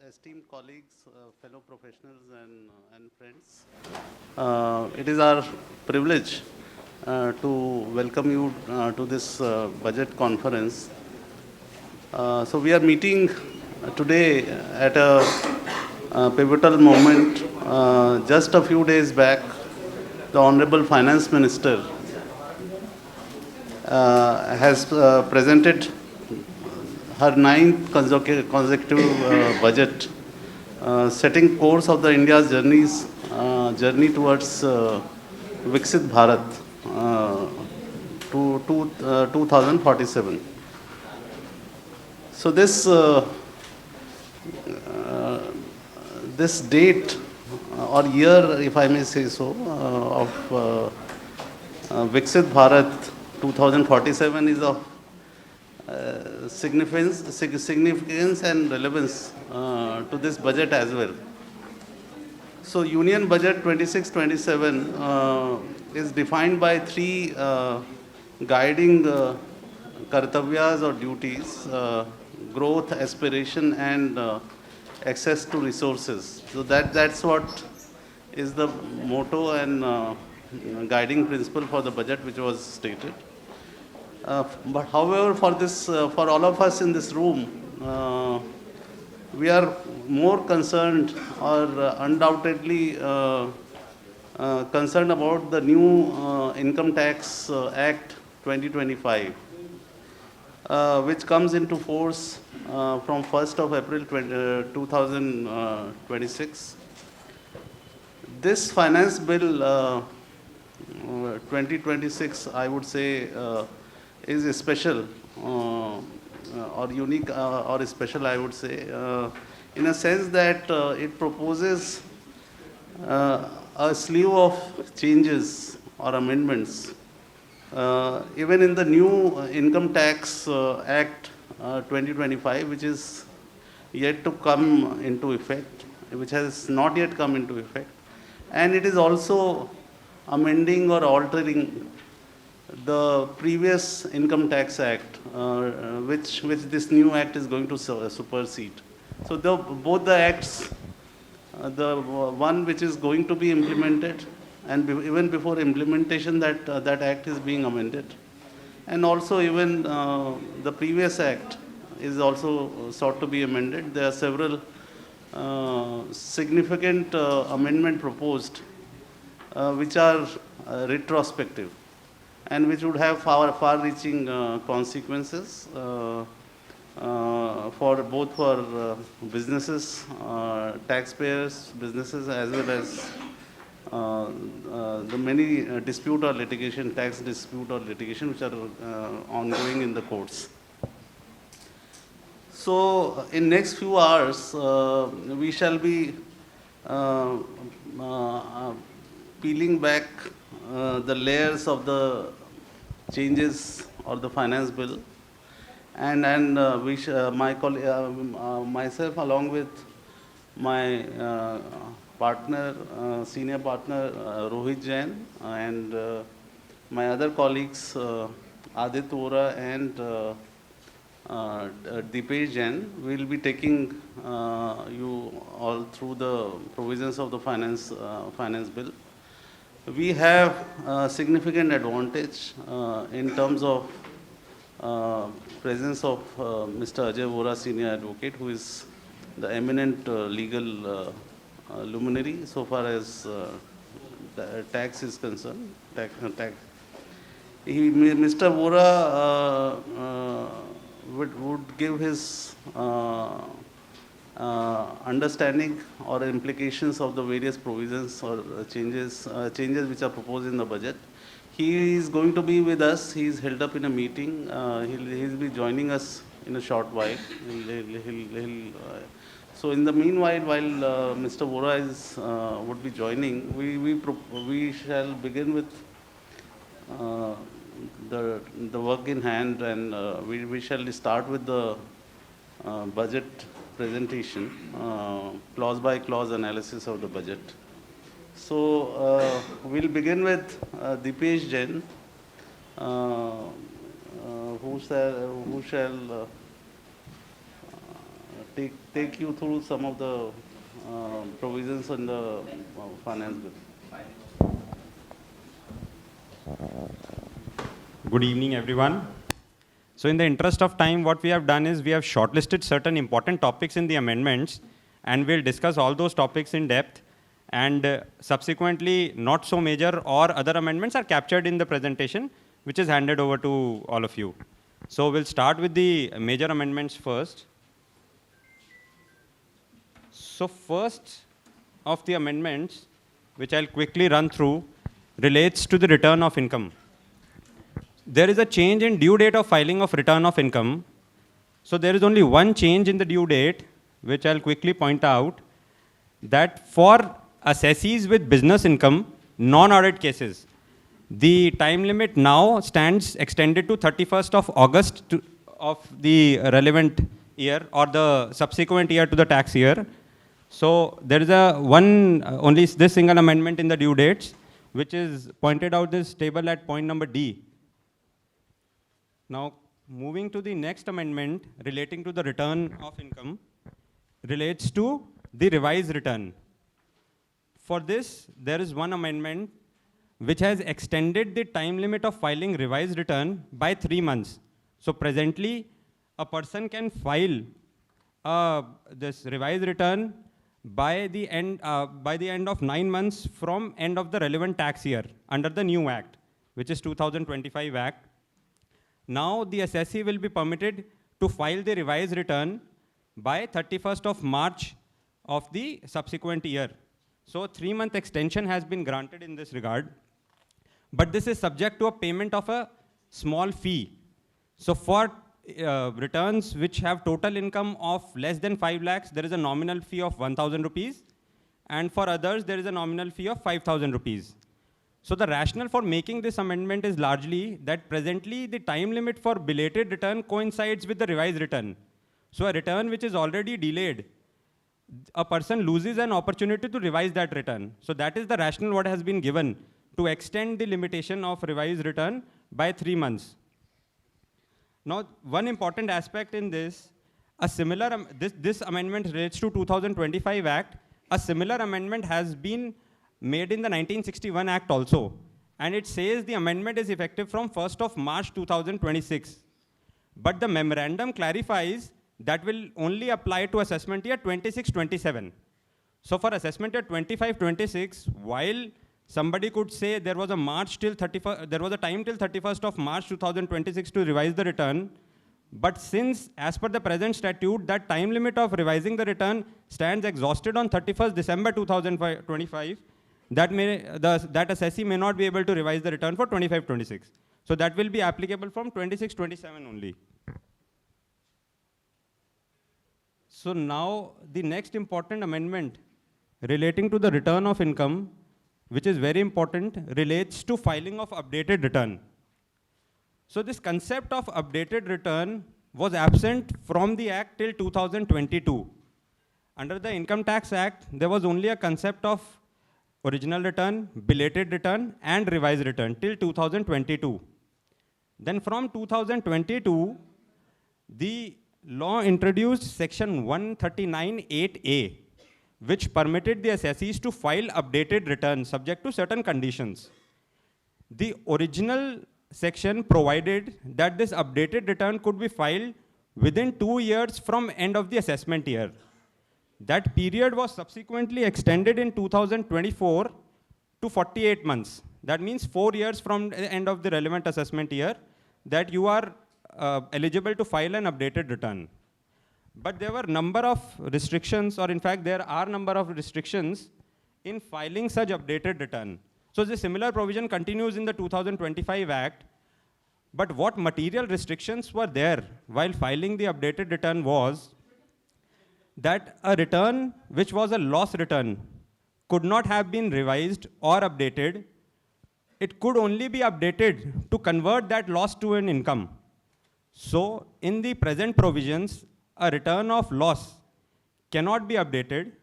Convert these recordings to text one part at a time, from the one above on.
esteemed colleagues, fellow professionals, and friends. It is our privilege to welcome you to this budget conference. So we are meeting today at a pivotal moment. Just a few days back, the Honorable Finance Minister has presented her ninth consecutive budget, setting course of the India's journey towards Viksit Bharat to 2047. So this date or year, if I may say so, of Viksit Bharat 2047 is of significance and relevance to this budget as well. So Union Budget 26-27 is defined by three guiding kartavyas or duties: growth, aspiration, and access to resources. So that's what is the motto and guiding principle for the budget which was stated. But however, for all of us in this room, we are more concerned or undoubtedly concerned about the new Income Tax Act 2025, which comes into force from 1st of April 2026. This finance bill 2026, I would say, is special or unique or special, I would say, in a sense that it proposes a slew of changes or amendments. Even in the new Income Tax Act 2025, which is yet to come into effect, which has not yet come into effect, and it is also amending or altering the previous Income Tax Act, which this new act is going to supersede. So both the acts, the one which is going to be implemented, and even before implementation, that act is being amended, and also even the previous act is also sought to be amended. There are several significant amendment proposed, which are retrospective, and which would have far-reaching consequences for businesses, taxpayers, businesses, as well as the many tax dispute or litigation, which are ongoing in the courts. So, in next few hours, we shall be peeling back the layers of the changes or the finance bill, and myself, along with my partner, senior partner Rohit Jain, and my other colleagues Adit Vora and Dipesh Jain, will be taking you all through the provisions of the finance bill. We have a significant advantage in terms of presence of Mr. Ajay Vora, Senior Advocate, who is the eminent legal luminary so far as tax is concerned. Mr. Vora would give his understanding or implications of the various provisions or changes which are proposed in the budget. He is going to be with us. He is held up in a meeting. He'll be joining us in a short while. So in the meanwhile, while Mr. Vora would be joining, we shall begin with the work in hand, and we shall start with the budget presentation, clause by clause analysis of the budget. So we'll begin with Dipesh Jain, who shall take you through some of the provisions in the finance bill. Good evening, everyone. So in the interest of time, what we have done is we have shortlisted certain important topics in the amendments, and we'll discuss all those topics in depth. And subsequently, not so major or other amendments are captured in the presentation, which is handed over to all of you. So we'll start with the major amendments first. So first of the amendments, which I'll quickly run through, relates to the return of income. There is a change in due date of filing of return of income. So there is only one change in the due date, which I'll quickly point out, that for assessees with business income, non-audit cases, the time limit now stands extended to 31st of August of the relevant year or the subsequent year to the tax year. So there is only this single amendment in the due dates, which is pointed out this table at point number D. Now, moving to the next amendment relating to the return of income relates to the revised return. For this, there is one amendment which has extended the time limit of filing revised return by 3 months. So presently, a person can file this revised return by the end of 9 months from end of the relevant tax year under the new act, which is 2025 Act. Now the assessee will be permitted to file the revised return by 31st of March of the subsequent year. So 3-month extension has been granted in this regard. But this is subject to a payment of a small fee. So for returns which have total income of less than 5 lakhs, there is a nominal fee of 1,000 rupees. And for others, there is a nominal fee of 5,000 rupees. So the rationale for making this amendment is largely that presently the time limit for belated return coincides with the revised return. So a return which is already delayed, a person loses an opportunity to revise that return. So that is the rationale what has been given to extend the limitation of revised return by 3 months. Now, one important aspect in this, this amendment relates to 2025 Act. A similar amendment has been made in the 1961 Act also. And it says the amendment is effective from 1st of March 2026. But the memorandum clarifies that will only apply to assessment year 26-27. So for assessment year 25-26, while somebody could say there was a time till 31st of March 2026 to revise the return, but since as per the present statute, that time limit of revising the return stands exhausted on 31st December 2025, that assessee may not be able to revise the return for 25-26. So that will be applicable from 26-27 only. So now the next important amendment relating to the return of income, which is very important, relates to filing of updated return. So this concept of updated return was absent from the Act till 2022. Under the Income Tax Act, there was only a concept of original return, belated return, and revised return till 2022. Then from 2022, the law introduced section 139(8)(a), which permitted the assessees to file updated returns subject to certain conditions. The original section provided that this updated return could be filed within 2 years from end of the assessment year. That period was subsequently extended in 2024 to 48 months. That means 4 years from the end of the relevant assessment year that you are eligible to file an updated return. But there were number of restrictions, or in fact there are number of restrictions in filing such updated return. So the similar provision continues in the 2025 Act. But what material restrictions were there while filing the updated return was that a return which was a loss return could not have been revised or updated. It could only be updated to convert that loss to an income. So in the present provisions, a return of loss cannot be updated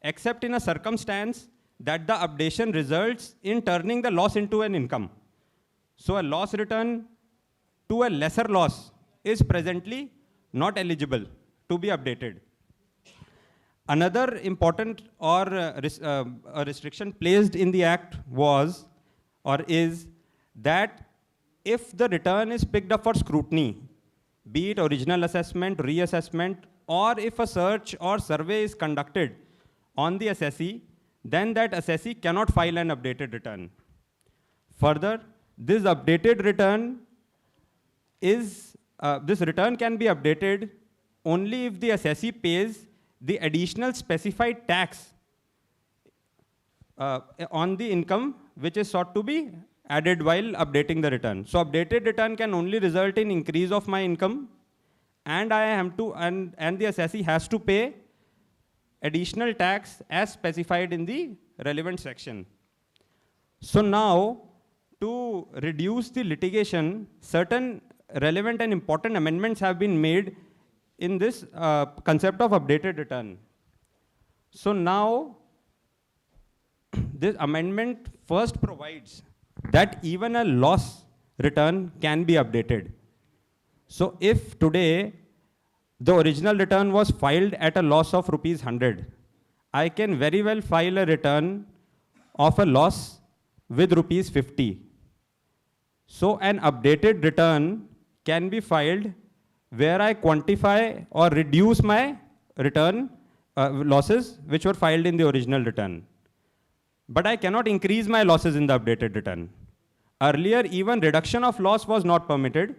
except in a circumstance that the updation results in turning the loss into an income. So a loss return to a lesser loss is presently not eligible to be updated. Another important or a restriction placed in the act was or is that if the return is picked up for scrutiny, be it original assessment, reassessment, or if a search or survey is conducted on the assessee, then that assessee cannot file an updated return. Further, this updated return is, this return can be updated only if the assessee pays the additional specified tax on the income which is sought to be added while updating the return. So updated return can only result in increase of my income, and I am to and the assessee has to pay additional tax as specified in the relevant section. So now, to reduce the litigation, certain relevant and important amendments have been made in this concept of updated return. So now, this amendment first provides that even a loss return can be updated. So if today the original return was filed at a loss of rupees 100, I can very well file a return of a loss with rupees 50. So an updated return can be filed where I quantify or reduce my return losses which were filed in the original return. But I cannot increase my losses in the updated return. Earlier, even reduction of loss was not permitted.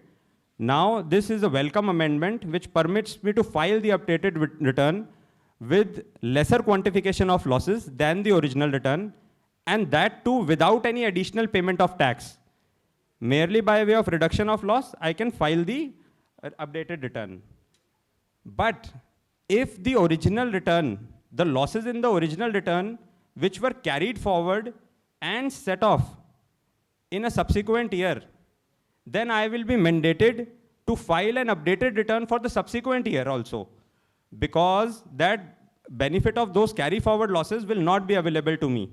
Now, this is a welcome amendment which permits me to file the updated return with lesser quantification of losses than the original return, and that too without any additional payment of tax. Merely by way of reduction of loss, I can file the updated return. But if the original return, the losses in the original return which were carried forward and set off in a subsequent year, then I will be mandated to file an updated return for the subsequent year also, because that benefit of those carry forward losses will not be available to me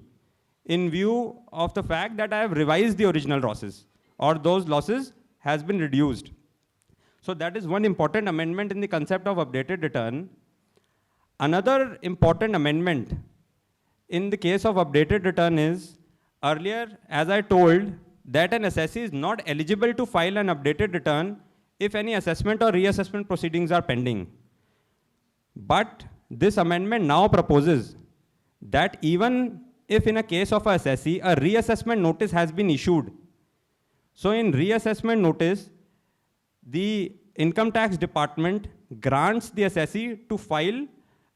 in view of the fact that I have revised the original losses or those losses has been reduced. So that is one important amendment in the concept of updated return. Another important amendment in the case of updated return is, earlier, as I told, that an assessee is not eligible to file an updated return if any assessment or reassessment proceedings are pending. But this amendment now proposes that even if in a case of a assessee, a reassessment notice has been issued. So in reassessment notice, the income tax department grants the assessee to file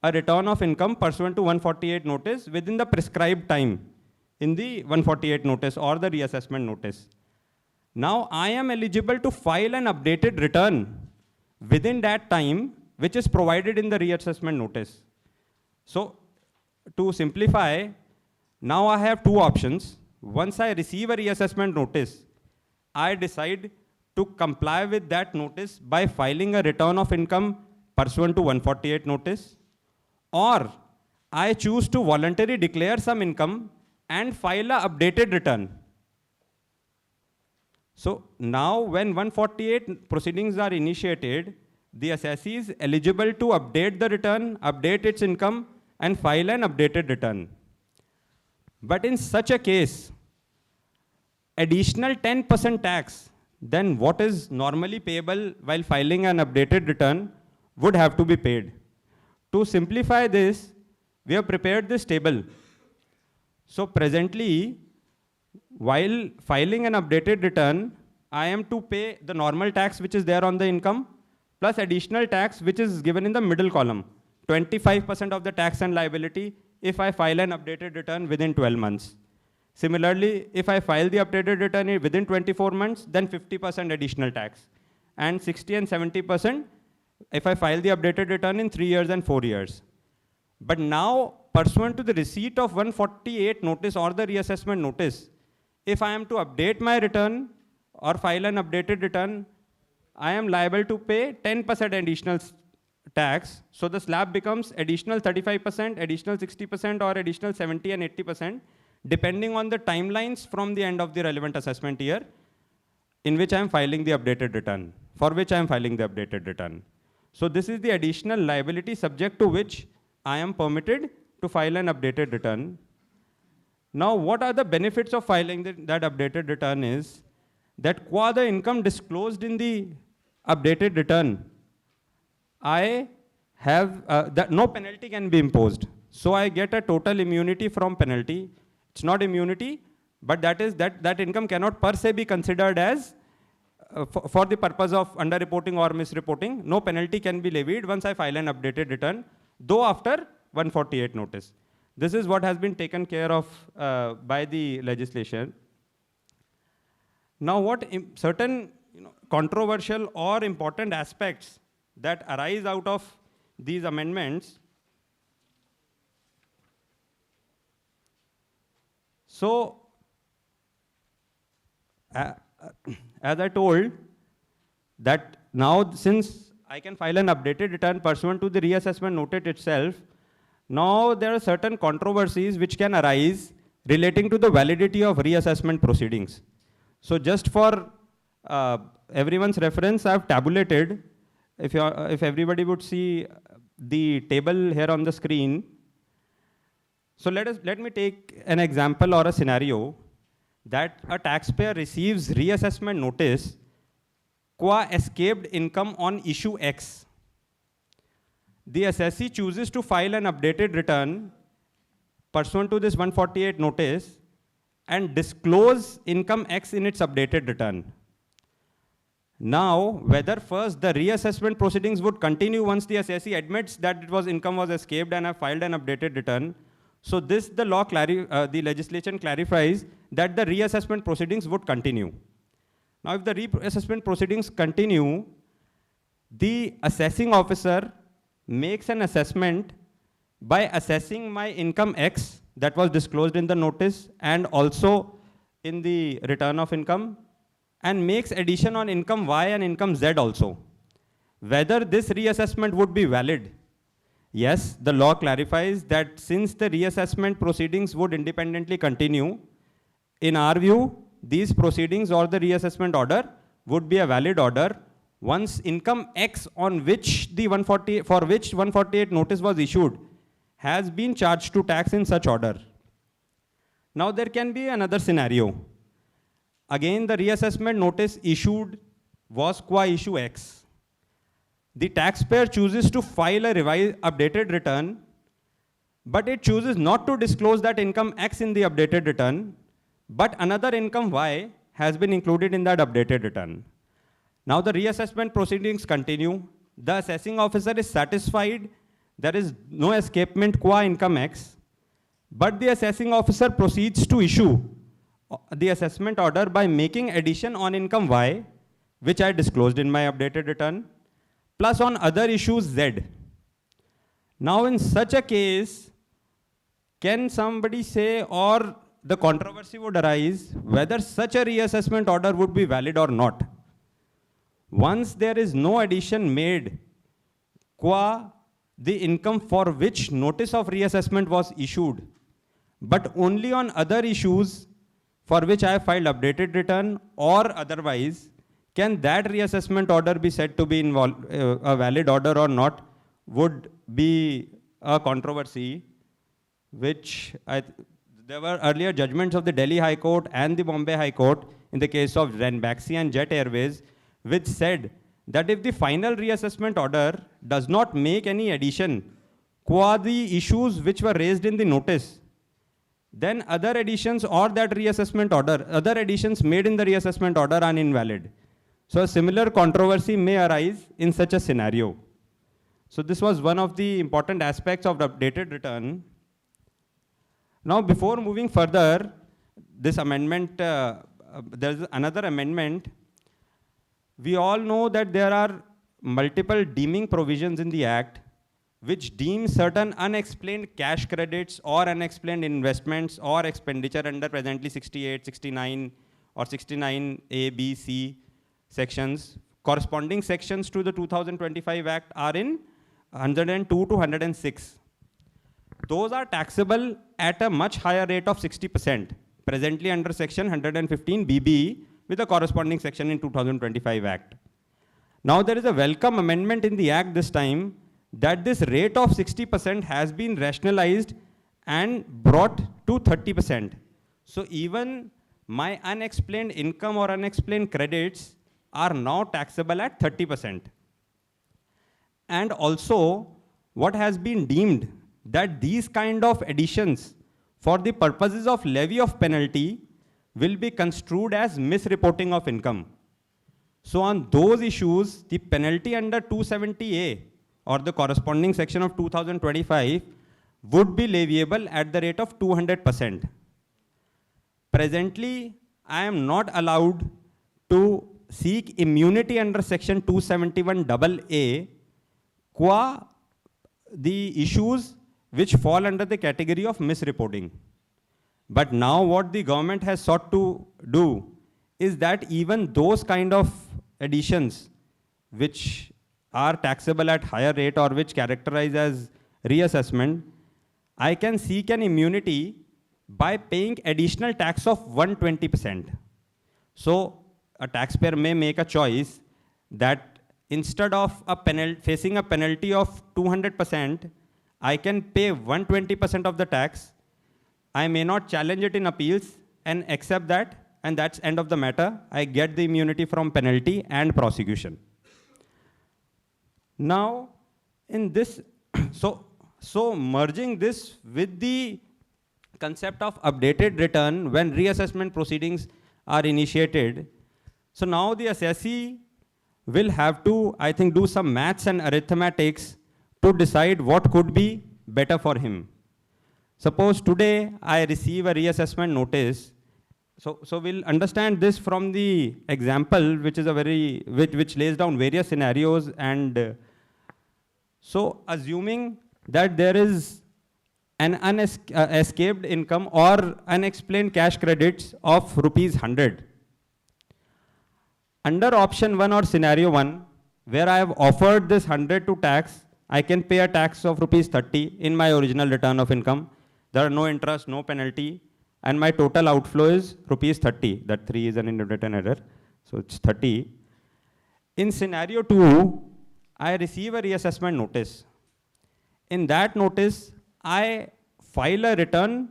a return of income pursuant to 148 notice within the prescribed time in the 148 notice or the reassessment notice. Now I am eligible to file an updated return within that time which is provided in the reassessment notice. So to simplify, now I have two options. Once I receive a reassessment notice, I decide to comply with that notice by filing a return of income pursuant to 148 notice, or I choose to voluntarily declare some income and file a updated return. So now when 148 proceedings are initiated, the assessee is eligible to update the return, update its income, and file an updated return. But in such a case, additional 10% tax than what is normally payable while filing an updated return would have to be paid. To simplify this, we have prepared this table. So presently, while filing an updated return, I am to pay the normal tax which is there on the income, plus additional tax which is given in the middle column, 25% of the tax and liability if I file an updated return within 12 months. Similarly, if I file the updated return within 24 months, then 50% additional tax, and 60 and 70% if I file the updated return in 3 years and 4 years. But now, pursuant to the receipt of 148 notice or the reassessment notice, if I am to update my return or file an updated return, I am liable to pay 10% additional tax. So the slab becomes additional 35%, additional 60%, or additional 70 and 80%, depending on the timelines from the end of the relevant assessment year in which I am filing the updated return, for which I am filing the updated return. So this is the additional liability subject to which I am permitted to file an updated return. Now, what are the benefits of filing that updated return is that qua the income disclosed in the updated return, I have, that no penalty can be imposed. So I get a total immunity from penalty. It's not immunity, but that income cannot per se be considered as for the purpose of underreporting or misreporting. No penalty can be levied once I file an updated return, though after 148 notice. This is what has been taken care of by the legislation. Now, what certain controversial or important aspects that arise out of these amendments. So, as I told, that now since I can file an updated return pursuant to the reassessment notice itself, now there are certain controversies which can arise relating to the validity of reassessment proceedings. So just for everyone's reference, I've tabulated, if everybody would see the table here on the screen. So let me take an example or a scenario that a taxpayer receives reassessment notice qua escaped income on issue X. The assessee chooses to file an updated return pursuant to this 148 notice and disclose income X in its updated return. Now, whether first the reassessment proceedings would continue once the assessee admits that income was escaped and have filed an updated return. So this, the legislation clarifies that the reassessment proceedings would continue. Now, if the reassessment proceedings continue, the assessing officer makes an assessment by assessing my income X that was disclosed in the notice and also in the return of income, and makes addition on income Y and income Z also. Whether this reassessment would be valid. Yes, the law clarifies that since the reassessment proceedings would independently continue, in our view, these proceedings or the reassessment order would be a valid order once income X on which for which 148 notice was issued has been charged to tax in such order. Now there can be another scenario. Again, the reassessment notice issued was qua issue X. The taxpayer chooses to file a revised updated return, but it chooses not to disclose that income X in the updated return, but another income Y has been included in that updated return. Now the reassessment proceedings continue. The assessing officer is satisfied there is no escapement qua income X, but the assessing officer proceeds to issue the assessment order by making addition on income Y, which I disclosed in my updated return, plus on other issues Z. Now in such a case, can somebody say, or the controversy would arise, whether such a reassessment order would be valid or not? Once there is no addition made qua the income for which notice of reassessment was issued, but only on other issues for which I filed updated return or otherwise, can that reassessment order be said to be a valid order or not would be a controversy, which there were earlier judgments of the Delhi High Court and the Bombay High Court in the case of Ranbaxy and Jet Airways, which said that if the final reassessment order does not make any addition qua the issues which were raised in the notice, then other additions or that reassessment order, other additions made in the reassessment order are invalid. So a similar controversy may arise in such a scenario. So this was one of the important aspects of the updated return. Now before moving further, this amendment, there's another amendment. We all know that there are multiple deeming provisions in the Act which deem certain unexplained cash credits or unexplained investments or expenditure under presently 68, 69 or 69A, B, C sections. Corresponding sections to the 2025 Act are in 102 to 106. Those are taxable at a much higher rate of 60%, presently under section 115 BB with a corresponding section in 2025 Act. Now there is a welcome amendment in the Act this time that this rate of 60% has been rationalized and brought to 30%. So even my unexplained income or unexplained credits are now taxable at 30%. And also, what has been deemed that these kind of additions for the purposes of levy of penalty will be construed as misreporting of income. So on those issues, the penalty under 270A or the corresponding section of 2025 would be leviable at the rate of 200%. Presently, I am not allowed to seek immunity under section 271AA qua the issues which fall under the category of misreporting. But now what the government has sought to do is that even those kind of additions which are taxable at higher rate or which characterize as reassessment, I can seek an immunity by paying additional tax of 120%. So a taxpayer may make a choice that instead of facing a penalty of 200%, I can pay 120% of the tax. I may not challenge it in appeals and accept that, and that's end of the matter. I get the immunity from penalty and prosecution. Now, in this, so merging this with the concept of updated return when reassessment proceedings are initiated, so now the assessee will have to, I think, do some maths and arithmetics to decide what could be better for him. Suppose today I receive a reassessment notice. So we'll understand this from the example, which is which lays down various scenarios. And so assuming that there is an escaped income or unexplained cash credits of rupees 100. Under option 1 or scenario 1, where I have offered this 100 to tax, I can pay a tax of rupees 30 in my original return of income. There are no interest, no penalty, and my total outflow is rupees 30. That 3 is an inadvertent error, so it's 30. In scenario 2, I receive a reassessment notice. In that notice, I file a return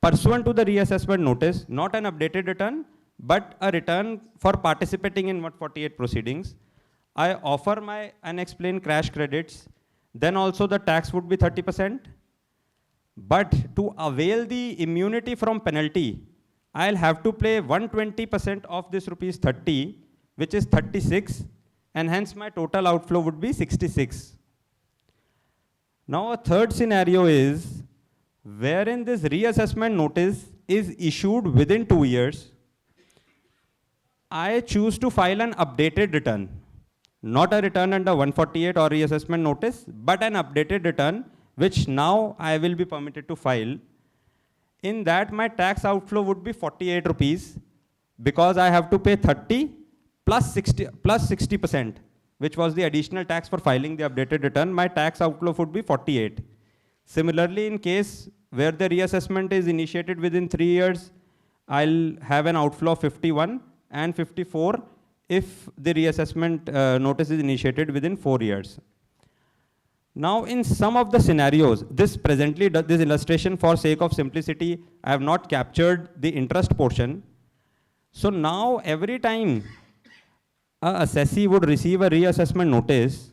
pursuant to the reassessment notice, not an updated return, but a return for participating in 148 proceedings. I offer my unexplained cash credits, then also the tax would be 30%. But to avail the immunity from penalty, I'll have to pay 120% of this rupees 30, which is 36, and hence my total outflow would be 66. Now a third scenario is wherein this reassessment notice is issued within 2 years. I choose to file an updated return, not a return under 148 or reassessment notice, but an updated return, which now I will be permitted to file. In that, my tax outflow would be 48 rupees because I have to pay 30 plus 60%, which was the additional tax for filing the updated return. My tax outflow would be 48. Similarly, in case where the reassessment is initiated within 3 years, I'll have an outflow of 51 and 54 if the reassessment notice is initiated within 4 years. Now, in some of the scenarios, this illustration for sake of simplicity, I have not captured the interest portion. So now, every time a assessee would receive a reassessment notice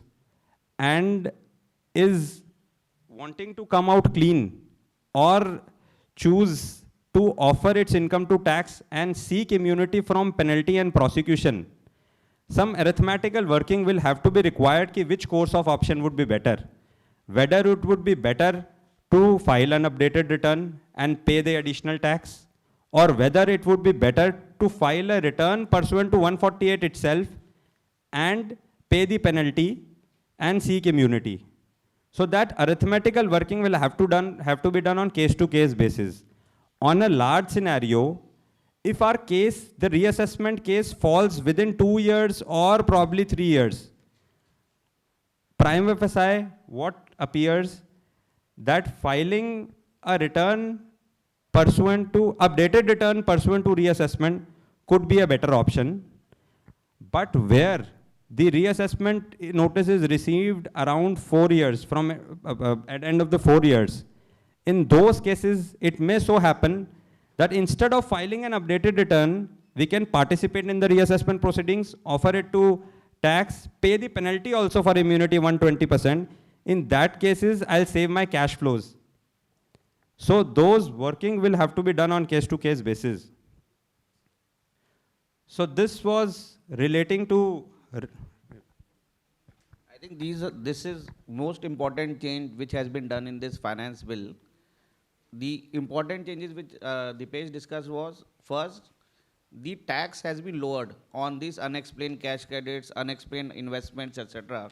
and is wanting to come out clean or choose to offer its income to tax and seek immunity from penalty and prosecution, some arithmetical working will have to be required ki which course of option would be better. Whether it would be better to file an updated return and pay the additional tax, or whether it would be better to file a return pursuant to 148 itself and pay the penalty and seek immunity. So that arithmetical working will have to be done on case-to-case basis. On a large scenario, if our case, the reassessment case falls within 2 years or probably 3 years, prime FSI, what appears that filing a return pursuant to, updated return pursuant to reassessment could be a better option. But where the reassessment notice is received around 4 years from at end of the 4 years. In those cases, it may so happen that instead of filing an updated return, we can participate in the reassessment proceedings, offer it to tax, pay the penalty also for immunity 120%. In that cases, I'll save my cash flows. So those working will have to be done on case-to-case basis. So this was relating to. I think this is most important change which has been done in this finance bill. The important changes which the page discussed was, first, the tax has been lowered on these unexplained cash credits, unexplained investments, etc.,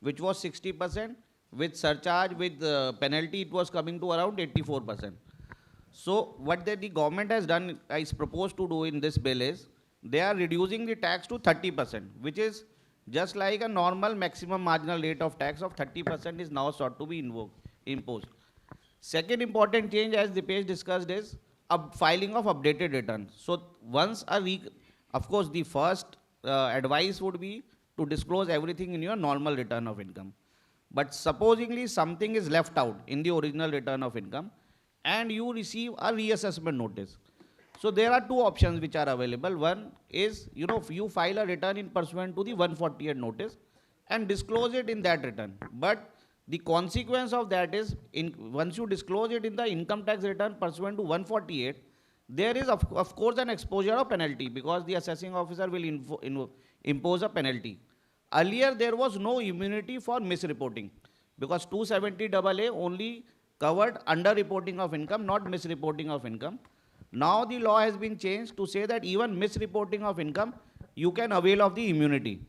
which was 60%. With surcharge, with penalty, it was coming to around 84%. So what the government has done, is proposed to do in this bill is, they are reducing the tax to 30%, which is just like a normal maximum marginal rate of tax of 30% is now sought to be imposed. Second important change, as the page discussed, is filing of updated return. So once of course, the first advice would be to disclose everything in your normal return of income. But supposingly something is left out in the original return of income and you receive a reassessment notice. So there are two options which are available. One is, you file a return in pursuant to the 148 notice and disclose it in that return. But the consequence of that is, once you disclose it in the income tax return pursuant to 148, there is of course an exposure of penalty because the assessing officer will impose a penalty. Earlier, there was no immunity for misreporting because 270AA only covered underreporting of income, not misreporting of income. Now the law has been changed to say that even misreporting of income, you can avail of the immunity.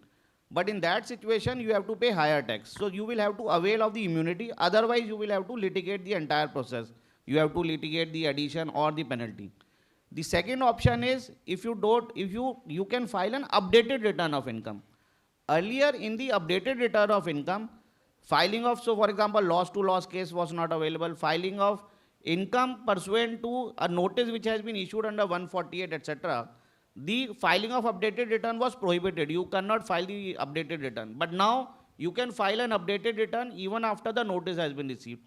But in that situation, you have to pay higher tax. So you will have to avail of the immunity. Otherwise, you will have to litigate the entire process. You have to litigate the addition or the penalty. The second option is, you can file an updated return of income. Earlier, in the updated return of income, filing of, so for example, loss to loss case was not available, filing of income pursuant to a notice which has been issued under 148, etc., the filing of updated return was prohibited. You cannot file the updated return. But now, you can file an updated return even after the notice has been received.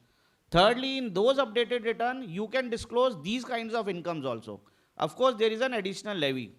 Thirdly, in those updated return, you can disclose these kinds of incomes also. Of course, there is an additional levy.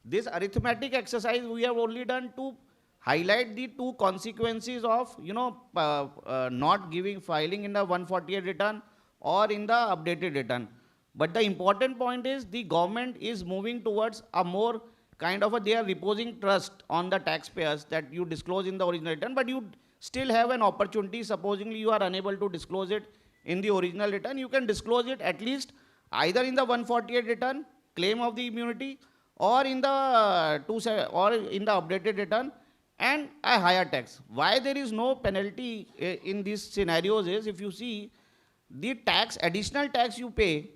This arithmetic exercise we have only done to highlight the two consequences of, not filing in the 148 return or in the updated return. But the important point is the government is moving towards a more they are reposing trust on the taxpayers that you disclose in the original return, but you still have an opportunity. Supposingly you are unable to disclose it in the original return, you can disclose it at least either in the 148 return, claim of the immunity, or in the updated return and a higher tax. Why there is no penalty in these scenarios is, if you see the additional tax you pay,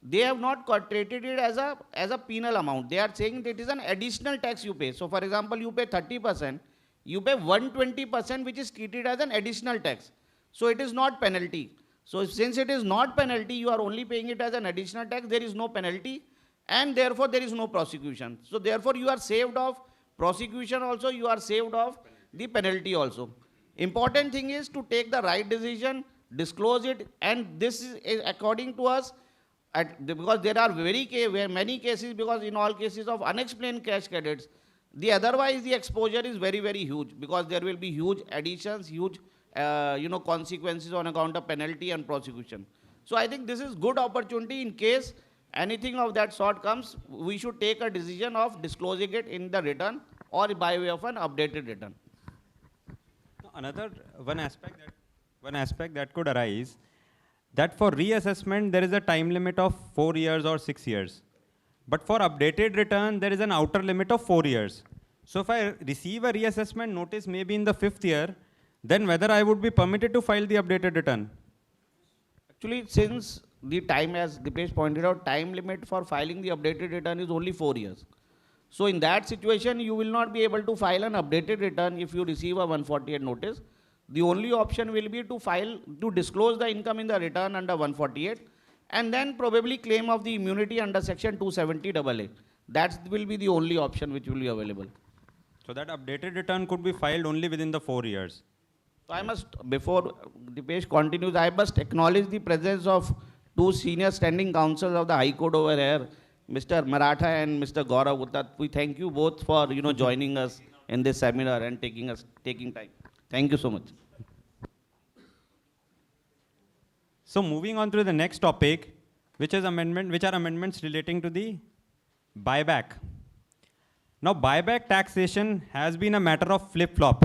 they have not treated it as a penal amount. They are saying that it is an additional tax you pay. So for example, you pay 30%, you pay 120%, which is treated as an additional tax. So it is not penalty. So since it is not penalty, you are only paying it as an additional tax, there is no penalty, and therefore there is no prosecution. So therefore you are saved of prosecution also, you are saved of the penalty also. Important thing is to take the right decision, disclose it, and this is according to us, because there are many cases, because in all cases of unexplained cash credits, otherwise the exposure is very, very huge, because there will be huge additions, huge consequences on account of penalty and prosecution. So I think this is good opportunity. In case anything of that sort comes, we should take a decision of disclosing it in the return or by way of an updated return. Another one aspect that could arise, that for reassessment there is a time limit of 4 years or 6 years. But for updated return, there is an outer limit of 4 years. So if I receive a reassessment notice maybe in the 5th year, then whether I would be permitted to file the updated return? Actually, since the time, as Dipesh pointed out, time limit for filing the updated return is only 4 years. So in that situation, you will not be able to file an updated return if you receive a 148 notice. The only option will be to disclose the income in the return under 148, and then probably claim of the immunity under section 270AA. That will be the only option which will be available. So that updated return could be filed only within the 4 years. So I must, before Dipesh continues, I must acknowledge the presence of two senior standing counsels of the High Court over here, Mr. Maratha and Mr. Gaurav Gupta. We thank you both for joining us in this seminar and taking time. Thank you so much. So moving on to the next topic, which are amendments relating to the buyback. Now, buyback taxation has been a matter of flip-flop.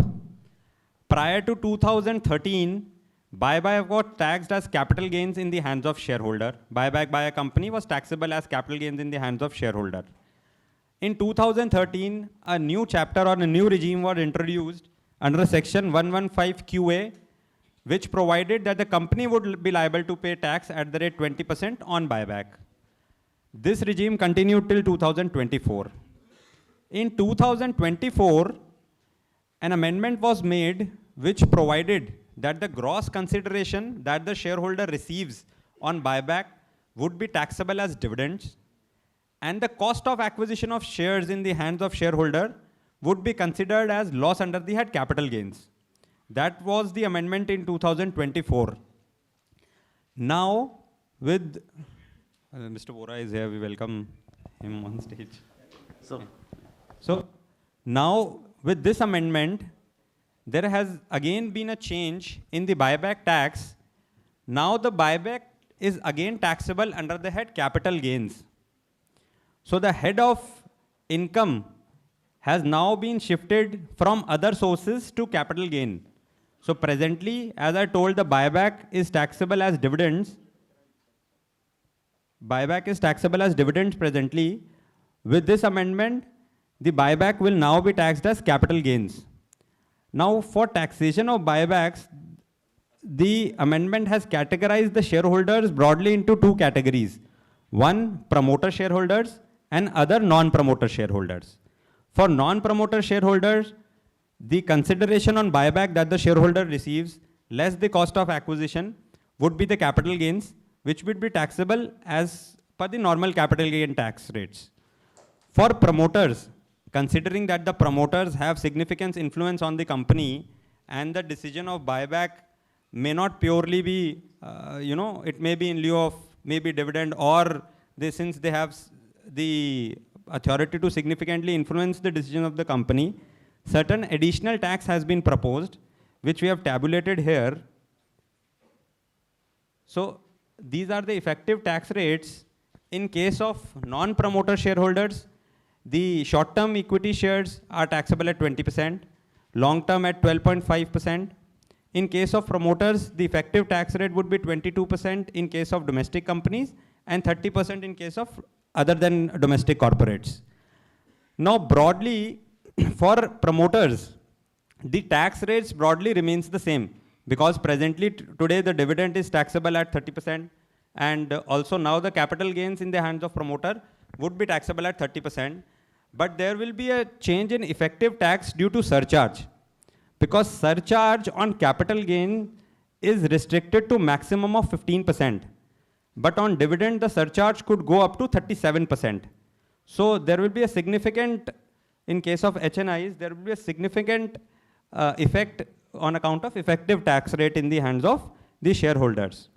Prior to 2013, buyback was taxed as capital gains in the hands of shareholder. Buyback by a company was taxable as capital gains in the hands of shareholder. In 2013, a new chapter or a new regime was introduced under section 115 QA, which provided that the company would be liable to pay tax at the rate 20% on buyback. This regime continued till 2024. In 2024, an amendment was made which provided that the gross consideration that the shareholder receives on buyback would be taxable as dividends, and the cost of acquisition of shares in the hands of shareholder would be considered as loss under the head capital gains. That was the amendment in 2024. Now, with Mr. Vora is here, we welcome him on stage. So now, with this amendment, there has again been a change in the buyback tax. Now the buyback is again taxable under the head capital gains. So the head of income has now been shifted from other sources to capital gain. So presently, as I told, the buyback is taxable as dividends. Buyback is taxable as dividends presently. With this amendment, the buyback will now be taxed as capital gains. Now, for taxation of buybacks, the amendment has categorized the shareholders broadly into two categories. One, promoter shareholders, and other non-promoter shareholders. For non-promoter shareholders, the consideration on buyback that the shareholder receives, less the cost of acquisition, would be the capital gains, which would be taxable as per the normal capital gain tax rates. For promoters, considering that the promoters have significant influence on the company and the decision of buyback may not purely be, it may be in lieu of maybe dividend, or since they have the authority to significantly influence the decision of the company, certain additional tax has been proposed, which we have tabulated here. So these are the effective tax rates. In case of non-promoter shareholders, the short-term equity shares are taxable at 20%, long-term at 12.5%. In case of promoters, the effective tax rate would be 22% in case of domestic companies and 30% in case of other than domestic corporates. Now, broadly, for promoters, the tax rates broadly remains the same, because presently today the dividend is taxable at 30%, and also now the capital gains in the hands of promoter would be taxable at 30%. But there will be a change in effective tax due to surcharge, because surcharge on capital gain is restricted to maximum of 15%. But on dividend, the surcharge could go up to 37%. So there will be a significant, in case of HNIs, there will be a significant effect on account of effective tax rate in the hands of the shareholders.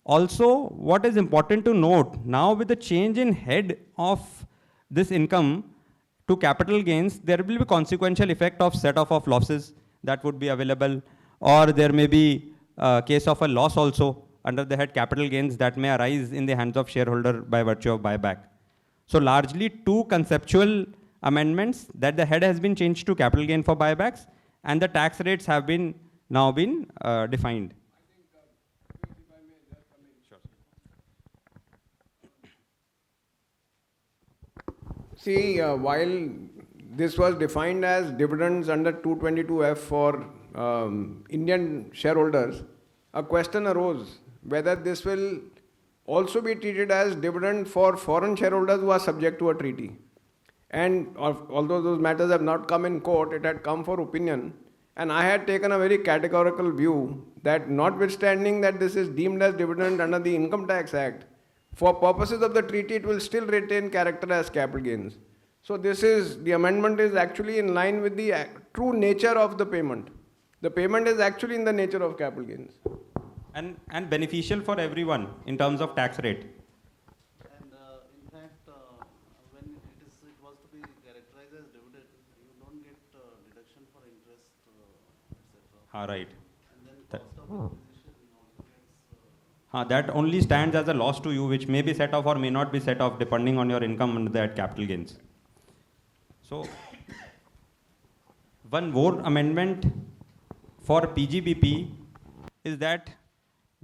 Also, what is important to note, now with the change in head of this income to capital gains, there will be consequential effect of set-off of losses that would be available, or there may be a case of a loss also under the head capital gains that may arise in the hands of shareholder by virtue of buyback. So largely two conceptual amendments, that the head has been changed to capital gain for buybacks, and the tax rates have been now been defined. See, while this was defined as dividends under 222F for Indian shareholders, a question arose whether this will also be treated as dividend for foreign shareholders who are subject to a treaty. And although those matters have not come in court, it had come for opinion. And I had taken a very categorical view that notwithstanding that this is deemed as dividend under the Income Tax Act, for purposes of the treaty, it will still retain character as capital gains. So the amendment is actually in line with the true nature of the payment. The payment is actually in the nature of capital gains. And beneficial for everyone in terms of tax rate. And in fact, when it was to be characterized as dividend, you don't get deduction for interest, etc. Right. And then cost of acquisition also gets. That only stands as a loss to you, which may be set off or may not be set off depending on your income under that capital gains. So, one more amendment for PGBP is that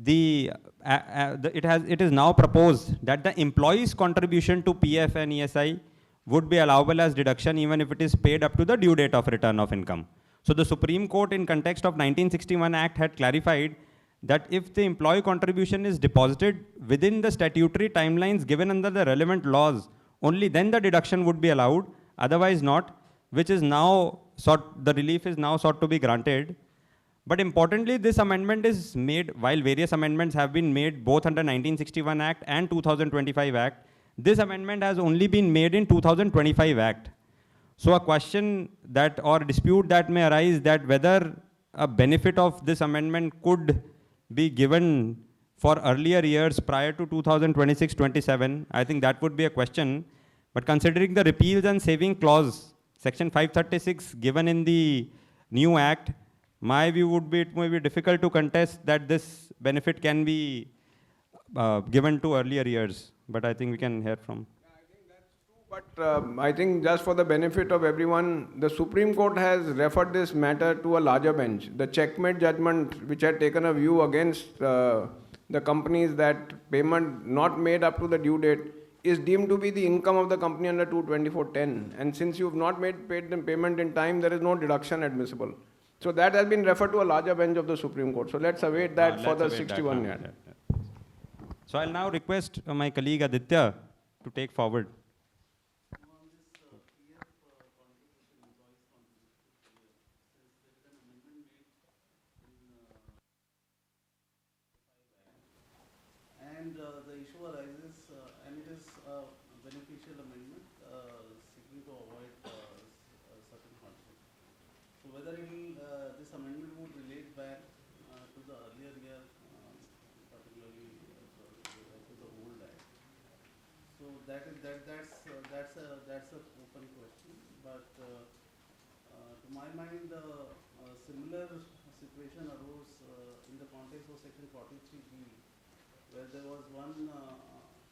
it is now proposed that the employee's contribution to PF and ESI would be allowable as deduction even if it is paid up to the due date of return of income. So the Supreme Court in context of 1961 Act had clarified that if the employee contribution is deposited within the statutory timelines given under the relevant laws, only then the deduction would be allowed, otherwise not, which is now the relief is now sought to be granted. But importantly, this amendment is made, while various amendments have been made both under 1961 Act and 2025 Act, this amendment has only been made in 2025 Act. So a question that or dispute that may arise that whether a benefit of this amendment could be given for earlier years prior to 2026-27, I think that would be a question. But considering the repeals and saving clause, section 536 given in the new act, my view would be it may be difficult to contest that this benefit can be given to earlier years. But I think we can hear from. Yeah, I think that's true. But I think just for the benefit of everyone, the Supreme Court has referred this matter to a larger bench. The checkmate judgment, which had taken a view against the companies that payment not made up to the due date is deemed to be the income of the company under 224(10). And since you've not paid the payment in time, there is no deduction admissible. So that has been referred to a larger bench of the Supreme Court. So let's await that for the 61 year. So I'll now request my colleague Aditya to take forward. And the issue arises, and it is a beneficial amendment seeking to avoid certain hardship. So whether this amendment would relate back to the earlier year, particularly to the old act. So that's a open question. But to my mind, a similar situation arose in the context of section 43B, where there was one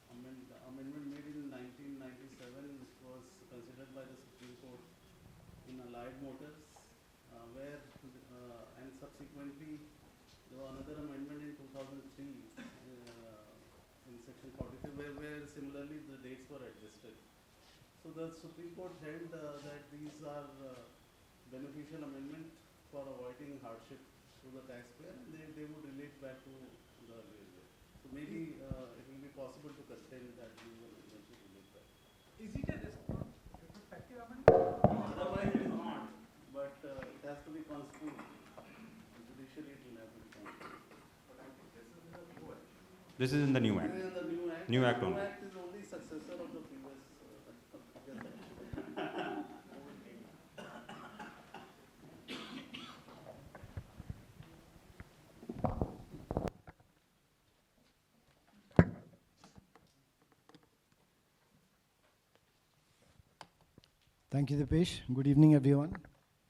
amendment made in 1997, which was considered by the Supreme Court in Allied Motors, and subsequently there was another amendment in 2003 in section 43, where similarly the dates were adjusted. So the Supreme Court held that these are beneficial amendment for avoiding hardship to the taxpayer, and they would relate back to the earlier year. So maybe it will be possible to sustain that these amendments will relate back. Is it a retrospective amendment? Otherwise it is not, but it has to be constituted. Judicially it will have to be constituted. But I think this is in the new act. This is in the new act. This is in the new act. New act The only. new act is only successor of the previous act. Thank you, Dipesh. Good evening, everyone.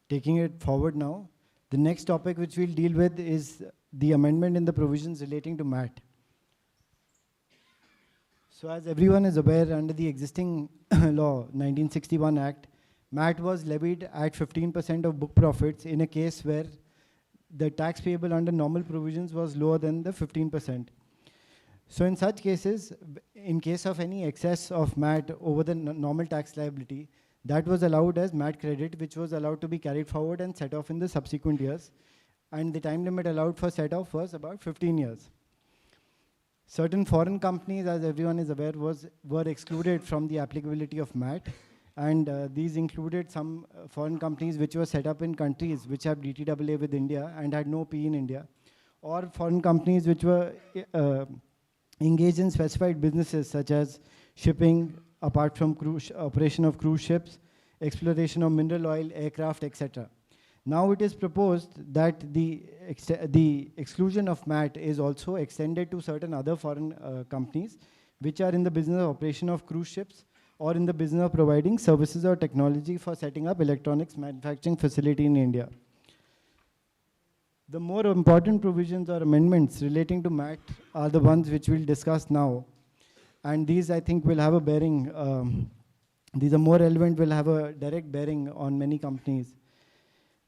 Taking it forward now, the next topic which we'll deal with is the amendment in the provisions relating to MAT. So as everyone is aware, under the existing law, 1961 Act, MAT was levied at 15% of book profits in a case where the tax payable under normal provisions was lower than the 15%. So in such cases, in case of any excess of MAT over the normal tax liability, that was allowed as MAT credit, which was allowed to be carried forward and set off in the subsequent years. And the time limit allowed for set off was about 15 years. Certain foreign companies, as everyone is aware, were excluded from the applicability of MAT. And these included some foreign companies which were set up in countries which have DTAA with India and had no P in India, or foreign companies which were engaged in specified businesses such as shipping, apart from operation of cruise ships, exploration of mineral oil, aircraft, etc. Now it is proposed that the exclusion of MAT is also extended to certain other foreign companies which are in the business of operation of cruise ships or in the business of providing services or technology for setting up electronics manufacturing facility in India. The more important provisions or amendments relating to MAT are the ones which we'll discuss now. And these, I think, will have a bearing, these are more relevant, will have a direct bearing on many companies.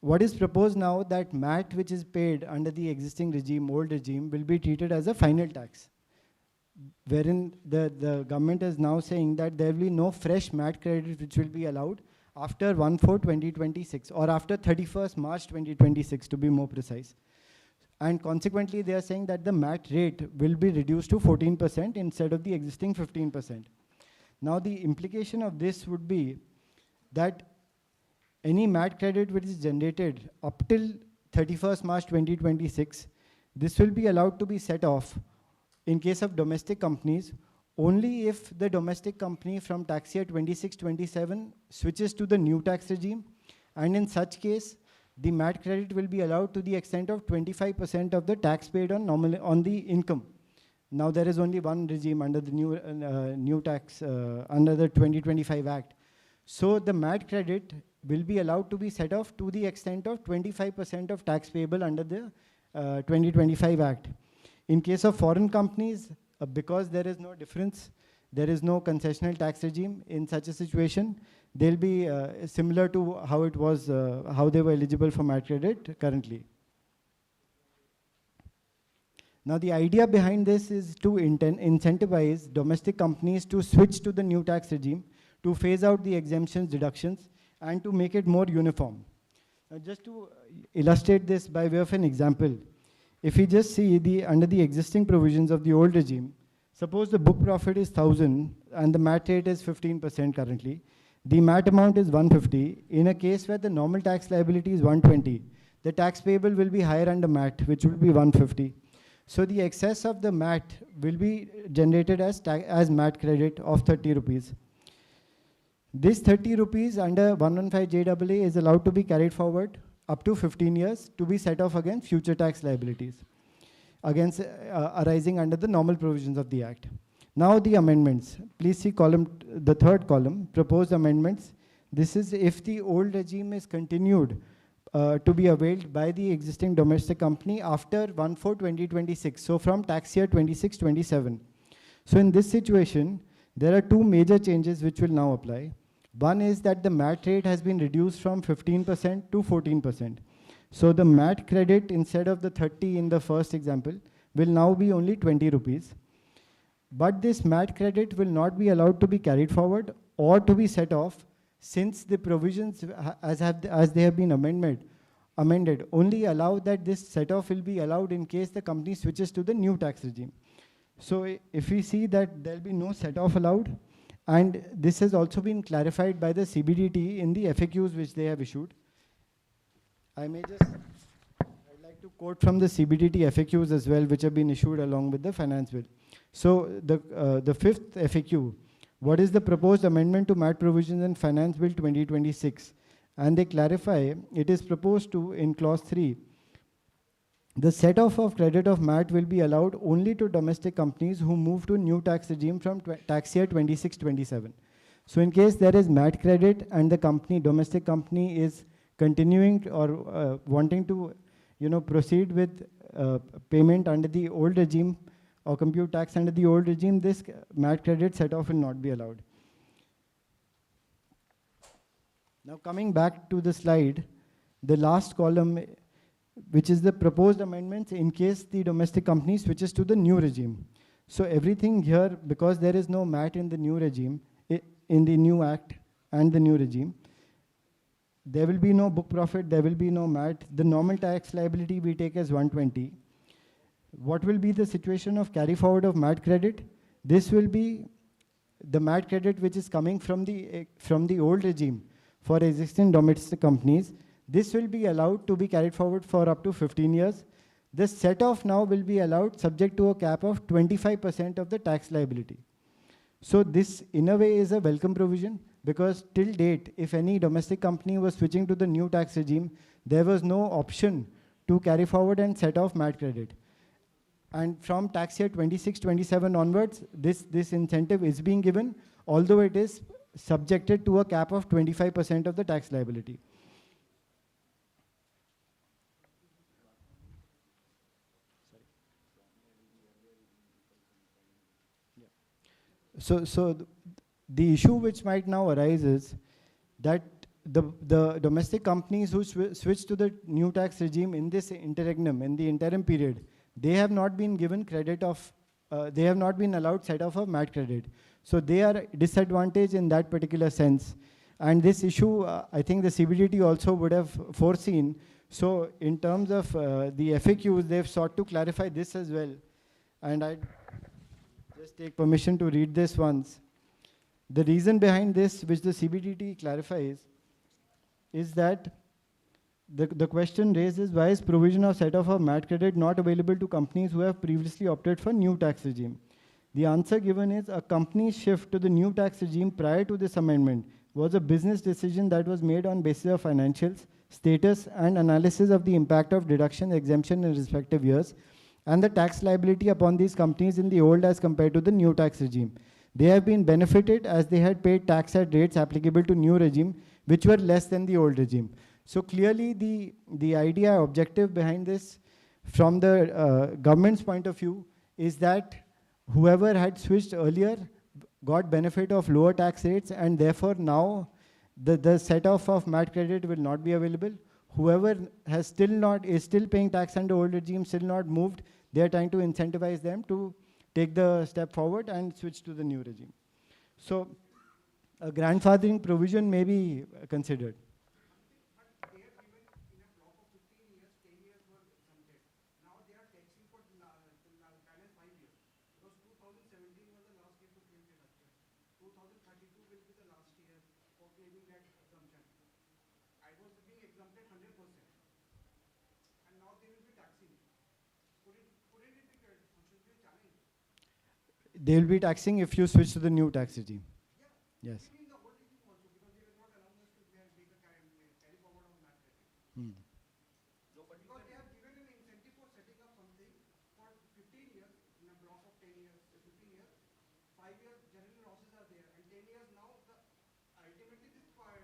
What is proposed now that MAT which is paid under the existing regime, old regime, will be treated as a final tax, wherein the government is now saying that there will be no fresh MAT credit which will be allowed after 1/4/2026 or after 31st March 2026 to be more precise. And consequently, they are saying that the MAT rate will be reduced to 14% instead of the existing 15%. Now, the implication of this would be that any MAT credit which is generated up till 31st March 2026, this will be allowed to be set off in case of domestic companies only if the domestic company from tax year 26-27 switches to the new tax regime, and in such case, the MAT credit will be allowed to the extent of 25% of the tax paid on the income. Now there is only one regime under the new tax, under the 2025 Act. So the MAT credit will be allowed to be set off to the extent of 25% of tax payable under the 2025 Act. In case of foreign companies, because there is no difference, there is no concessional tax regime in such a situation, they'll be similar to how it was, how they were eligible for MAT credit currently. Now the idea behind this is to incentivize domestic companies to switch to the new tax regime, to phase out the exemptions, deductions, and to make it more uniform. Just to illustrate this by way of an example, if we just see under the existing provisions of the old regime, suppose the book profit is 1,000 and the MAT rate is 15% currently, the MAT amount is 150. In a case where the normal tax liability is 120, the tax payable will be higher under MAT, which will be 150. So the excess of the MAT will be generated as MAT credit of 30 rupees. This 30 rupees under 115JAA is allowed to be carried forward up to 15 years to be set off against future tax liabilities arising under the normal provisions of the Act. Now the amendments. Please see the third column, proposed amendments. This is if the old regime is continued to be availed by the existing domestic company after 1/4/2026, so from tax year 26-27. So in this situation, there are two major changes which will now apply. One is that the MAT rate has been reduced from 15% to 14%. So the MAT credit, instead of the 30 in the first example, will now be only 20 rupees. But this MAT credit will not be allowed to be carried forward or to be set off, since the provisions as they have been amended only allow that this set off will be allowed in case the company switches to the new tax regime. So if we see that there will be no set off allowed, and this has also been clarified by the CBDT in the FAQs which they have issued. I'd like to quote from the CBDT FAQs as well, which have been issued along with the finance bill. So the fifth FAQ, what is the proposed amendment to MAT provisions in Finance Bill 2026? And they clarify, it is proposed to, in clause 3, the set-off of credit of MAT will be allowed only to domestic companies who move to new tax regime from tax year 26-27. So in case there is MAT credit and the domestic company is continuing or wanting to proceed with payment under the old regime or compute tax under the old regime, this MAT credit set-off will not be allowed. Now coming back to the slide, the last column, which is the proposed amendments in case the domestic company switches to the new regime. So everything here, because there is no MAT in the new regime, in the new Act and the new regime, there will be no book profit, there will be no MAT. The normal tax liability we take as 120. What will be the situation of carry forward of MAT credit? This will be the MAT credit which is coming from the old regime for existing domestic companies. This will be allowed to be carried forward for up to 15 years. The set-off now will be allowed subject to a cap of 25% of the tax liability. So this, in a way, is a welcome provision, because till date, if any domestic company was switching to the new tax regime, there was no option to carry forward and set off MAT credit. And from tax year 26-27 onwards, this incentive is being given, although it is subjected to a cap of 25% of the tax liability. So the issue which might now arise is that the domestic companies who switch to the new tax regime in this interregnum, in the interim period, they have not been given credit of, they have not been allowed set off of MAT credit. So they are disadvantaged in that particular sense. And this issue, I think the CBDT also would have foreseen. So in terms of the FAQs, they've sought to clarify this as well. And I just take permission to read this once. The reason behind this, which the CBDT clarifies, is that the question raised is, why is provision of set off of MAT credit not available to companies who have previously opted for new tax regime? The answer given is, a company's shift to the new tax regime prior to this amendment was a business decision that was made on basis of financials, status, and analysis of the impact of deduction, exemption in respective years, and the tax liability upon these companies in the old as compared to the new tax regime. They have been benefited as they had paid tax at rates applicable to new regime, which were less than the old regime. So clearly the idea, objective behind this from the government's point of view is that whoever had switched earlier got benefit of lower tax rates, and therefore now the set off of MAT credit will not be available. Whoever has is still paying tax under old regime, still not moved, they are trying to incentivize them to take the step forward and switch to the new regime. So a grandfathering provision may be considered. But they are given in a block of 15 years, 10 years were exempted. Now they are taxing for the balance 5 years. Because 2017 was the last year to claim deduction. 2032 will be the last year for claiming that exemption. I was being exempted 100%. And now they will be taxing. Couldn't it be should be a challenge? They will be taxing if you switch to the new tax regime. Yeah. Yes. Even the old regime also, because they were not allowing us to make a carry forward on MAT credit. Because they have given an incentive for setting up something for 15 years, in a block of 10 years, 15 years, 5 years general losses are there, and 10 years now, ultimately this point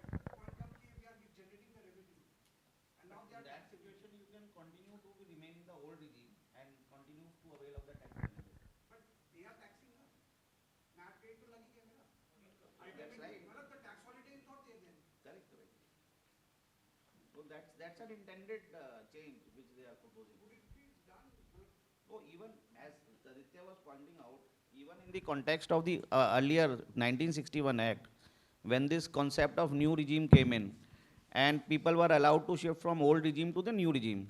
comes we are generating the revenue. And now In that situation, you can continue to remain in the old regime and continue to avail of the tax benefit. but they are taxing us. MAT credit to lagi kya mera? That's right. Well, the tax holiday is not there then. Correct. So that's an intended change which they are proposing. Would it be done? So even as Aditya was pointing out, even in the context of the earlier 1961 Act, when this concept of new regime came in, and people were allowed to shift from old regime to the new regime,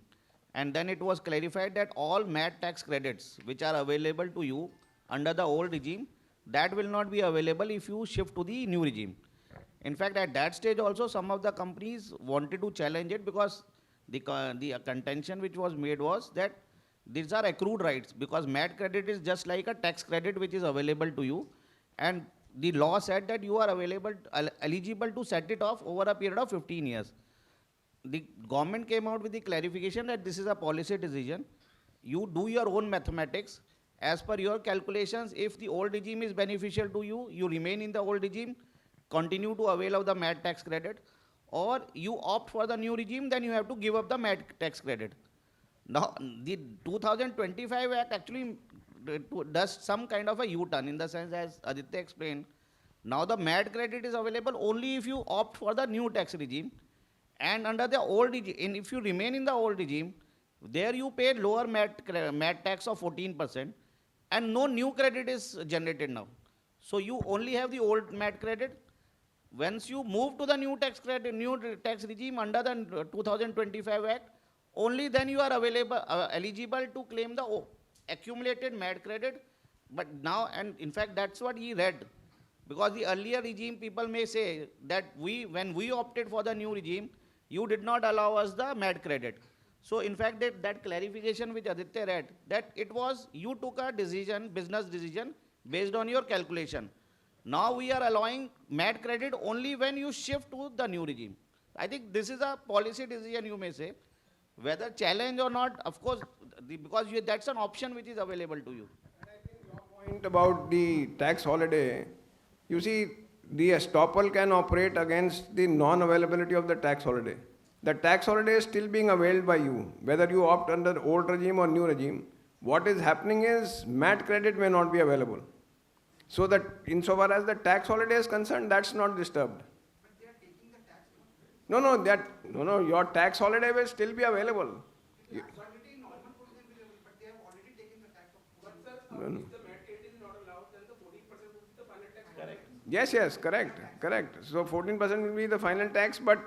and then it was clarified that all MAT tax credits which are available to you under the old regime, that will not be available if you shift to the new regime. In fact, at that stage also, some of the companies wanted to challenge it, because the contention which was made was that these are accrued rights, because MAT credit is just like a tax credit which is available to you, and the law said that you are eligible to set it off over a period of 15 years. The government came out with the clarification that this is a policy decision. You do your own mathematics. As per your calculations, if the old regime is beneficial to you, you remain in the old regime, continue to avail of the MAT tax credit, or you opt for the new regime, then you have to give up the MAT tax credit. Now, the 2025 Act actually does some kind of a U-turn, in the sense, as Aditya explained, now the MAT credit is available only if you opt for the new tax regime, and under the old regime, if you remain in the old regime, there you pay lower MAT tax of 14%, and no new credit is generated now. So you only have the old MAT credit. Once you move to the new tax regime under the 2025 Act, only then you are eligible to claim the accumulated MAT credit. But now, and in fact, that's what he read. Because the earlier regime, people may say that when we opted for the new regime, you did not allow us the MAT credit. So in fact, that clarification which Aditya read, that it was, you took a decision, business decision, based on your calculation. Now we are allowing MAT credit only when you shift to the new regime. I think this is a policy decision, you may say. Whether challenge or not, of course, because that's an option which is available to you. Point about the tax holiday, you see, the estoppel can operate against the non-availability of the tax holiday. The tax holiday is still being availed by you, whether you opt under old regime or new regime. What is happening is MAT credit may not be available. So that insofar as the tax holiday is concerned, that's not disturbed. But they are taking the tax. No, your tax holiday will still be available. You- Already normal provision will be available, but they have already taken the tax of. But sir, No, no. if the MAT credit is not allowed, then the 14% would be the final tax. Correct. Yes, correct. So 14% will be the final tax, but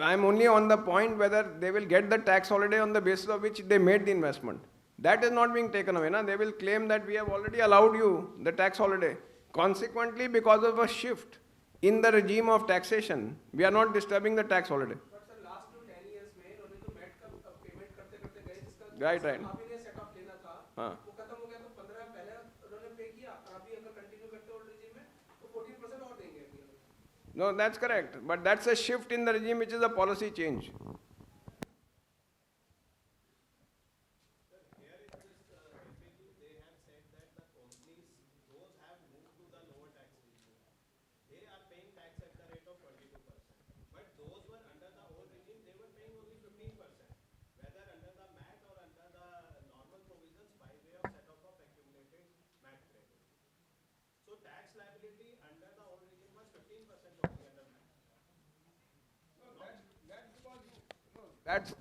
I'm only on the point whether they will get the tax holiday on the basis of which they made the investment. That is not being taken away. Na? They will claim that we have already allowed you the tax holiday. Consequently, because of a shift in the regime of taxation, we are not disturbing the tax holiday. But sir, last 10 years में उन्होंने तो MAT का payment करते करते गए जिसका Right. आप इन्हें सेट ऑफ लेना था हाँ. वो खत्म हो गया तो 15 पहले उन्होंने पे किया और अभी अगर कंटिन्यू करते ओल्ड regime में तो 14% और देंगे अभी लोग. No, that's correct. But that's a shift in the regime which is a policy change.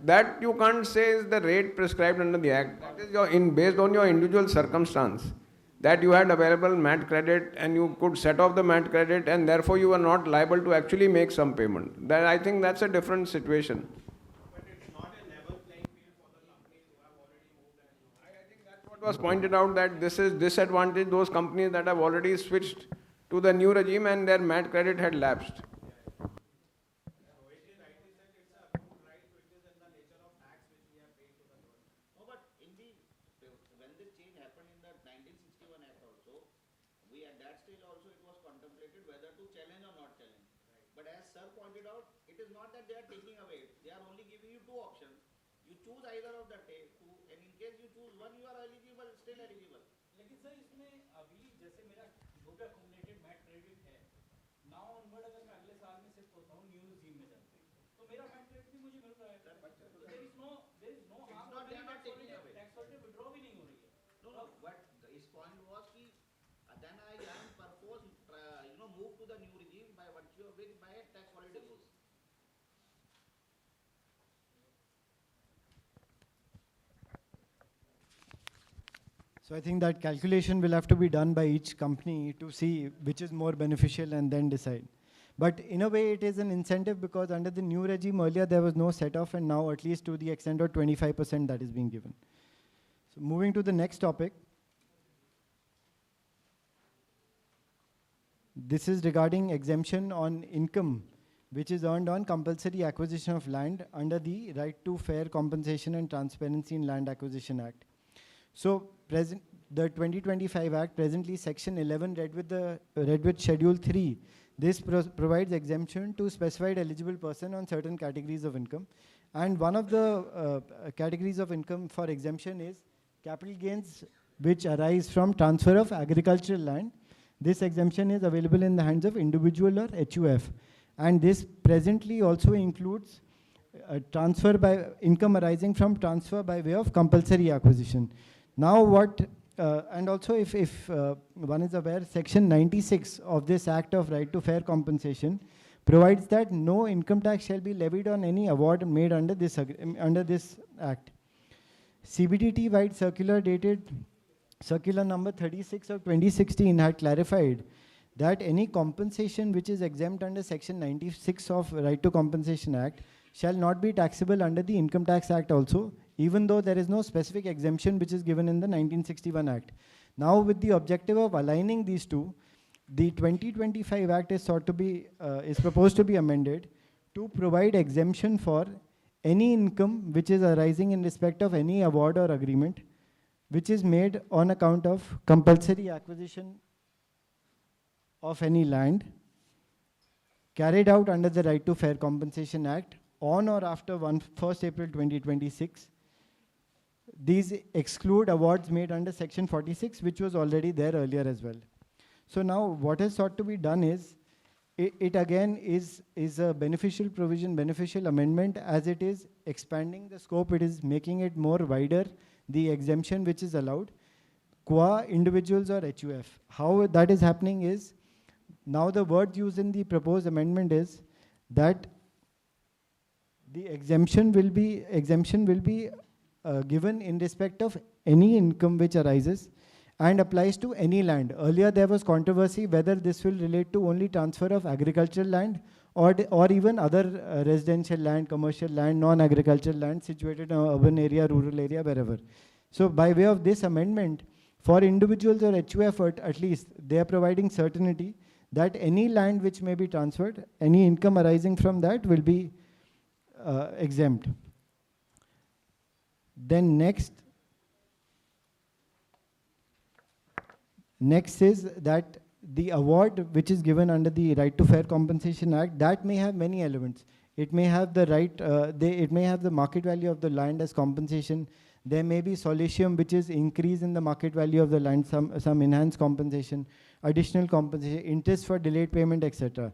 That you can't say is the rate prescribed under the Act. That is based on your individual circumstance. That you had available MAT credit and you could set off the MAT credit and therefore you are not liable to actually make some payment. That I think that's a different situation. But it's not a level playing field for the companies who have already moved and I think that's what was pointed out, that this is disadvantage those companies that have already switched to the new regime and their MAT credit had lapsed. No, but when this change happened in the 1961 Act also, we at that stage also it was contemplated whether to challenge or not challenge. But as sir pointed out, it is not that they are taking away. They are only giving you two options. You choose either of the two, and in case you choose one, you are eligible, still eligible. लेकिन sir इसमें अभी जैसे मेरा जो भी accumulated MAT credit है, now onward अगर मैं अगले साल में शिफ्ट होता हूँ न्यू regime में जाके, तो मेरा MAT credit भी मुझे मिल रहा है. तो there is no harm. They are not taking away. Tax holiday withdraw भी नहीं हो रही है. No, but his point was कि then I am purpose, move to the new regime by virtue of which my tax holiday is. So I think that calculation will have to be done by each company to see which is more beneficial and then decide. But in a way, it is an incentive because under the new regime earlier, there was no set-off, and now at least to the extent of 25% that is being given. So moving to the next topic. This is regarding exemption on income, which is earned on compulsory acquisition of land under the Right to Fair Compensation and Transparency in Land Acquisition Act. So the 2025 Act, presently Section 11 read with Schedule 3. This provides exemption to specified eligible person on certain categories of income. And one of the categories of income for exemption is capital gains which arise from transfer of agricultural land. This exemption is available in the hands of individual or HUF. And this presently also includes transfer by income arising from transfer by way of compulsory acquisition. Now and also if one is aware, Section 96 of this Act of Right to Fair Compensation provides that no income tax shall be levied on any award made under this Act. CBDT-wide circular dated Circular number 36 of 2016 had clarified that any compensation which is exempt under Section 96 of Right to Compensation Act shall not be taxable under the Income Tax Act also, even though there is no specific exemption which is given in the 1961 Act. Now, with the objective of aligning these two, the 2025 Act is proposed to be amended to provide exemption for any income which is arising in respect of any award or agreement which is made on account of compulsory acquisition of any land carried out under the Right to Fair Compensation Act on or after 1st April 2026. These exclude awards made under Section 46, which was already there earlier as well. So now what has sought to be done is, it again is a beneficial provision, beneficial amendment, as it is expanding the scope, it is making it more wider, the exemption which is allowed, qua individuals or HUF. How that is happening is, now the word used in the proposed amendment is that the exemption will be given in respect of any income which arises and applies to any land. Earlier there was controversy whether this will relate to only transfer of agricultural land or even other residential land, commercial land, non-agricultural land situated in an urban area, rural area, wherever. So by way of this amendment, for individuals or HUF at least, they are providing certainty that any land which may be transferred, any income arising from that will be exempt. Then next is that the award which is given under the Right to Fair Compensation Act, that may have many elements. It may have the right, it may have the market value of the land as compensation. There may be solatium, which is increase in the market value of the land, some enhanced compensation, additional compensation, interest for delayed payment, etc.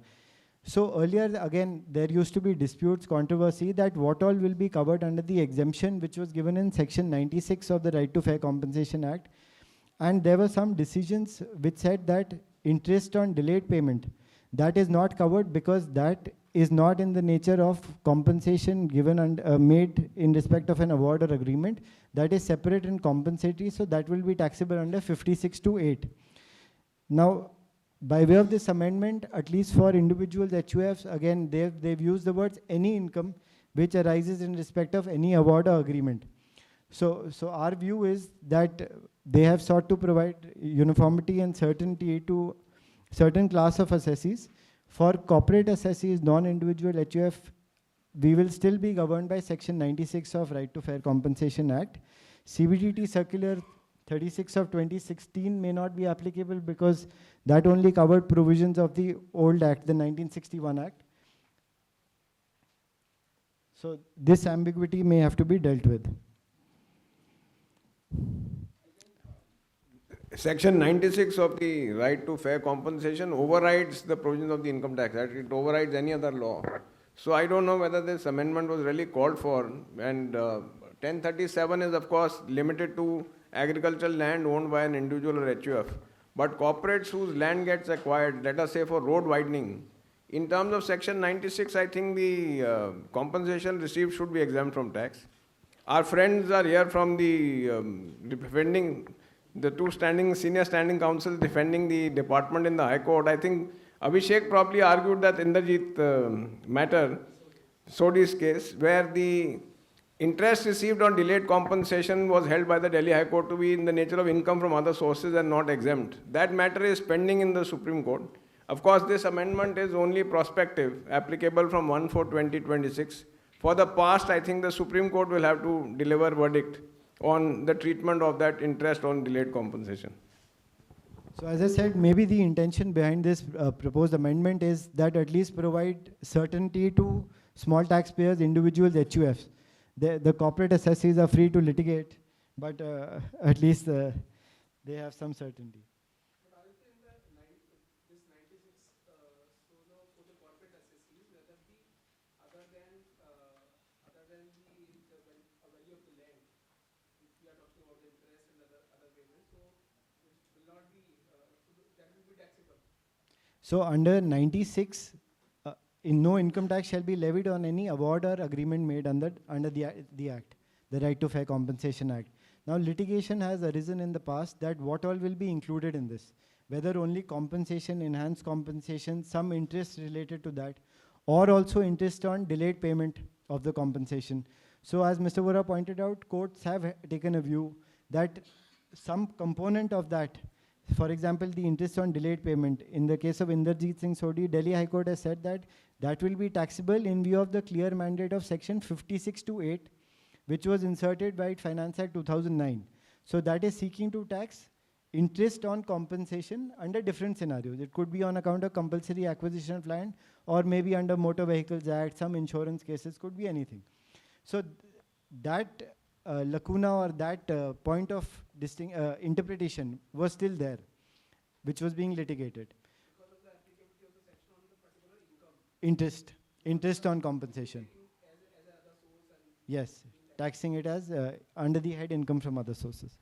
So earlier, again, there used to be disputes, controversy that what all will be covered under the exemption which was given in Section 96 of the Right to Fair Compensation Act. And there were some decisions which said that interest on delayed payment, that is not covered because that is not in the nature of compensation given and made in respect of an award or agreement. That is separate and compensatory, so that will be taxable under 56(2)(8). Now, by way of this amendment, at least for individuals, HUFs, again, they've used the words any income which arises in respect of any award or agreement. So our view is that they have sought to provide uniformity and certainty to certain class of assessees. For corporate assessees, non-individual HUF, we will still be governed by Section 96 of Right to Fair Compensation Act. CBDT Circular 36 of 2016 may not be applicable because that only covered provisions of the old act, the 1961 Act. So this ambiguity may have to be dealt with. Section 96 of the Right to Fair Compensation overrides the provisions of the Income Tax Act. It overrides any other law. So I don't know whether this amendment was really called for. And 1037 is, of course, limited to agricultural land owned by an individual or HUF. But corporates whose land gets acquired, let us say for road widening, in terms of Section 96, I think the compensation received should be exempt from tax. Our friends are here from the defending, the two senior standing counsels defending the department in the High Court. I think Abhishek probably argued that Inderjeet matter, Sodhi's case, where the interest received on delayed compensation was held by the Delhi High Court to be in the nature of income from other sources and not exempt. That matter is pending in the Supreme Court. Of course, this amendment is only prospective, applicable from 1/4/2026. For the past, I think the Supreme Court will have to deliver verdict on the treatment of that interest on delayed compensation. So as I said, maybe the intention behind this proposed amendment is that at least provide certainty to small taxpayers, individuals, HUFs. The corporate assessees are free to litigate, but at least they have some certainty. But also in the this 96 solo for the corporate assessees, whether the other than the value of the land, if we are talking about the interest and other payments, so it will not be that will be taxable. So under 96, in no income tax shall be levied on any award or agreement made under the Act, the Right to Fair Compensation Act. Now litigation has arisen in the past that what all will be included in this, whether only compensation, enhanced compensation, some interest related to that, or also interest on delayed payment of the compensation. So as Mr. Vora pointed out, courts have taken a view that some component of that, for example, the interest on delayed payment, in the case of Inderjeet Singh Sodhi, Delhi High Court has said that that will be taxable in view of the clear mandate of Section 56(2)(8), which was inserted by Finance Act 2009. So that is seeking to tax interest on compensation under different scenarios. It could be on account of compulsory acquisition of land, or maybe under Motor Vehicles Act, some insurance cases, could be anything. So that lacuna or that point of interpretation was still there, which was being litigated. Because of the applicability of the section on the particular income. Interest on compensation. As other source and Yes, taxing it as under the head income from other sources.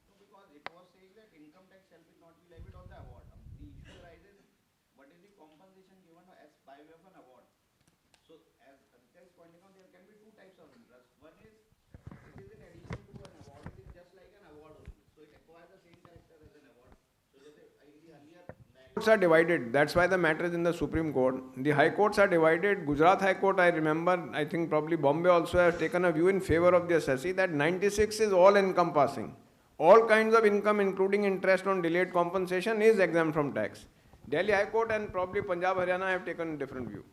No, because it was saying that income tax shall be not be levied on the award. The issue arises, what is the compensation given as by way of an award? So as Aditya is pointing out, there can be two types of interest. One is, it is in addition to an award, it is just like an award only. So it acquires the same character as an award. So just in the earlier Courts are divided. That's why the matter is in the Supreme Court. The High Courts are divided. Gujarat High Court, I remember, I think probably Bombay also has taken a view in favor of the assessee that 96 is all encompassing. All kinds of income, including interest on delayed compensation, is exempt from tax. Delhi High Court and probably Punjab, Haryana have taken a different view.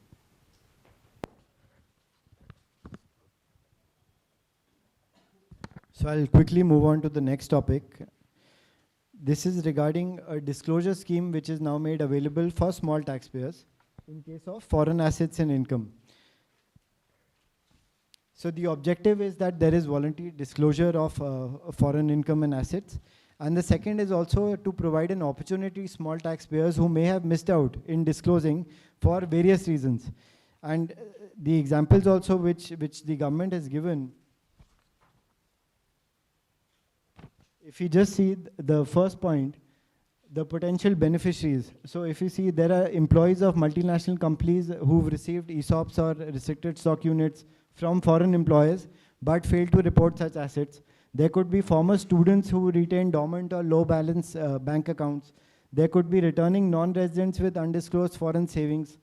So I'll quickly move on to the next topic. This is regarding a disclosure scheme which is now made available for small taxpayers in case of foreign assets and income. So the objective is that there is voluntary disclosure of foreign income and assets. And the second is also to provide an opportunity to small taxpayers who may have missed out in disclosing for various reasons. And the examples also which the government has given, if you just see the first point, the potential beneficiaries. So if you see, there are employees of multinational companies who've received ESOPs or restricted stock units from foreign employers, but failed to report such assets. There could be former students who retain dormant or low balance bank accounts. There could be returning non-residents with undisclosed foreign savings,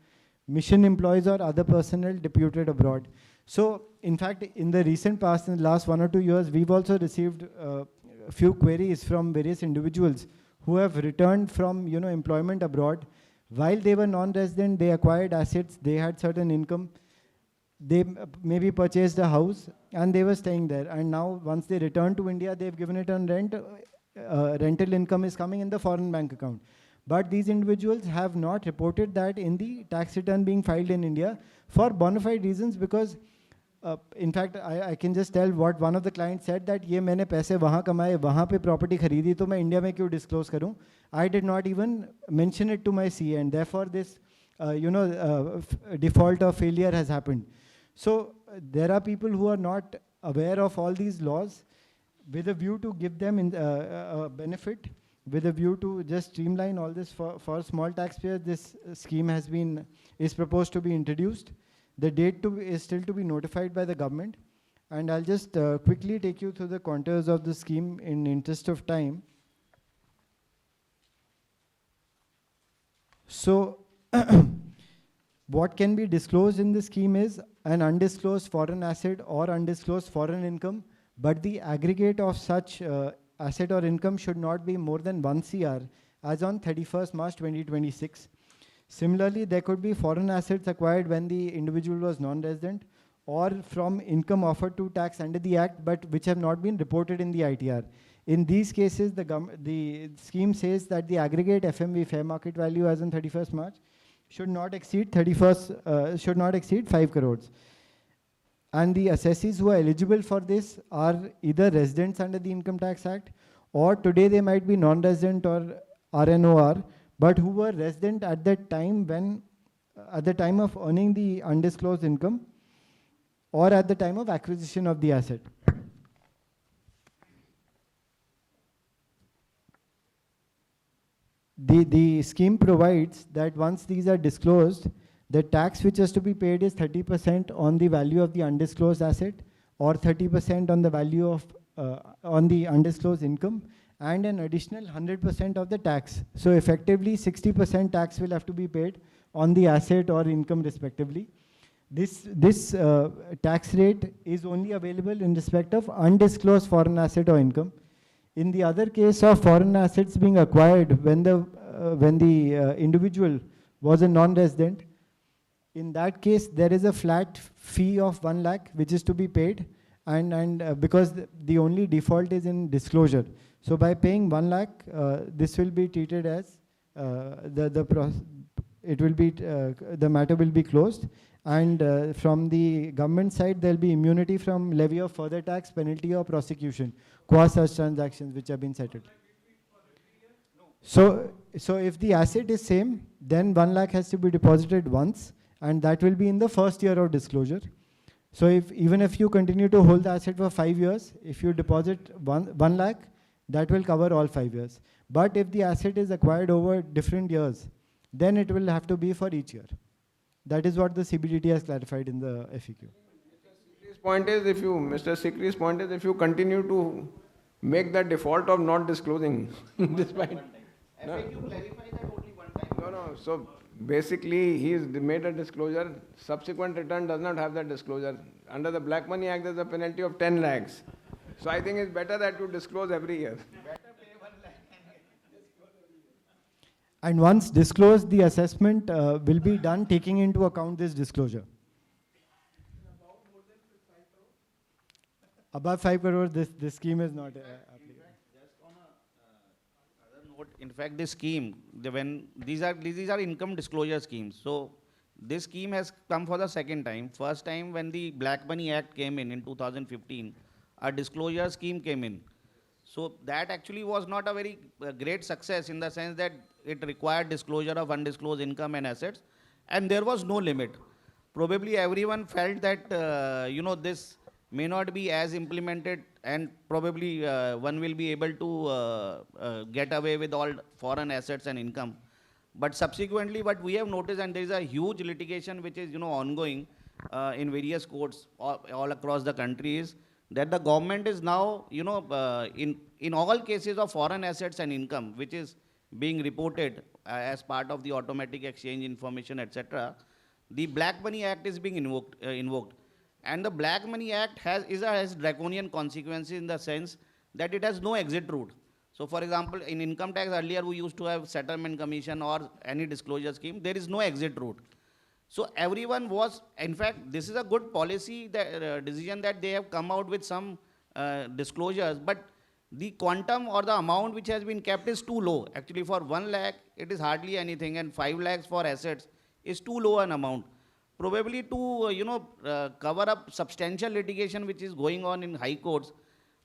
mission employees or other personnel deputed abroad. So in fact, in the recent past, in the last 1 or 2 years, we've also received a few queries from various individuals who have returned from employment abroad. While they were non-resident, they acquired assets, they had certain income, they maybe purchased a house and they were staying there. And now once they return to India, they've given it on rent, rental income is coming in the foreign bank account. But these individuals have not reported that in the tax return being filed in India for bona fide reasons, because in fact, I can just tell what one of the clients said, that ये मैंने पैसे वहाँ कमाए, वहाँ पे property खरीदी, तो मैं इंडिया में क्यों disclose करूँ? I did not even mention it to my CA, and therefore this, default or failure has happened. So there are people who are not aware of all these laws, with a view to give them a benefit, with a view to just streamline all this for small taxpayers. This scheme is proposed to be introduced. The date is still to be notified by the government. And I'll just quickly take you through the contours of the scheme in interest of time. So what can be disclosed in the scheme is an undisclosed foreign asset or undisclosed foreign income, but the aggregate of such asset or income should not be more than 1 CR as on 31st March 2026. Similarly, there could be foreign assets acquired when the individual was non-resident, or from income offered to tax under the Act, but which have not been reported in the ITR. In these cases, the scheme says that the aggregate FMV, fair market value, as on 31st March, should not exceed 5 crores. And the assessees who are eligible for this are either residents under the Income Tax Act, or today they might be non-resident or RNOR, but who were resident at that time at the time of earning the undisclosed income, or at the time of acquisition of the asset. The scheme provides that once these are disclosed, the tax which has to be paid is 30% on the value of the undisclosed asset, or 30% on the value of on the undisclosed income, and an additional 100% of the tax. So effectively 60% tax will have to be paid on the asset or income respectively. This tax rate is only available in respect of undisclosed foreign asset or income. In the other case of foreign assets being acquired when the individual was a non-resident, in that case there is a flat fee of 1 lakh which is to be paid, and because the only default is in disclosure. So by paying 1 lakh, this will be treated as the matter will be closed, and from the government side there will be immunity from levy of further tax, penalty or prosecution qua such transactions which have been settled. So if the asset is same, then 1 lakh has to be deposited once, and that will be in the first year of disclosure. So even if you continue to hold the asset for 5 years, if you deposit 1 lakh, that will cover all 5 years. But if the asset is acquired over different years, then it will have to be for each year. That is what the CBDT has clarified in the FAQ. Mr. Sikri's point is, if you continue to make the default of not disclosing, despite. FAQ clarify that only one time. No. So basically, he's made a disclosure. Subsequent return does not have that disclosure. Under the Black Money Act, there's a penalty of 10 lakhs. So I think it's better that you disclose every year. And once disclosed, the assessment will be done taking into account this disclosure. Above 5 crore, this scheme is not applicable. Just on other note, in fact, this scheme, these are income disclosure schemes. So this scheme has come for the second time. First time when the Black Money Act came in 2015, a disclosure scheme came in. So that actually was not a very great success, in the sense that it required disclosure of undisclosed income and assets, and there was no limit. Probably everyone felt that, this may not be as implemented, and probably one will be able to get away with all foreign assets and income. But subsequently, what we have noticed, and there is a huge litigation which is ongoing in various courts all across the country, is that the government is now, in all cases of foreign assets and income, which is being reported as part of the automatic exchange information, etc., the Black Money Act is being invoked. And the Black Money Act has draconian consequences, in the sense that it has no exit route. So for example, in income tax earlier, we used to have settlement commission or any disclosure scheme. There is no exit route. So everyone was, in fact, this is a good policy decision that they have come out with some disclosures, but the quantum or the amount which has been kept is too low. Actually, for 1 lakh, it is hardly anything, and 5 lakhs for assets is too low an amount. Probably to cover up substantial litigation which is going on in high courts,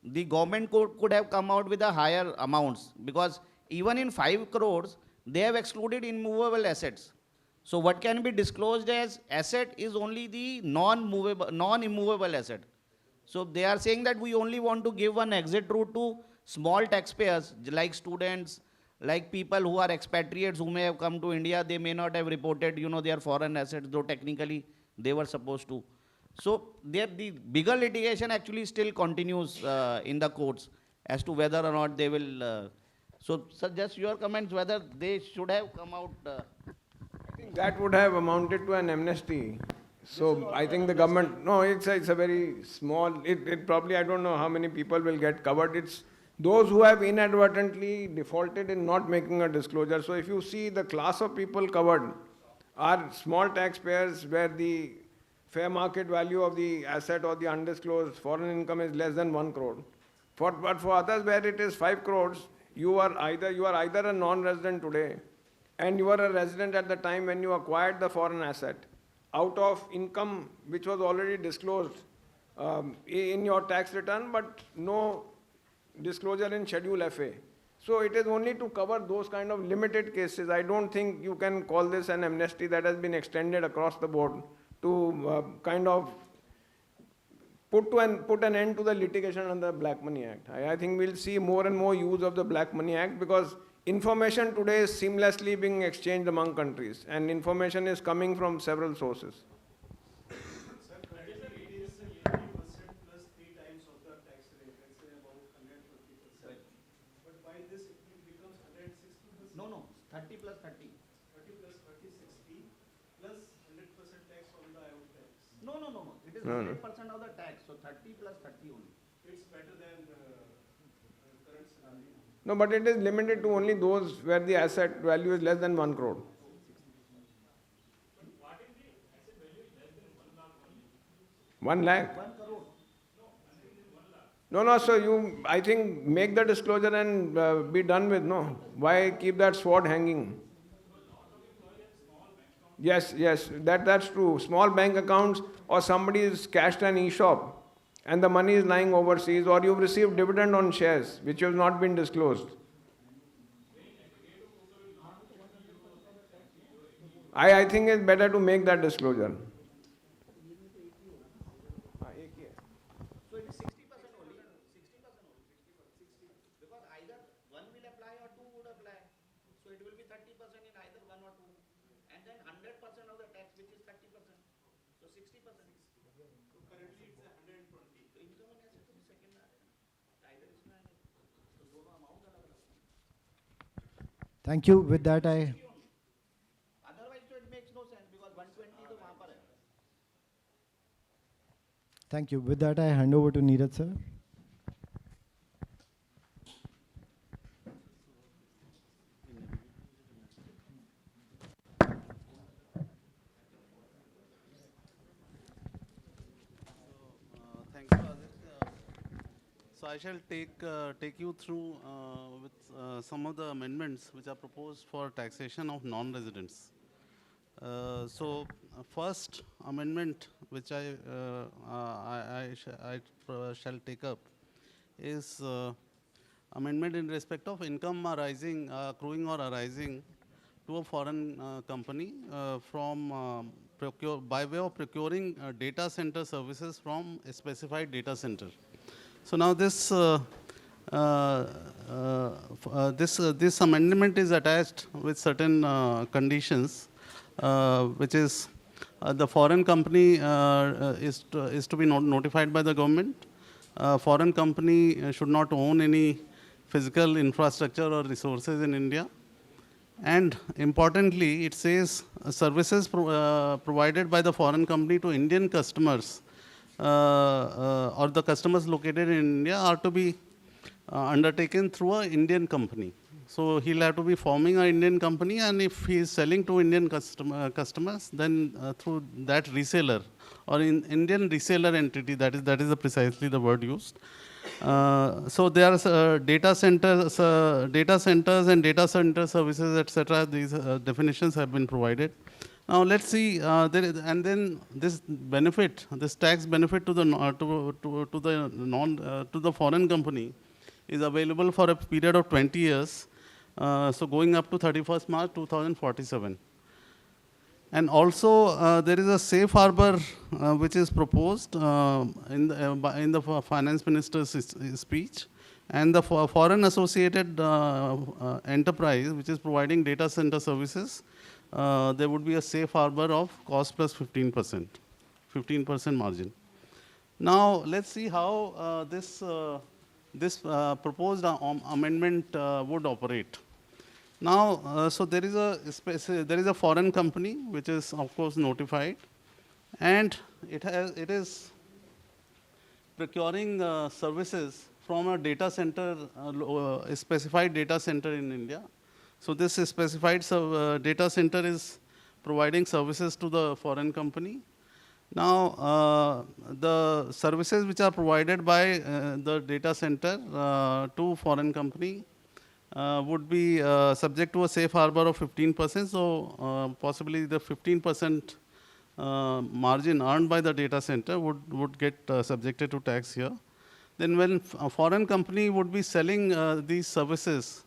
the government could have come out with a higher amounts, because even in 5 crores, they have excluded immovable assets. So what can be disclosed as asset is only the non-immovable asset. So they are saying that we only want to give one exit route to small taxpayers, like students, like people who are expatriates who may have come to India. They may not have reported, their foreign assets, though technically they were supposed to. So the bigger litigation actually still continues in the courts as to whether or not they will. So just your comments whether they should have come out. I think that would have amounted to an amnesty. So I think the government, no, it's a very small, it probably, I don't know how many people will get covered. It's those who have inadvertently defaulted in not making a disclosure. So if you see the class of people covered are small taxpayers where the fair market value of the asset or the undisclosed foreign income is less than 1 crore. But for others where it is 5 crores, you are either a non-resident today, and you were a resident at the time when you acquired the foreign asset, out of income which was already disclosed in your tax return, but no disclosure in Schedule FA. So it is only to cover those kind of limited cases. I don't think you can call this an amnesty that has been extended across the board to kind of put an end to the litigation under the Black Money Act. I think we'll see more and more use of the Black Money Act, because information today is seamlessly being exchanged among countries, and information is coming from several sources. Sir, currently it is 80% plus 3 times of the tax rate, let's say about 150%. But by this it becomes 160%. No, 30 plus 30. 30 plus 30, 60 plus 100% tax on the out tax. No. It is No. 100% of the tax, so 30 plus 30 only. It's better than current scenario. No, but it is limited to only those where the asset value is less than 1 crore. But what if the asset value is less than 1 lakh only? 1 lakh? 1 crore. No, 1 lakh. No, so you, I think, make the disclosure and be done with, no? Why keep that sword hanging? Yes, that's true. Small bank accounts, or somebody is cashed an e-shop and the money is lying overseas, or you've received dividend on shares which have not been disclosed. I think it's better to make that disclosure. So it is 60% only. 60% only. Because either one will apply or two would apply. So it will be 30% in either one or two. And then 100% of the tax, which is 30%. So 60%. So currently it's 120. So income and asset to be second either is not. So दोनों amount अलग अलग. Thank you. With that, Otherwise, so it makes no sense because 120 तो वहाँ पर है. thank you. With that, I hand over to Neeraj sir. Thank you, Aditya. So I shall take you through with some of the amendments which are proposed for taxation of non-residents. First amendment which I shall take up is amendment in respect of income arising, accruing or arising to a foreign company by way of procuring data center services from a specified data center. So now this this amendment is attached with certain conditions, which is the foreign company is to be notified by the government. Foreign company should not own any physical infrastructure or resources in India. And importantly, it says services provided by the foreign company to Indian customers or the customers located in India are to be undertaken through an Indian company. So he'll have to be forming an Indian company, and if he is selling to Indian customers, then through that reseller or in Indian reseller entity, that is precisely the word used. So there are data centers and data center services, etc. These definitions have been provided. Now let's see, and then this benefit, this tax benefit to the foreign company is available for a period of 20 years, so going up to 31st March 2047. And also, there is a safe harbor which is proposed in the finance minister's speech, and the foreign associated enterprise which is providing data center services, there would be a safe harbor of cost plus 15%, 15% margin. Now, let's see how this proposed amendment would operate. Now, so there is a foreign company which is of course notified, and it is procuring services from a data center, a specified data center in India. So this specified data center is providing services to the foreign company. Now, the services which are provided by the data center to foreign company would be subject to a safe harbor of 15%. So possibly the 15% margin earned by the data center would get subjected to tax here. Then when a foreign company would be selling these services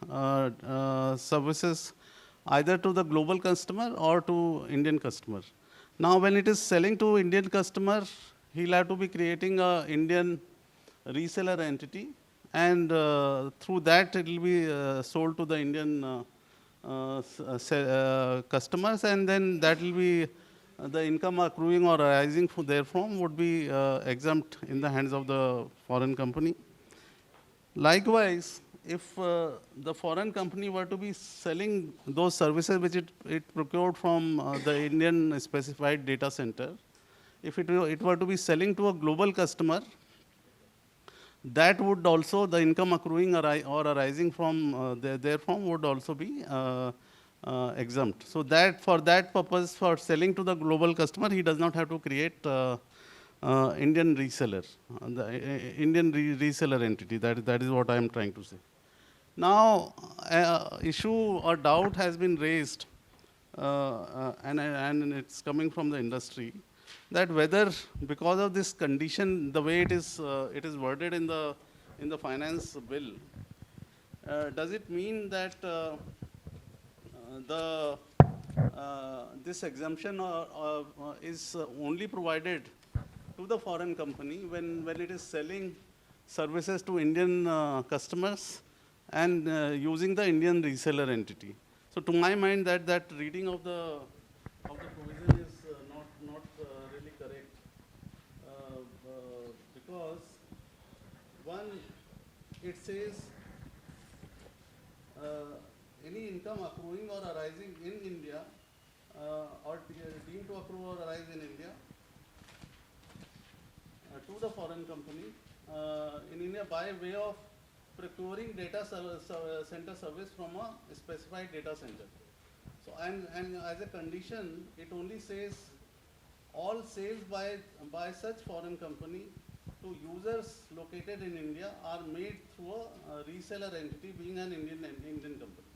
either to the global customer or to Indian customer. Now when it is selling to Indian customer, he'll have to be creating a Indian reseller entity, and through that it will be sold to the Indian customers, and then that will be the income accruing or arising therefrom would be exempt in the hands of the foreign company. Likewise, if the foreign company were to be selling those services which it procured from the Indian specified data center, if it were to be selling to a global customer, that would also, the income accruing or arising from therefrom would also be exempt. So that for that purpose, for selling to the global customer, he does not have to create Indian reseller, Indian reseller entity. That is what I am trying to say. Now, issue or doubt has been raised, and it's coming from the industry, that whether because of this condition, the way it is worded in the finance bill, does it mean that this exemption is only provided to the foreign company when it is selling services to Indian customers and using the Indian reseller entity? So to my mind, that reading of the provision is not really correct, because one, it says any income accruing or arising in India or deemed to accrue or arise in India to the foreign company in India by way of procuring data center service from a specified data center. So, and as a condition, it only says all sales by such foreign company to users located in India are made through a reseller entity being an Indian company.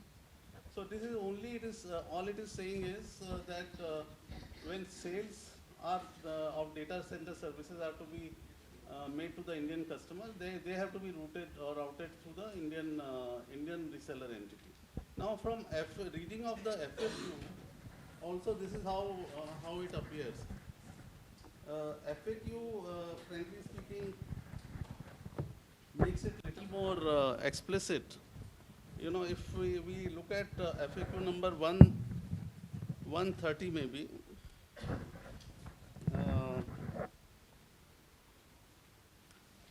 So this is only, it is all it is saying is that when sales are of data center services are to be made to the Indian customers, they have to be routed through the Indian reseller entity. Now, from reading of the FAQ, also this is how it appears. FAQ, frankly speaking, makes it little more explicit. You know, if we look at FAQ number 130 maybe,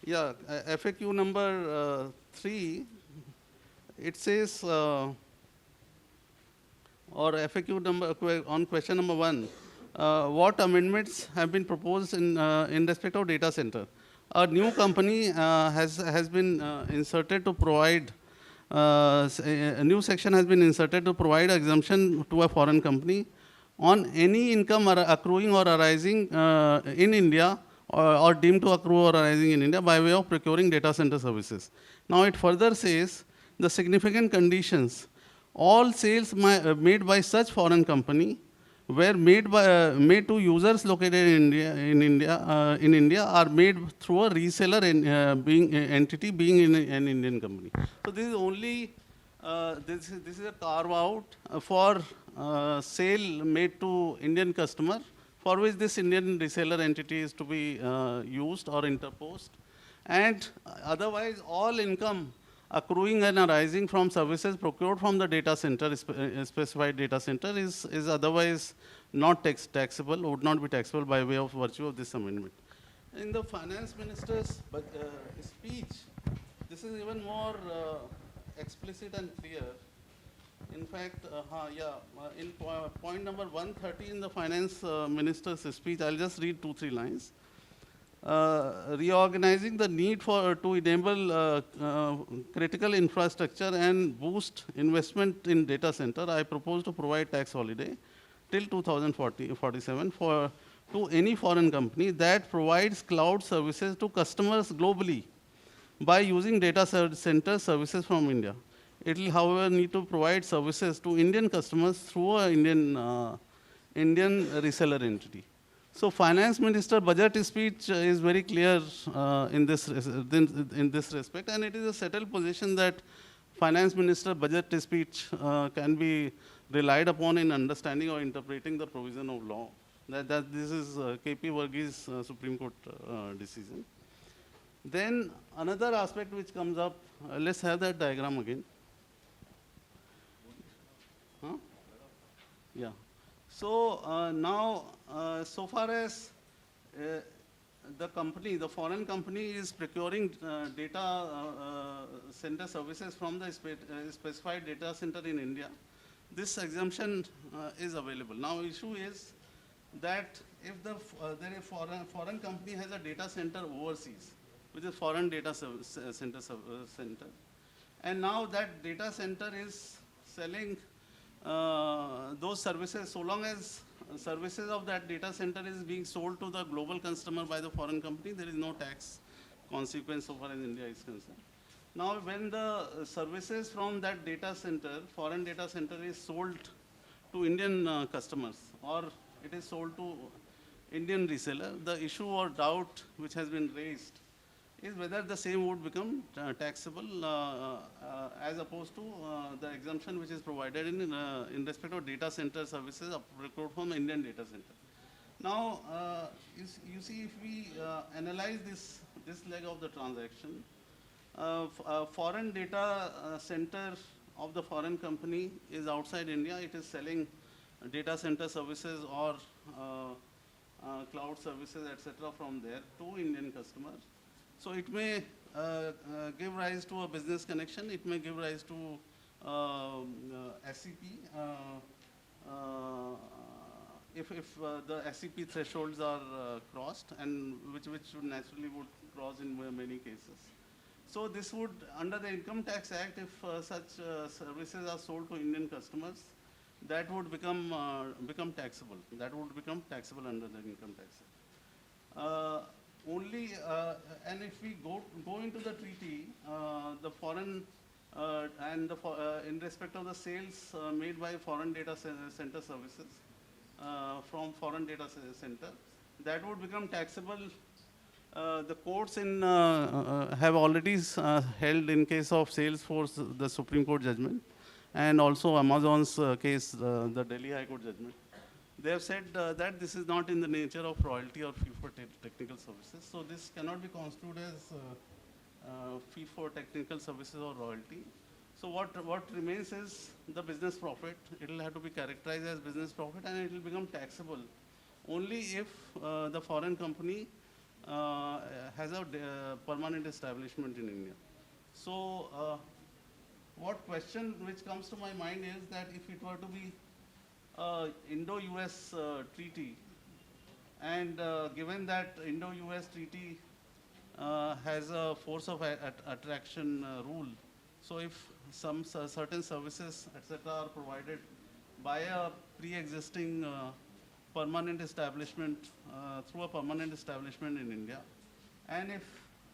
FAQ number 3, it says, or FAQ number on question number 1, what amendments have been proposed in respect of data center? A new company has been inserted to provide, a new section has been inserted to provide exemption to a foreign company on any income accruing or arising in India or deemed to accrue or arising in India by way of procuring data center services. Now it further says the significant conditions: all sales made by such foreign company were made to users located in India are made through a reseller entity being an Indian company. So this is only this is a carve out for sale made to Indian customer, for which this Indian reseller entity is to be used or interposed, and otherwise all income accruing and arising from services procured from the data center, specified data center, is otherwise not taxable, would not be taxable by way of virtue of this amendment. In the finance minister's speech, this is even more explicit and clear. In fact, in point number 130 in the finance minister's speech, I'll just read 2-3 lines. Reorganizing the need to enable critical infrastructure and boost investment in data center, I propose to provide tax holiday till 2047 to any foreign company that provides cloud services to customers globally by using data center services from India. It will, however, need to provide services to Indian customers through an Indian reseller entity. So finance minister budget speech is very clear in this respect, and it is a settled position that finance minister budget speech can be relied upon in understanding or interpreting the provision of law. That this is K.P. Varghese Supreme Court decision. Then another aspect which comes up, let's have that diagram again. Huh? Yeah. So now, so far as the foreign company is procuring data center services from the specified data center in India, this exemption is available. Now, issue is that if there is foreign company has a data center overseas, which is foreign data center, and now that data center is selling those services, so long as services of that data center is being sold to the global customer by the foreign company, there is no tax consequence so far as India is concerned. Now, when the services from that data center, foreign data center, is sold to Indian customers, or it is sold to Indian reseller, the issue or doubt which has been raised is whether the same would become taxable as opposed to the exemption which is provided in respect of data center services procured from Indian data center. Now, you see, if we analyze this leg of the transaction, foreign data center of the foreign company is outside India. It is selling data center services or cloud services, etc., from there to Indian customers. So it may give rise to a business connection. It may give rise to SCP if the SCP thresholds are crossed, and which naturally would cross in many cases. So this would, under the Income Tax Act, if such services are sold to Indian customers, that would become taxable. That would become taxable under the Income Tax Act. And if we go into the treaty, the foreign and in respect of the sales made by foreign data center services from foreign data center, that would become taxable. The courts have already held in case of Salesforce the Supreme Court judgment, and also Amazon's case, the Delhi High Court judgment. They have said that this is not in the nature of royalty or fee for technical services. So this cannot be construed as fee for technical services or royalty. So what remains is the business profit. It will have to be characterized as business profit, and it will become taxable only if the foreign company has a permanent establishment in India. So what question which comes to my mind is that if it were to be Indo-US treaty, and given that Indo-US treaty has a force of attraction rule, so if some certain services, etc., are provided by a pre-existing permanent establishment through a permanent establishment in India, and if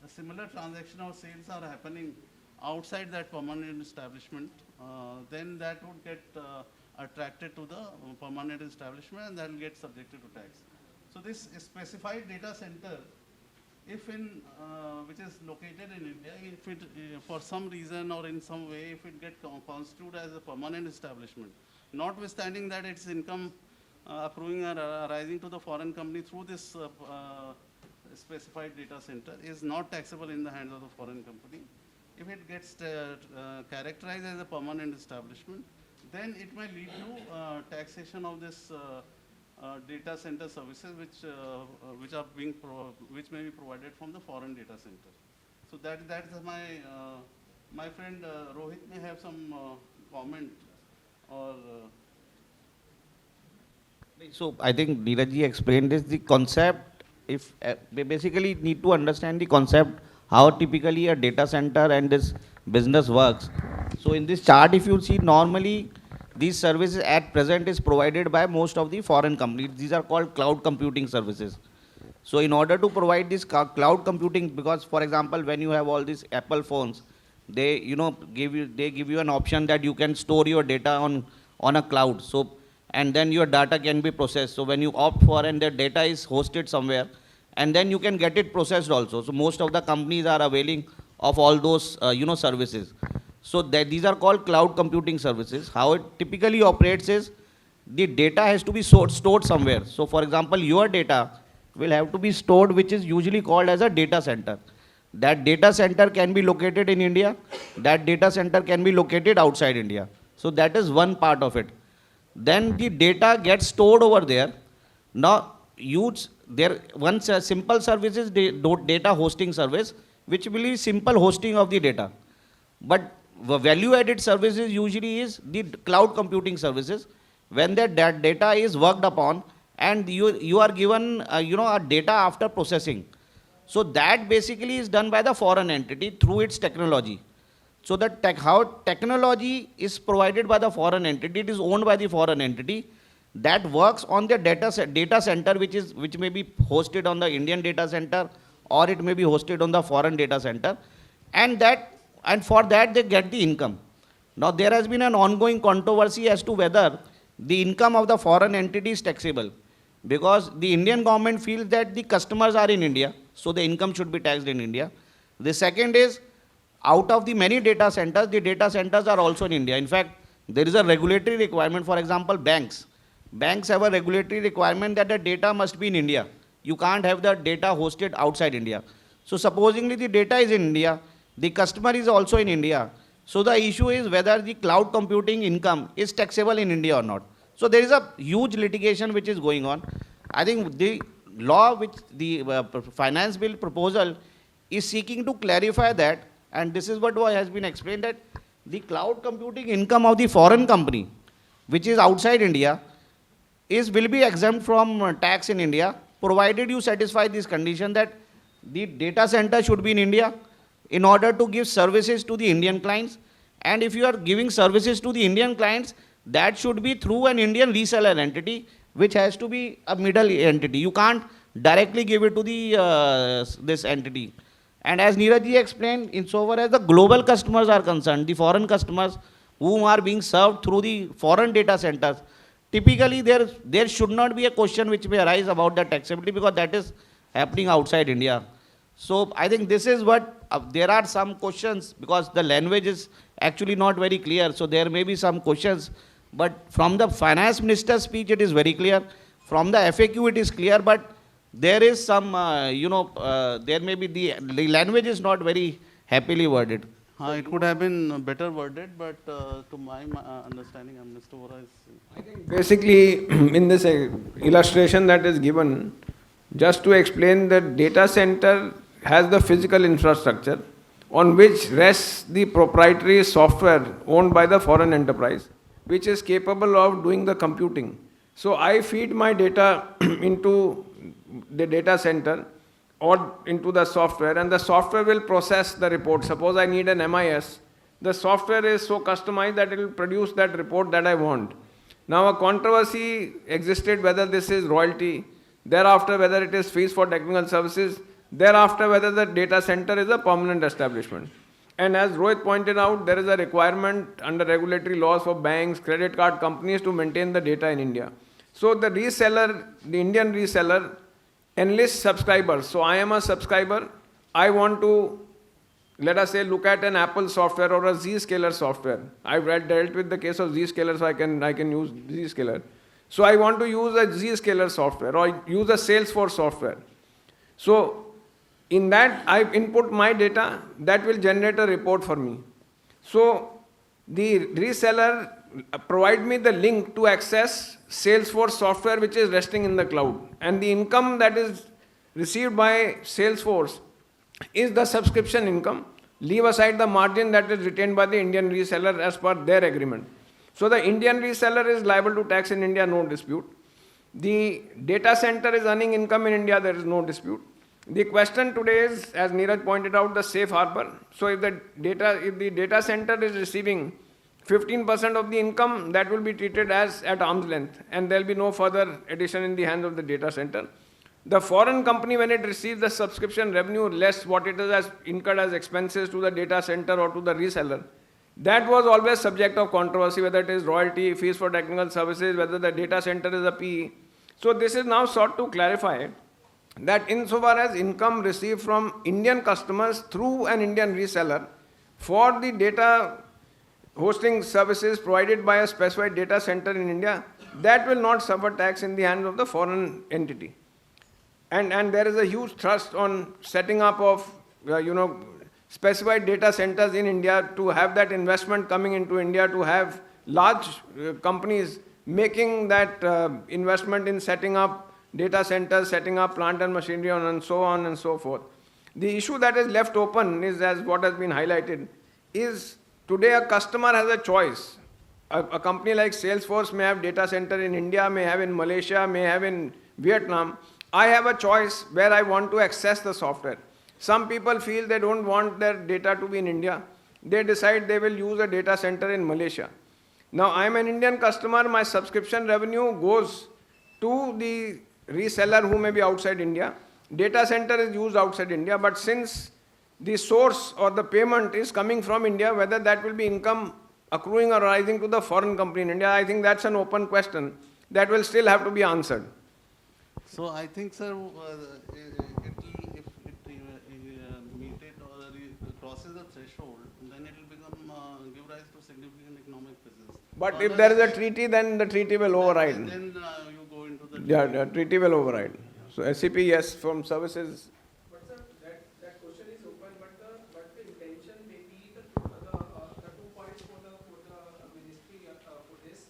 a similar transaction or sales are happening outside that permanent establishment, then that would get attracted to the permanent establishment, and that will get subjected to tax. So this specified data center, if which is located in India, if it for some reason or in some way, if it gets constituted as a permanent establishment, notwithstanding that its income accruing or arising to the foreign company through this specified data center is not taxable in the hands of the foreign company. If it gets characterized as a permanent establishment, then it may lead to taxation of this data center services which may be provided from the foreign data center. So that is my friend Rohit may have some comment or. So I think Neeraj ji explained this. The concept, if we basically need to understand the concept, how typically a data center and this business works. So in this chart, if you see, normally these services at present is provided by most of the foreign companies. These are called cloud computing services. So in order to provide this cloud computing, because for example, when you have all these Apple phones, they give you an option that you can store your data on a cloud. So and then your data can be processed. So when you opt for, and the data is hosted somewhere, and then you can get it processed also. So most of the companies are availing of all those services. So these are called cloud computing services. How it typically operates is the data has to be stored somewhere. So for example, your data will have to be stored, which is usually called as a data center. That data center can be located in India. That data center can be located outside India. So that is one part of it. Then the data gets stored over there. Now, once a simple service is data hosting service, which will be simple hosting of the data. But the value-added services usually is the cloud computing services, when that data is worked upon, and you are given a data after processing. So that basically is done by the foreign entity through its technology. So that how technology is provided by the foreign entity, it is owned by the foreign entity. that works on the data center, which may be hosted on the Indian data center, or it may be hosted on the foreign data center, and for that they get the income. Now there has been an ongoing controversy as to whether the income of the foreign entity is taxable, because the Indian government feels that the customers are in India, so the income should be taxed in India. The second is, out of the many data centers, the data centers are also in India. In fact, there is a regulatory requirement. For example, banks. Banks have a regulatory requirement that the data must be in India. You can't have the data hosted outside India. So supposingly the data is in India, the customer is also in India. So the issue is whether the cloud computing income is taxable in India or not. So there is a huge litigation which is going on. I think the law which the finance bill proposal is seeking to clarify that, and this is what has been explained, that the cloud computing income of the foreign company, which is outside India, will be exempt from tax in India, provided you satisfy this condition that the data center should be in India in order to give services to the Indian clients. And if you are giving services to the Indian clients, that should be through an Indian reseller entity, which has to be a middle entity. You can't directly give it to this entity. And as Neeraj ji explained, insofar as the global customers are concerned, the foreign customers whom are being served through the foreign data centers, typically there should not be a question which may arise about the taxability, because that is happening outside India. So I think this is what, there are some questions, because the language is actually not very clear, so there may be some questions. But from the finance minister's speech, it is very clear. From the FAQ, it is clear, but there is some, there may be the language is not very happily worded. It could have been better worded, but to my understanding, Mr. Vora is... I think basically in this illustration that is given, just to explain, the data center has the physical infrastructure on which rests the proprietary software owned by the foreign enterprise, which is capable of doing the computing. So I feed my data into the data center or into the software, and the software will process the report. Suppose I need an MIS, the software is so customized that it will produce that report that I want. Now a controversy existed whether this is royalty, thereafter whether it is fees for technical services, thereafter whether the data center is a permanent establishment. And as Rohit pointed out, there is a requirement under regulatory laws for banks, credit card companies to maintain the data in India. So the reseller, the Indian reseller, enlists subscribers. So I am a subscriber. I want to, let us say, look at an Apple software or a Zscaler software. I've dealt with the case of Zscaler, so I can use Zscaler. So I want to use a Zscaler software or use a Salesforce software. So in that, I input my data, that will generate a report for me. So the reseller provide me the link to access Salesforce software which is resting in the cloud. And the income that is received by Salesforce is the subscription income. Leave aside the margin that is retained by the Indian reseller as per their agreement. So the Indian reseller is liable to tax in India, no dispute. The data center is earning income in India, there is no dispute. The question today is, as Neeraj pointed out, the safe harbor. So if the data center is receiving 15% of the income, that will be treated as at arm's length, and there will be no further addition in the hands of the data center. The foreign company, when it receives the subscription revenue less what it has incurred as expenses to the data center or to the reseller, that was always subject of controversy, whether it is royalty, fees for technical services, whether the data center is a PE. So this is now sought to clarify that insofar as income received from Indian customers through an Indian reseller for the data hosting services provided by a specified data center in India, that will not suffer tax in the hands of the foreign entity. And there is a huge thrust on setting up of, specified data centers in India, to have that investment coming into India, to have large companies making that investment in setting up data centers, setting up plant and machinery, and so on and so forth. The issue that is left open is, as what has been highlighted, is today a customer has a choice. A company like Salesforce may have data center in India, may have in Malaysia, may have in Vietnam. I have a choice where I want to access the software. Some people feel they don't want their data to be in India. They decide they will use a data center in Malaysia. Now I'm an Indian customer, my subscription revenue goes to the reseller who may be outside India. Data center is used outside India, but since the source or the payment is coming from India, whether that will be income accruing or rising to the foreign company in India, I think that's an open question that will still have to be answered. So I think, sir, if it meet it or crosses the threshold, then it will become give rise to significant economic business. But if there is a treaty, then the treaty will override. Then you go into the Yeah, the treaty will override. So SCP, yes, from services. But sir, that question is open, but the intention may be the 2 points for the ministry for this.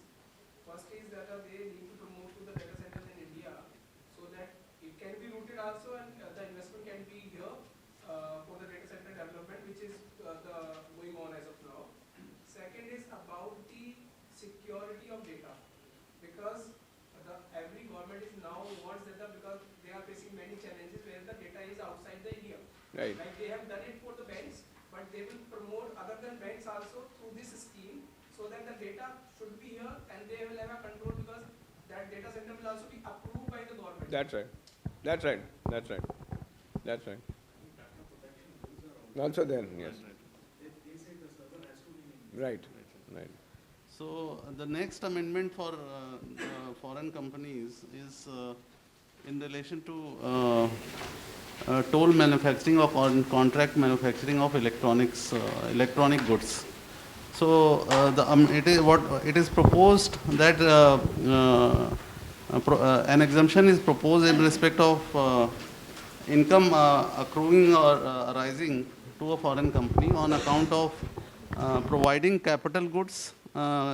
First is that they need to promote to the data centers in India so that it can be routed also and the investment can be here for the data center development, which is going on as of now. Second is about the security of data, because every government is now wants data because they are facing many challenges where the data is outside the India. Right. Like they have done it for the banks, but they will promote other than banks also through this scheme so that the data should be here and they will have a control because that data center will also be approved by the government. That's right. That's right. That's right. That's right. Also there, yes. Right. Right. So the next amendment for foreign companies is in relation to toll manufacturing of or contract manufacturing of electronic goods. So it is proposed that an exemption is proposed in respect of income accruing or arising to a foreign company on account of providing capital goods,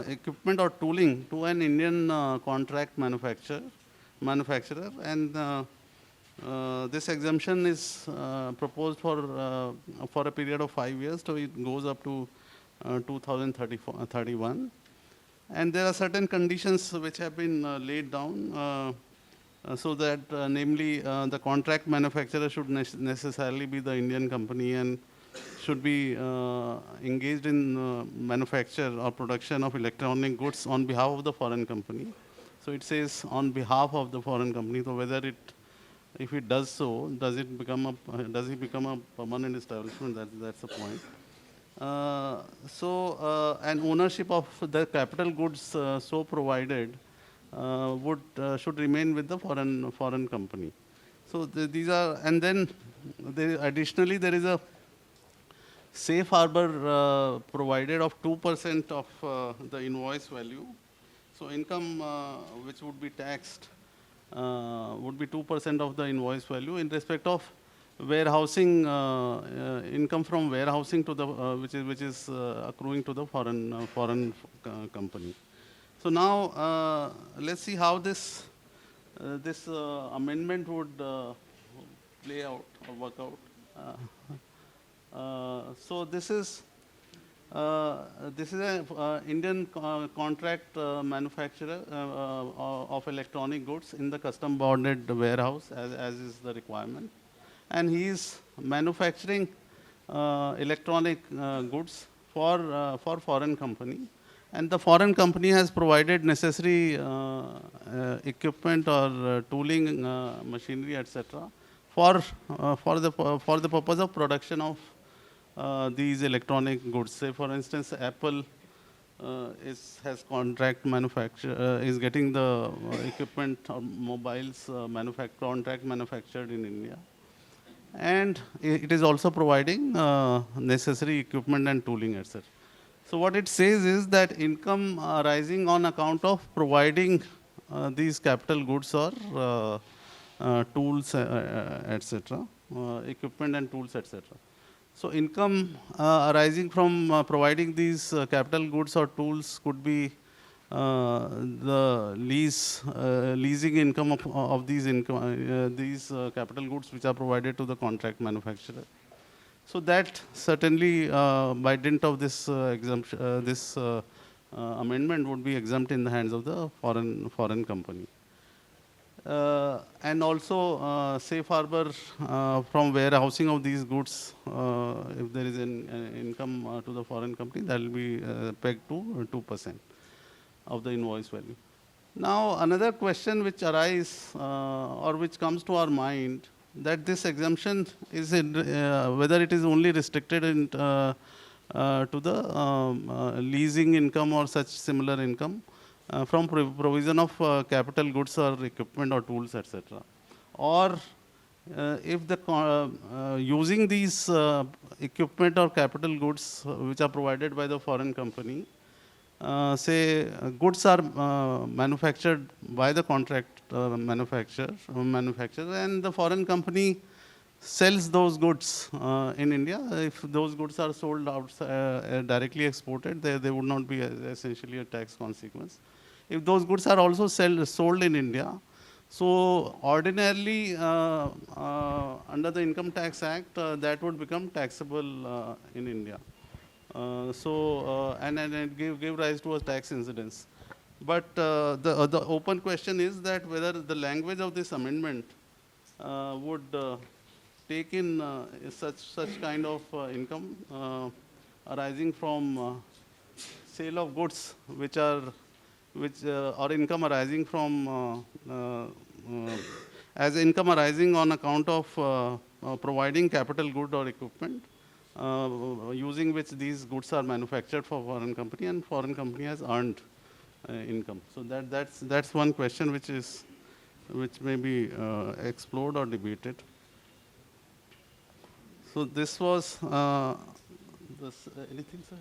equipment or tooling to an Indian contract manufacturer, and this exemption is proposed for a period of 5 years, so it goes up to 2031. And there are certain conditions which have been laid down so that namely the contract manufacturer should necessarily be the Indian company and should be engaged in manufacture or production of electronic goods on behalf of the foreign company. So it says on behalf of the foreign company. So if it does so, does it become a permanent establishment? That's the point. And ownership of the capital goods so provided should remain with the foreign company. So these are, and then additionally there is a safe harbor provided of 2% of the invoice value. So income which would be taxed would be 2% of the invoice value in respect of warehousing, income from warehousing to the which is accruing to the foreign company. So now let's see how this amendment would play out or work out. So this is an Indian contract manufacturer of electronic goods in the custom bonded warehouse, as is the requirement, and he is manufacturing electronic goods for foreign company, and the foreign company has provided necessary equipment or tooling, machinery, etc. for the purpose of production of these electronic goods. Say, for instance, Apple has contract manufacture, is getting the equipment or mobiles contract manufactured in India. And it is also providing necessary equipment and tooling, etc. So what it says is that income arising on account of providing these capital goods or tools, etc., equipment and tools, etc. So income arising from providing these capital goods or tools could be the leasing income of these capital goods which are provided to the contract manufacturer. So that certainly, by dint of this exemption, this amendment would be exempt in the hands of the foreign company. And also safe harbor from warehousing of these goods, if there is an income to the foreign company, that will be pegged to 2%. of the invoice value. Now, another question which arises or which comes to our mind, that this exemption is whether it is only restricted to the leasing income or such similar income from provision of capital goods or equipment or tools, etc. Or if the using these equipment or capital goods which are provided by the foreign company, say goods are manufactured by the contract manufacturer, and the foreign company sells those goods in India. If those goods are sold outside, directly exported, they would not be essentially a tax consequence. If those goods are also sold in India, so ordinarily under the Income Tax Act, that would become taxable in India. And it give rise to a tax incidence. But the open question is that whether the language of this amendment would take in such kind of income arising from sale of goods, or income arising from as income arising on account of providing capital good or equipment, using which these goods are manufactured for foreign company, and foreign company has earned income. So that's one question which may be explored or debated. So this was anything, sir?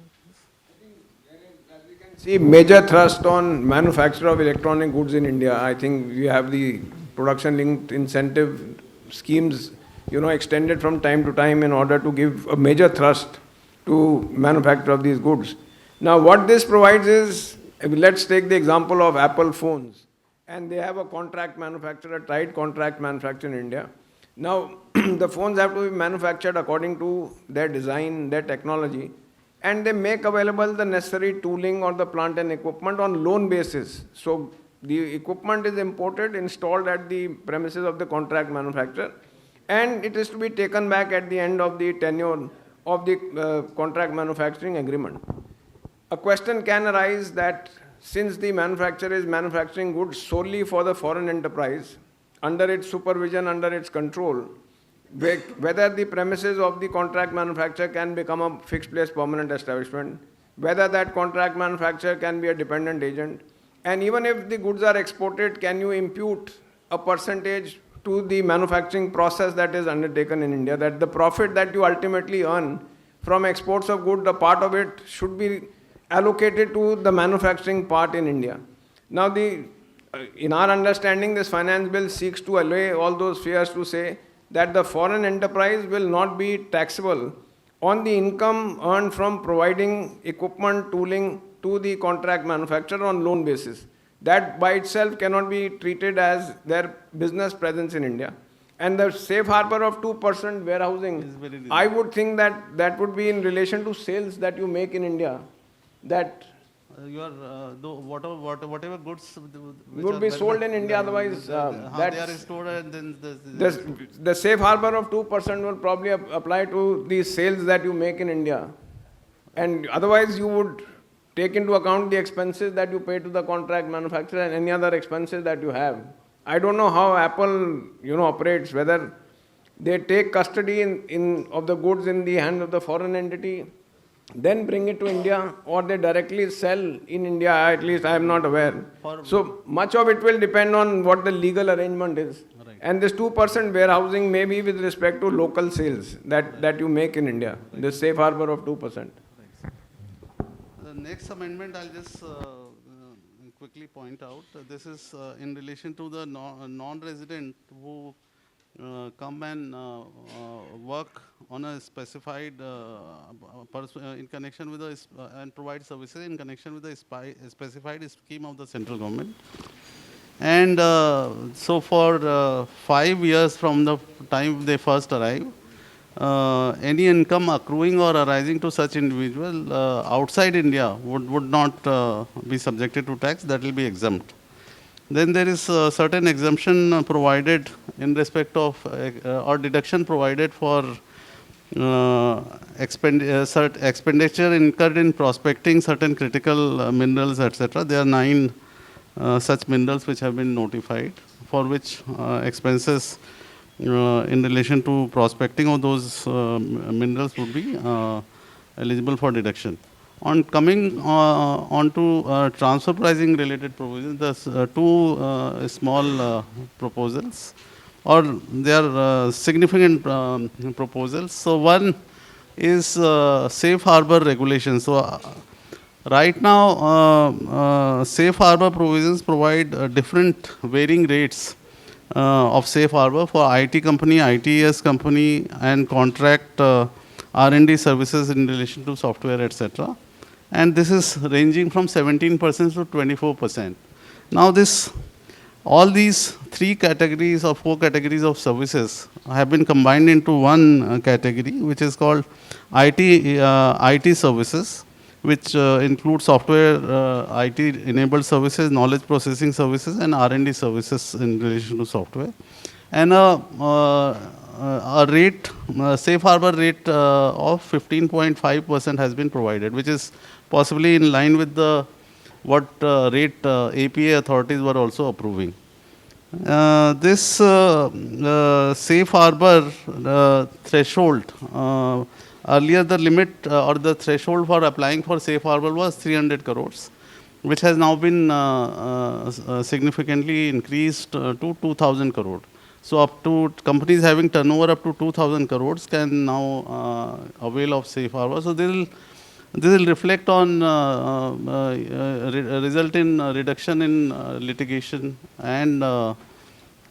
See, major thrust on manufacture of electronic goods in India. I think we have the production-linked incentive schemes, extended from time to time in order to give a major thrust to manufacture of these goods. Now, what this provides is, let's take the example of Apple phones, and they have a contract manufacturer, a tied contract manufacturer in India. Now, the phones have to be manufactured according to their design, their technology, and they make available the necessary tooling or the plant and equipment on loan basis. So the equipment is imported, installed at the premises of the contract manufacturer, and it is to be taken back at the end of the tenure of the contract manufacturing agreement. A question can arise that since the manufacturer is manufacturing goods solely for the foreign enterprise, under its supervision, under its control, whether the premises of the contract manufacturer can become a fixed place permanent establishment, whether that contract manufacturer can be a dependent agent, and even if the goods are exported, can you impute a percentage to the manufacturing process that is undertaken in India, that the profit that you ultimately earn from exports of goods, a part of it should be allocated to the manufacturing part in India. Now, in our understanding, this finance bill seeks to allay all those fears to say that the foreign enterprise will not be taxable on the income earned from providing equipment, tooling to the contract manufacturer on loan basis. That by itself cannot be treated as their business presence in India. And the safe harbor of 2% warehousing, I would think that would be in relation to sales that you make in India. That whatever goods would be sold in India, otherwise how they are stored, and then the safe harbor of 2% will probably apply to the sales that you make in India. And otherwise you would take into account the expenses that you pay to the contract manufacturer and any other expenses that you have. I don't know how Apple operates, whether they take custody of the goods in the hand of the foreign entity, then bring it to India, or they directly sell in India. At least I am not aware. So much of it will depend on what the legal arrangement is. Right. And this 2% warehousing may be with respect to local sales that you make in India. Right. The safe harbor of 2%. Right. The next amendment I'll just quickly point out. This is in relation to the non-resident who come and work on a specified in connection with and provide services in connection with a specified scheme of the central government. And so for 5 years from the time they first arrive, any income accruing or arising to such individual outside India would not be subjected to tax. That will be exempt. Then there is certain exemption provided in respect of or deduction provided for expenditure incurred in prospecting certain critical minerals, etc. There are 9 such minerals which have been notified, for which expenses in relation to prospecting of those minerals would be eligible for deduction. On coming on to transfer pricing related provisions, there's 2 small proposals, or they are significant proposals. So one is safe harbor regulation. So right now, safe harbor provisions provide different varying rates of safe harbor for IT company, ITES company, and contract R&D services in relation to software, etc. And this is ranging from 17% to 24%. Now all these 3 categories or 4 categories of services have been combined into one category, which is called IT services, which include software IT-enabled services, knowledge processing services, and R&D services in relation to software. And a rate, safe harbor rate of 15.5% has been provided, which is possibly in line with what rate APA authorities were also approving. This safe harbor threshold, earlier the limit or the threshold for applying for safe harbor was 300 crores, which has now been significantly increased to 2,000 crore. So up to companies having turnover up to 2,000 crores can now avail of safe harbor. So this will reflect on result in reduction in litigation and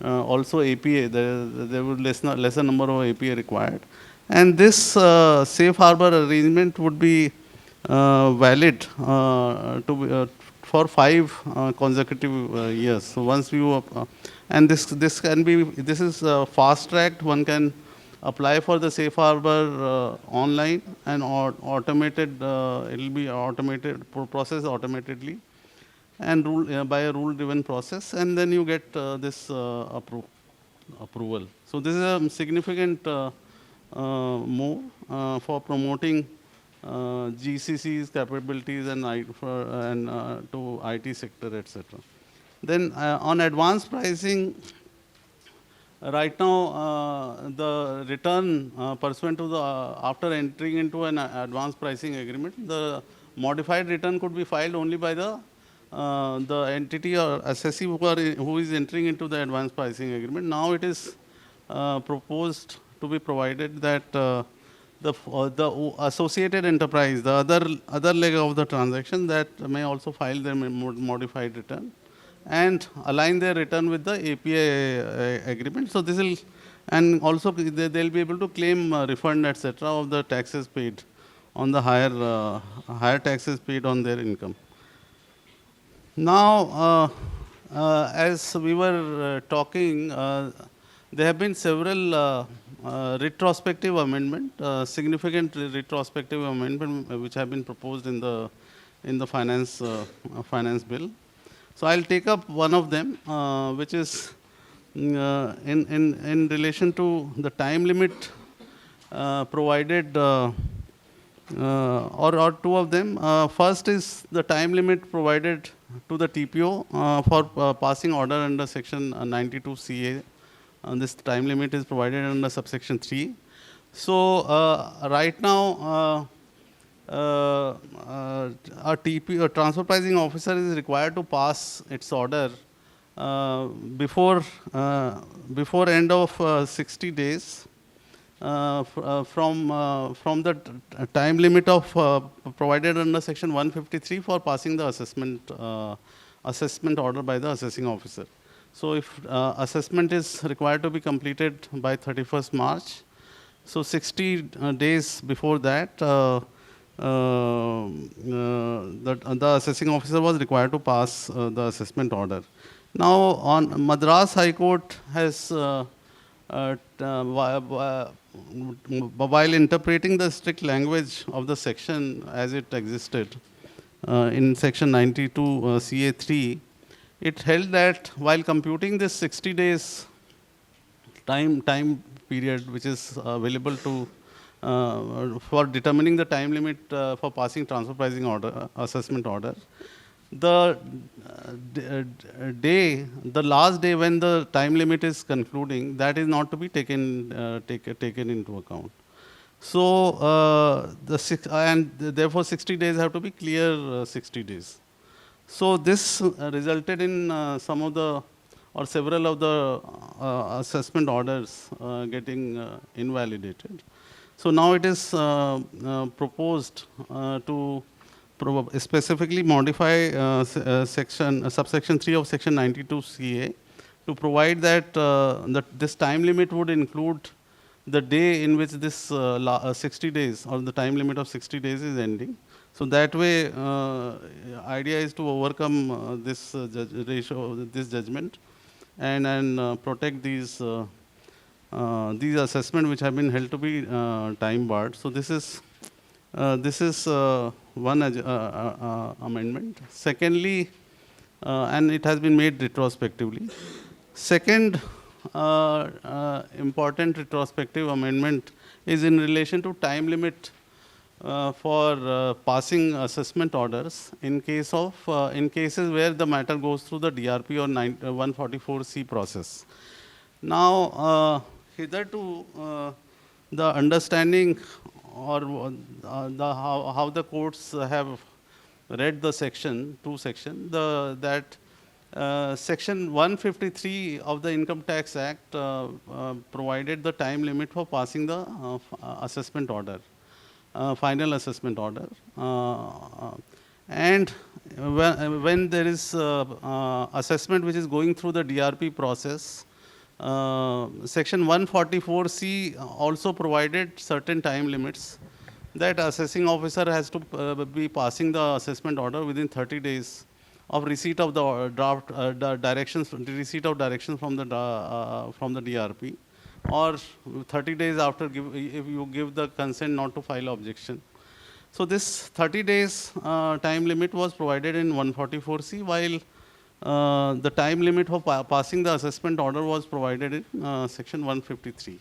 also APA. There would lesser number of APA required. And this safe harbor arrangement would be valid for 5 consecutive years. So once you and this is fast tracked. One can apply for the safe harbor online and automated. It will be automated process automatically and by a rule driven process, and then you get this approval. So this is a significant move for promoting GCC's capabilities and to IT sector, etc. Then on advanced pricing, right now the return pursuant to the after entering into an advanced pricing agreement, the modified return could be filed only by the entity or assessee who is entering into the advanced pricing agreement. Now it is proposed to be provided that the associated enterprise, the other leg of the transaction, that may also file their modified return and align their return with the APA agreement. So this will, and also they'll be able to claim refund, etc., of the taxes paid on the higher taxes paid on their income. Now, as we were talking, there have been several retrospective amendment, significant retrospective amendment which have been proposed in the finance bill. So I'll take up one of them, which is in relation to the time limit provided, or 2 of them. First is the time limit provided to the TPO for passing order under section 92 CA. This time limit is provided under subsection 3. So right now, a transfer pricing officer is required to pass its order before end of 60 days from the time limit of provided under section 153 for passing the assessment order by the assessing officer. So if assessment is required to be completed by 31st March, so 60 days before that, the assessing officer was required to pass the assessment order. Now, on Madras High Court has, while interpreting the strict language of the section as it existed in section 92 CA3, it held that while computing this 60 days time period which is available to for determining the time limit for passing transfer pricing order, assessment order. The the last day when the time limit is concluding, that is not to be taken into account. So and therefore 60 days have to be clear 60 days. So this resulted in some of the or several of the assessment orders getting invalidated. So now it is proposed to specifically modify subsection 3 of section 92 CA to provide that, this time limit would include the day in which this 60 days or the time limit of 60 days is ending. So that way, idea is to overcome this this judgment and protect these assessments which have been held to be time barred. So this is one amendment. Secondly, and it has been made retrospectively. Second important retrospective amendment is in relation to time limit for passing assessment orders in case of in cases where the matter goes through the DRP or 144C process. Now, hitherto, the understanding or how the courts have read the section, that Section 153 of the Income Tax Act provided the time limit for passing the assessment order, final assessment order. And when there is assessment which is going through the DRP process, Section 144C also provided certain time limits that assessing officer has to be passing the assessment order within 30 days of receipt of the draft directions from the DRP, or 30 days after if you give the consent not to file objection. So this 30 days time limit was provided in 144C, while the time limit for passing the assessment order was provided in Section 153.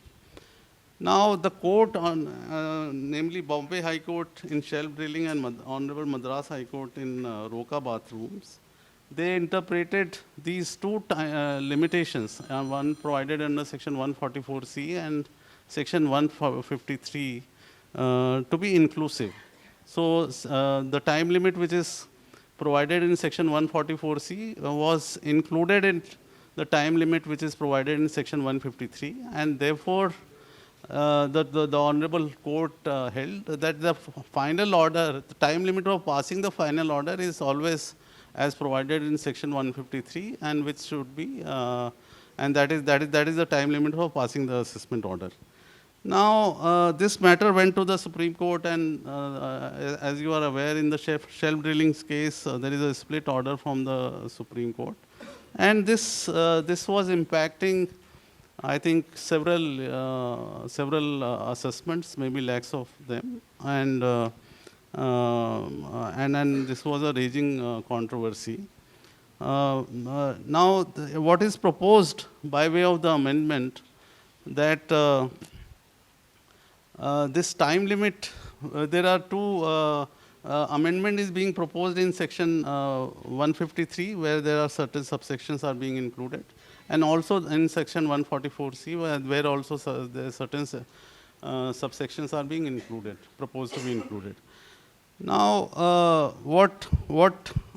Now the court, namely Bombay High Court in shelf drilling and Honorable Madras High Court in Roka bathrooms, they interpreted these two limitations, one provided under Section 144C and Section 153 to be inclusive. So the time limit which is provided in Section 144C was included in the time limit which is provided in Section 153, and therefore the Honorable Court held that the final order, the time limit of passing the final order is always as provided in Section 153, and which should be, and that is the time limit for passing the assessment order. Now, this matter went to the Supreme Court, and as you are aware, in the shelf drillings case, there is a split order from the Supreme Court, and this was impacting, I think, several assessments, maybe lakhs of them, and this was a raging controversy. Now, what is proposed by way of the amendment, that this time limit, there are two amendment is being proposed in Section 153, where there are certain subsections are being included, and also in Section 144C, where also there are certain subsections are being included, proposed to be included. Now, what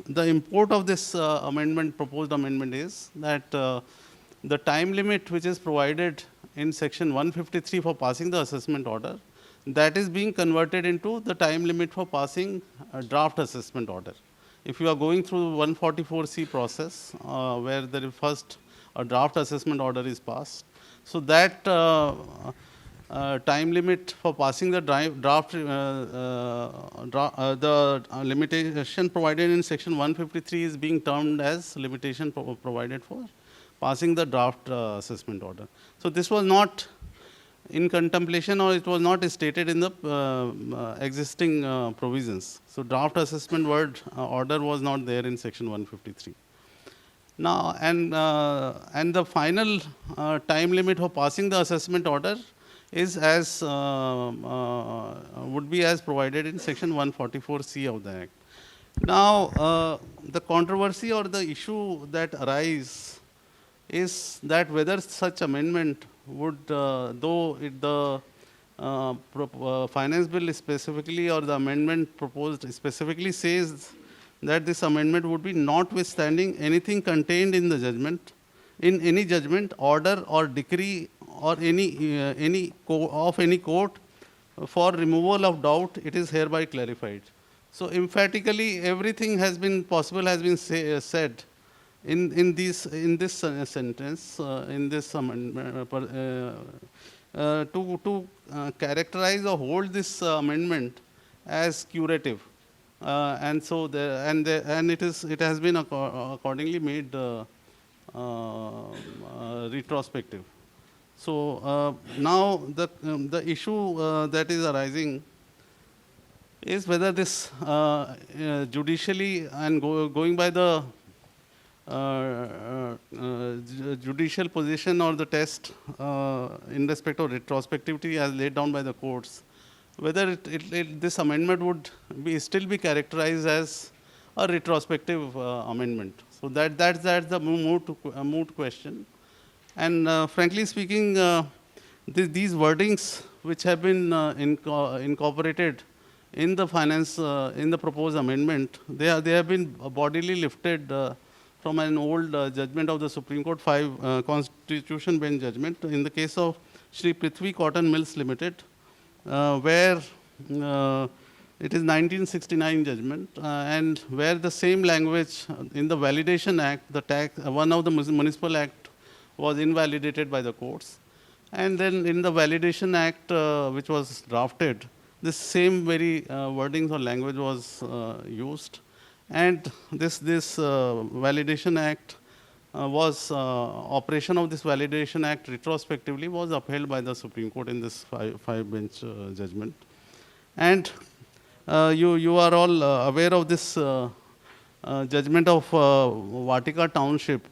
the import of this proposed amendment is that the time limit which is provided in Section 153 for passing the assessment order, that is being converted into the time limit for passing a draft assessment order. If you are going through 144C process, where there is first a draft assessment order is passed, so that time limit for passing the the limitation provided in Section 153 is being termed as limitation provided for passing the draft assessment order. So this was not in contemplation, or it was not stated in the existing provisions. So draft assessment order was not there in Section 153. Now, and the final time limit for passing the assessment order is as would be as provided in section 144C of the Act. Now, the controversy or the issue that arise is that whether such amendment would, though the finance bill specifically or the amendment proposed specifically says that this amendment would be notwithstanding anything contained in the judgment, in any judgment, order or decree or any court for removal of doubt, it is hereby clarified. So emphatically, everything has been possible has been said in this sentence, in this amendment, to characterize or hold this amendment as curative, and so it has been accordingly made retrospective. So now the issue that is arising is whether this judicially and going by the judicial position or the test in respect of retrospectivity as laid down by the courts, whether this amendment would still be characterized as a retrospective amendment. So that's the moot question. And frankly speaking, these wordings which have been incorporated in the in the proposed amendment, they have been bodily lifted from an old judgment of the Supreme Court, 5 Constitution Bench judgment in the case of Shri Prithvi Cotton Mills Limited, where it is 1969 judgment, and where the same language in the Validation Act, one of the Municipal Act was invalidated by the courts. And then in the Validation Act, which was drafted, this same very wordings or language was used. And this Validation Act operation of this Validation Act retrospectively was upheld by the Supreme Court in this five-bench judgment. And you are all aware of this judgment of Vatika Township,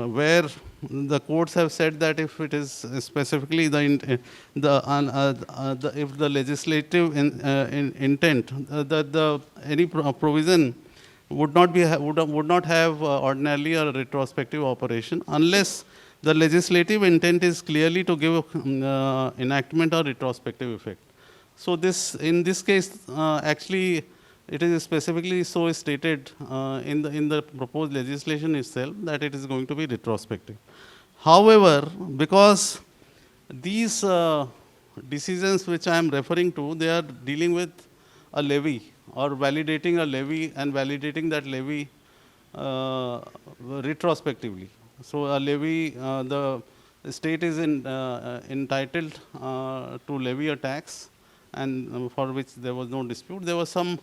where the courts have said that if it is specifically if the legislative intent that any provision would not have ordinarily a retrospective operation unless the legislative intent is clearly to give enactment or retrospective effect. So in this case actually it is specifically so stated in the proposed legislation itself that it is going to be retrospective. However, because these decisions which I am referring to, they are dealing with a levy or validating a levy and validating that levy retrospectively. So a levy, the state is entitled to levy a tax, and for which there was no dispute. There was some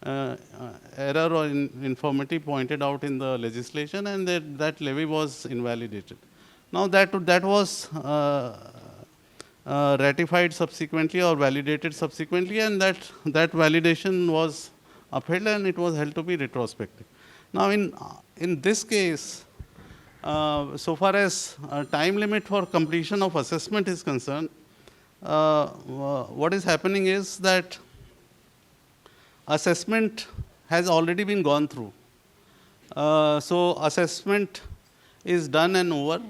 error or infirmity pointed out in the legislation, and that levy was invalidated. Now that was ratified subsequently or validated subsequently, and that validation was upheld and it was held to be retrospective. Now in this case, so far as time limit for completion of assessment is concerned, what is happening is that assessment has already been gone through. So assessment is done and over.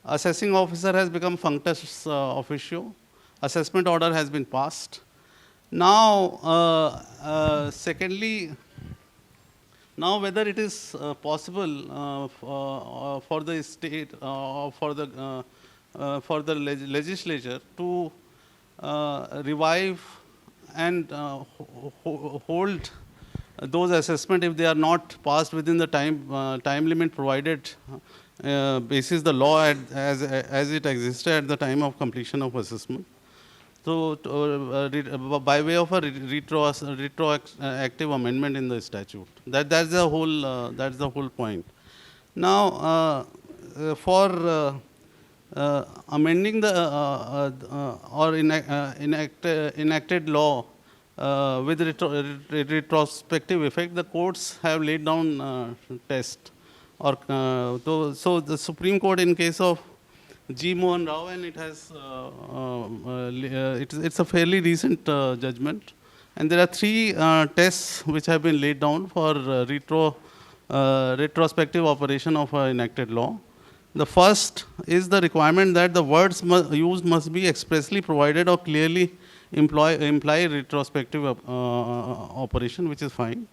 Assessing officer has become functus officio. Assessment order has been passed. Now, secondly, now whether it is possible for the state, for the legislature to revive and hold those assessment if they are not passed within the time limit provided basis the law as it existed at the time of completion of assessment. So by way of a retroactive amendment in the statute, that's the whole point. Now for amending the or enacted law with retrospective effect, the courts have laid down test. So the Supreme Court in case of G. Mohan Rao, and it has it's a fairly recent judgment. And there are three tests which have been laid down for retrospective operation of enacted law. The first is the requirement that the words used must be expressly provided or clearly imply retrospective operation, which is fine.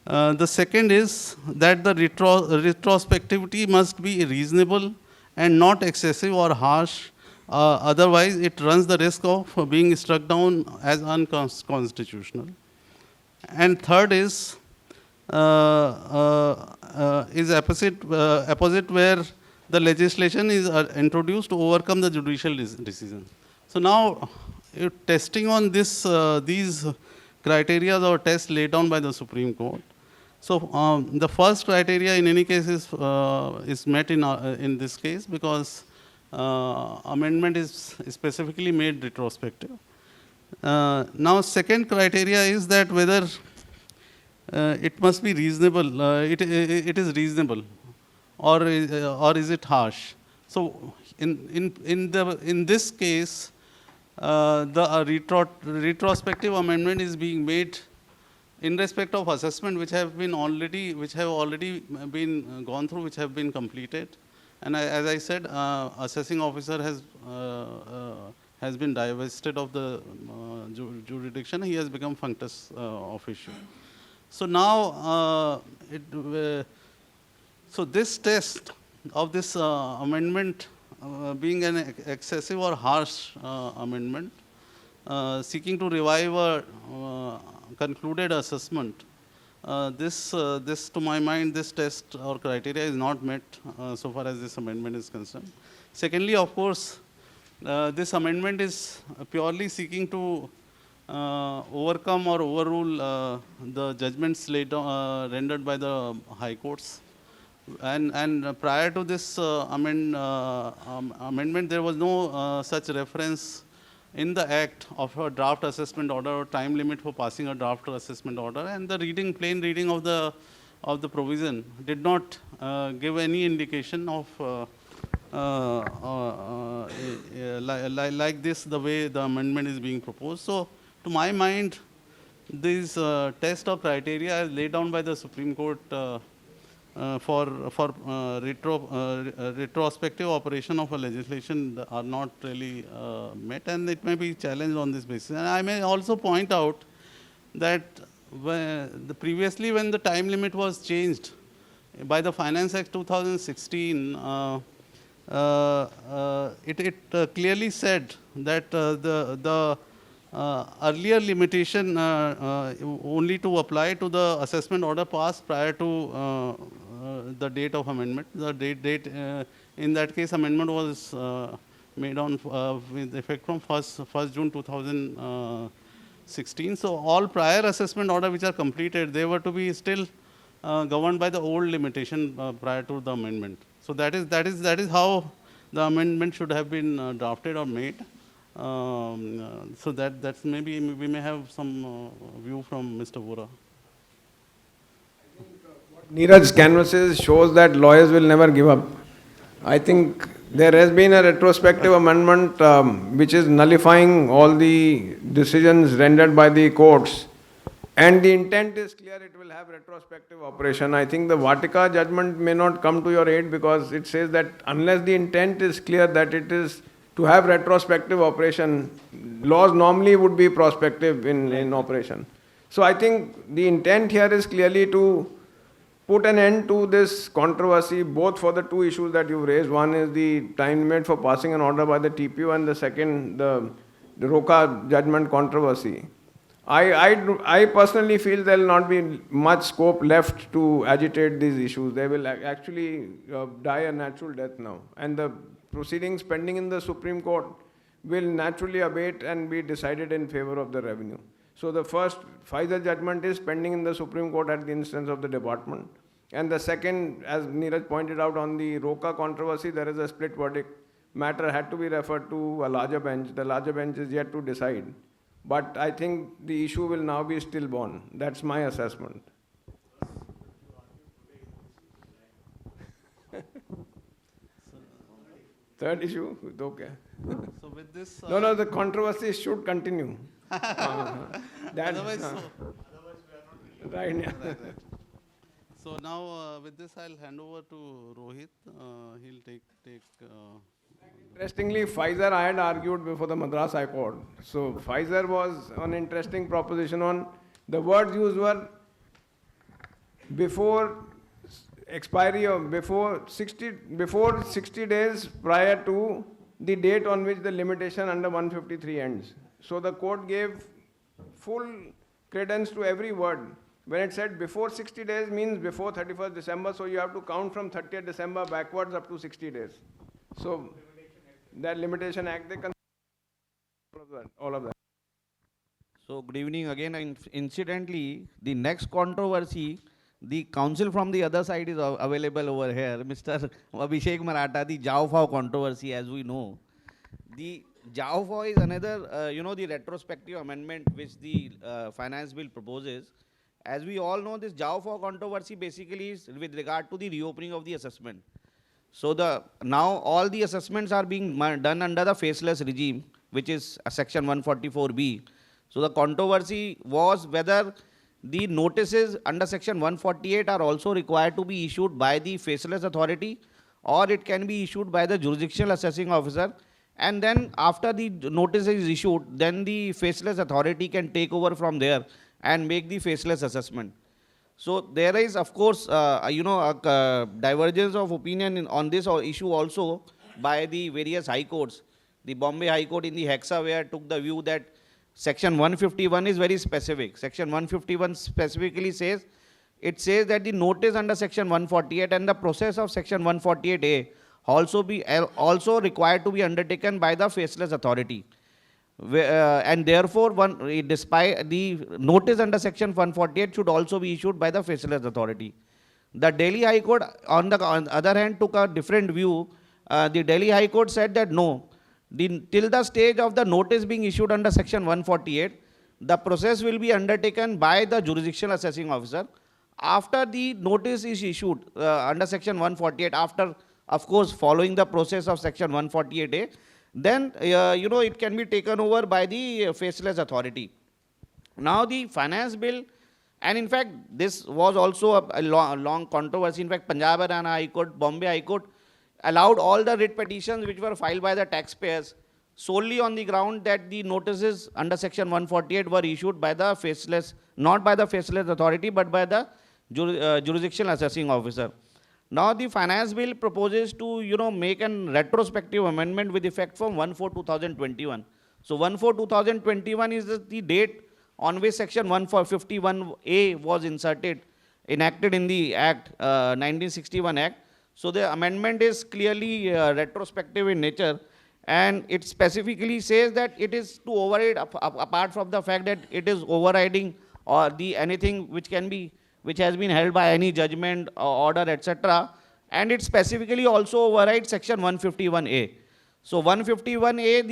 The second is that the retrospectivity must be reasonable and not excessive or harsh. Otherwise, it runs the risk of being struck down as unconstitutional. And third is opposite where the legislation is introduced to overcome the judicial decision. So now, testing on this, these criteria or tests laid down by the Supreme Court. So the first criteria in any case is met in this case because amendment is specifically made retrospective. Now second criteria is that whether it must be reasonable, it is reasonable or is it harsh. So in this case, the retrospective amendment is being made in respect of assessment which have already been gone through, which have been completed. And as I said, assessing officer has been divested of the jurisdiction. He has become functus official. So now, so this test of this amendment being an excessive or harsh amendment, seeking to revive a concluded assessment, this to my mind, this test or criteria is not met so far as this amendment is concerned. Secondly, of course, this amendment is purely seeking to overcome or overrule the judgments rendered by the high courts. And prior to this amendment, there was no such reference in the act of a draft assessment order or time limit for passing a draft assessment order, and the plain reading of the provision did not give any indication of like this, the way the amendment is being proposed. So to my mind, these test or criteria as laid down by the Supreme Court for retrospective operation of a legislation are not really met, and it may be challenged on this basis. And I may also point out that previously when the time limit was changed by the Finance Act 2016, it clearly said that the earlier limitation only to apply to the assessment order passed prior to the date of amendment. The date in that case, amendment was made on with effect from 1st June 2016. So all prior assessment order which are completed, they were to be still governed by the old limitation prior to the amendment. So that is how the amendment should have been drafted or made. So that's maybe we may have some view from Mr. Vora. Neeraj's canvases shows that lawyers will never give up. I think there has been a retrospective amendment which is nullifying all the decisions rendered by the courts, and the intent is clear, it will have retrospective operation. I think the Vatika judgment may not come to your aid because it says that unless the intent is clear that it is to have retrospective operation, laws normally would be prospective in operation. So I think the intent here is clearly to put an end to this controversy, both for the two issues that you've raised. One is the time limit for passing an order by the TPO, and the second, the ROCA judgment controversy. I personally feel there will not be much scope left to agitate these issues. They will actually die a natural death now. And the proceedings pending in the Supreme Court will naturally abate and be decided in favor of the revenue. So the first Pfizer judgment is pending in the Supreme Court at the instance of the department. And the second, as Neeraj pointed out on the ROCA controversy, there is a split verdict. Matter had to be referred to a larger bench. The larger bench is yet to decide. But I think the issue will now be stillborn. That's my assessment. Third issue, okay. So with this, No, the controversy should continue. That, otherwise, right, yeah. right. So now with this, I'll hand over to Rohit. He'll take. Interestingly, Pfizer I had argued before the Madras High Court. So Pfizer was an interesting proposition on the words used were before expiry of before 60 days prior to the date on which the limitation under 153 ends. So the court gave full credence to every word. When it said before 60 days means before 31st December, so you have to count from 30th December backwards up to 60 days. So that limitation act, they consider all of that. So good evening again. And incidentally, the next controversy, the counsel from the other side is available over here, Mr. Abhishek Maratha, the Jao controversy, as we know. The Jao is another, the retrospective amendment which the finance bill proposes. As we all know, this Jao controversy basically is with regard to the reopening of the assessment. So now all the assessments are being done under the faceless regime, which is section 144B. So the controversy was whether the notices under section 148 are also required to be issued by the faceless authority, or it can be issued by the jurisdictional assessing officer. And then after the notice is issued, then the faceless authority can take over from there and make the faceless assessment. So there is, of course, a divergence of opinion on this issue also by the various high courts. The Bombay High Court in the Hexaware took the view that section 151 is very specific. Section 151 specifically says, it says that the notice under section 148 and the process of section 148A also required to be undertaken by the faceless authority. And therefore, despite the notice under section 148 should also be issued by the faceless authority. The Delhi High Court, on the other hand, took a different view. The Delhi High Court said that no, till the stage of the notice being issued under section 148, the process will be undertaken by the jurisdictional assessing officer. After the notice is issued under section 148, after, of course, following the process of section 148A, then, it can be taken over by the faceless authority. Now, the finance bill, and in fact, this was also a long controversy. In fact, Punjab Haryana High Court, Bombay High Court allowed all the writ petitions which were filed by the taxpayers solely on the ground that the notices under section 148 were issued by the faceless, not by the faceless authority, but by the jurisdictional assessing officer. Now the finance bill proposes to, make a retrospective amendment with effect from 1/4/2021. So 1/4/2021 is the date on which section 151A was enacted in the Act, 1961 Act. So the amendment is clearly retrospective in nature, and it specifically says that it is to override, apart from the fact that it is overriding or anything which has been held by any judgment or order, etc. And it specifically also overrides section 151A. So 151A,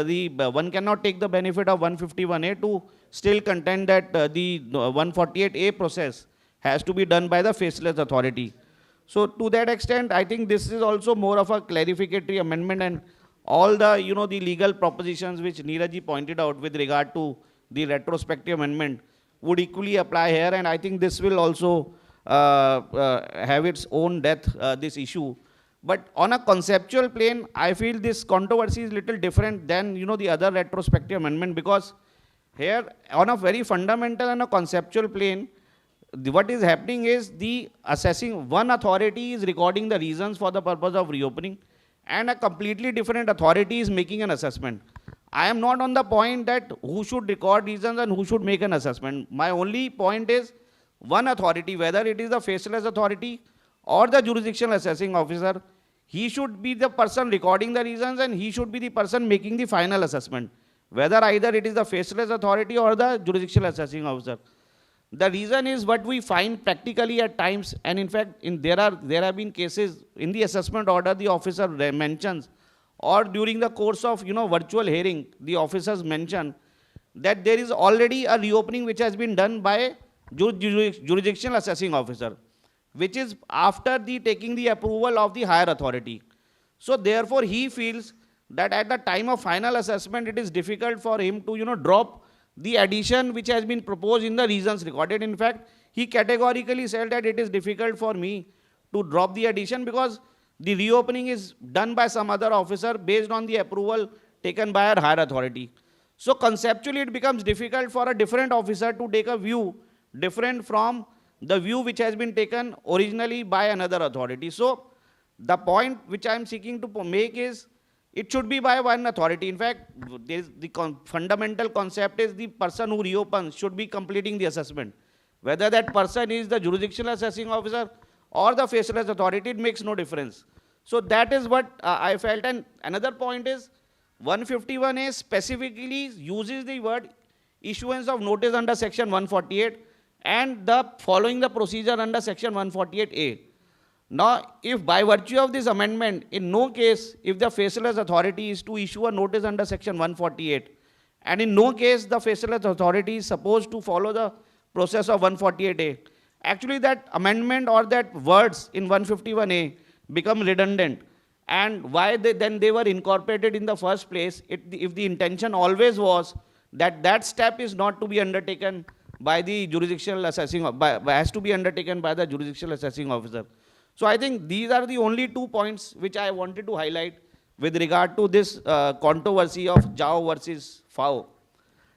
the one cannot take the benefit of 151A to still contend that the 148A process has to be done by the faceless authority. So to that extent, I think this is also more of a clarificatory amendment, and all the, the legal propositions which Neeraj pointed out with regard to the retrospective amendment would equally apply here, and I think this will also have its own depth, this issue. But on a conceptual plane, I feel this controversy is little different than, the other retrospective amendment, because here, on a very fundamental and a conceptual plane, what is happening is the assessing, one authority is recording the reasons for the purpose of reopening, and a completely different authority is making an assessment. I am not on the point that who should record reasons and who should make an assessment. My only point is one authority, whether it is the faceless authority or the jurisdictional assessing officer, he should be the person recording the reasons and he should be the person making the final assessment, whether either it is the faceless authority or the jurisdictional assessing officer. The reason is what we find practically at times, and in fact, there have been cases in the assessment order the officer mentions, or during the course of virtual hearing, the officers mention that there is already a reopening which has been done by jurisdictional assessing officer, which is after taking the approval of the higher authority. So therefore, he feels that at the time of final assessment, it is difficult for him to, drop the addition which has been proposed in the reasons recorded. In fact, he categorically said that it is difficult for me to drop the addition because the reopening is done by some other officer based on the approval taken by a higher authority. So conceptually, it becomes difficult for a different officer to take a view different from the view which has been taken originally by another authority. So the point which I am seeking to make is it should be by one authority. In fact, the fundamental concept is the person who reopens should be completing the assessment. Whether that person is the jurisdictional assessing officer or the faceless authority, it makes no difference. So that is what I felt. And another point is 151A specifically uses the word issuance of notice under section 148 and the following the procedure under section 148A. Now, if by virtue of this amendment, in no case, if the faceless authority is to issue a notice under section 148, and in no case the faceless authority is supposed to follow the process of 148A, actually that amendment or that words in 151A become redundant. And why then they were incorporated in the first place, if the intention always was that that step is not to be undertaken by the jurisdictional assessing, has to be undertaken by the jurisdictional assessing officer. So I think these are the only 2 points which I wanted to highlight with regard to this controversy of JAO versus FAO.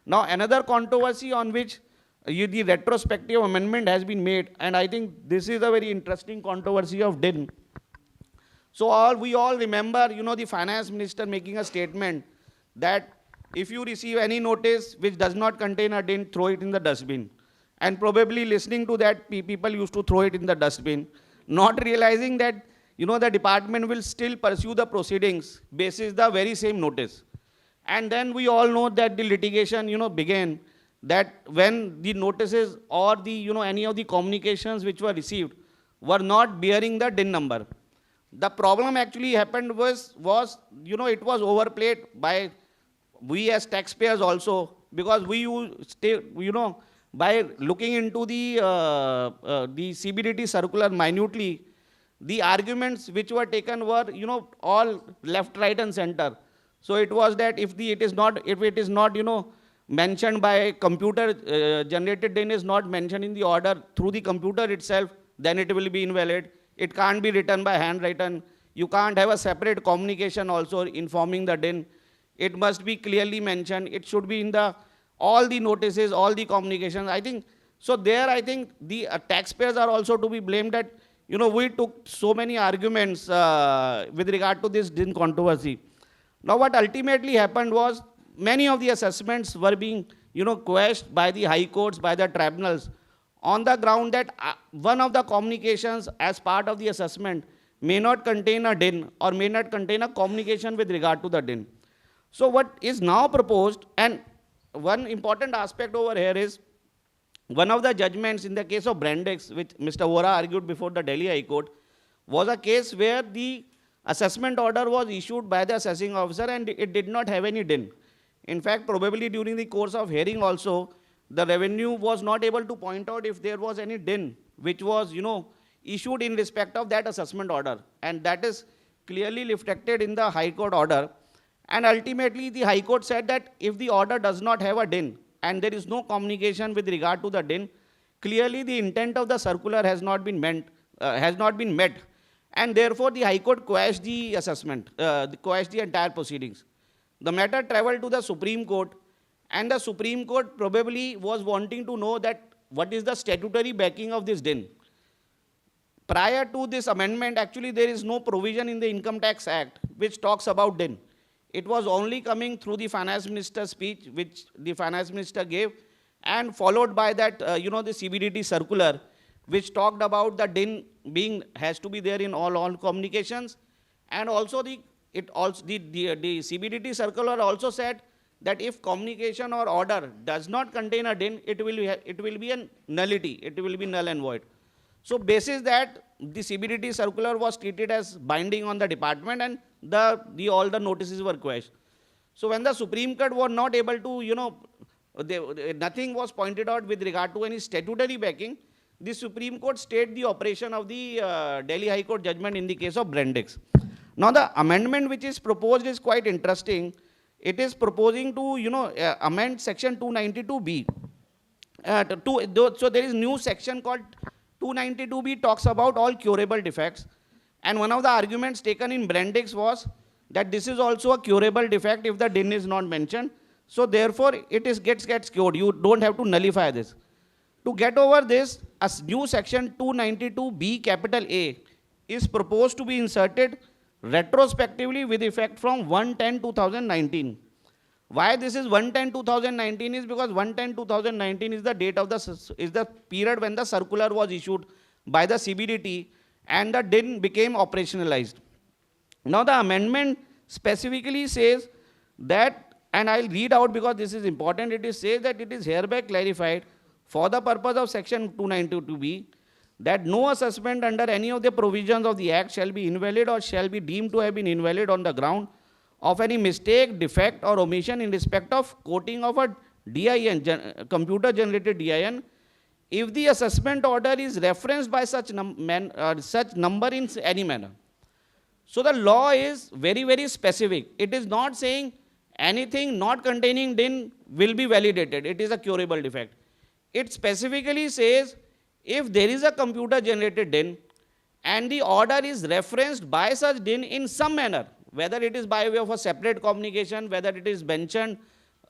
Now another controversy on which the retrospective amendment has been made, and I think this is a very interesting controversy of DIN. So we all remember, the finance minister making a statement that if you receive any notice which does not contain a DIN, throw it in the dustbin. And probably listening to that, people used to throw it in the dustbin, not realizing that, the department will still pursue the proceedings basis the very same notice. And then we all know that the litigation, began, that when the notices or the, any of the communications which were received were not bearing the DIN number. The problem actually happened was it was overplayed by we as taxpayers also, because we by looking into the CBDT circular minutely, the arguments which were taken were, all left, right, and center. So it was that if it is not, mentioned by computer generated DIN is not mentioned in the order through the computer itself, then it will be invalid. It can't be written by handwritten. You can't have a separate communication also informing the DIN. It must be clearly mentioned. It should be in all the notices, all the communications. I think, so there I think the taxpayers are also to be blamed that, we took so many arguments with regard to this DIN controversy. Now what ultimately happened was many of the assessments were being, quashed by the high courts, by the tribunals, on the ground that one of the communications as part of the assessment may not contain a DIN or may not contain a communication with regard to the DIN. So what is now proposed, and one important aspect over here is, one of the judgments in the case of Brandex, which Mr. Vora argued before the Delhi High Court, was a case where the assessment order was issued by the assessing officer and it did not have any DIN. In fact, probably during the course of hearing also, the revenue was not able to point out if there was any DIN which was, issued in respect of that assessment order. And that is clearly reflected in the High Court order. And ultimately, the High Court said that if the order does not have a DIN and there is no communication with regard to the DIN, clearly the intent of the circular has not been met. And therefore, the High Court quashed the assessment, quashed the entire proceedings. The matter traveled to the Supreme Court, and the Supreme Court probably was wanting to know that what is the statutory backing of this DIN. Prior to this amendment, actually there is no provision in the Income Tax Act which talks about DIN. It was only coming through the finance minister's speech, which the finance minister gave, and followed by that, the CBDT circular, which talked about the DIN has to be there in all communications, and also the CBDT circular also said that if communication or order does not contain a DIN, it will be a nullity. It will be null and void. So basis that, the CBDT circular was treated as binding on the department, and all the notices were quashed. So when the Supreme Court was not able to, nothing was pointed out with regard to any statutory backing, the Supreme Court stayed the operation of the Delhi High Court judgment in the case of Brandex. Now the amendment which is proposed is quite interesting. It is proposing to, amend section 292B. So there is new section called 292B talks about all curable defects. And one of the arguments taken in Brandix was that this is also a curable defect if the DIN is not mentioned. So therefore, it is gets cured. You don't have to nullify this. To get over this, a new section 292B capital A is proposed to be inserted retrospectively with effect from 1/10/2019. Why this is 1/10/2019 is because 1/10/2019 is the date of the period when the circular was issued by the CBDT and the DIN became operationalized. Now the amendment specifically says that, and I'll read out because this is important, it says that it is hereby clarified for the purpose of section 292B that no assessment under any of the provisions of the Act shall be invalid or shall be deemed to have been invalid on the ground of any mistake, defect or omission in respect of quoting of a DIN, computer generated DIN, if the assessment order is referenced by such number in any manner. So the law is very, very specific. It is not saying anything not containing DIN will be validated. It is a curable defect. It specifically says if there is a computer generated DIN and the order is referenced by such DIN in some manner, whether it is by way of a separate communication, whether it is mentioned,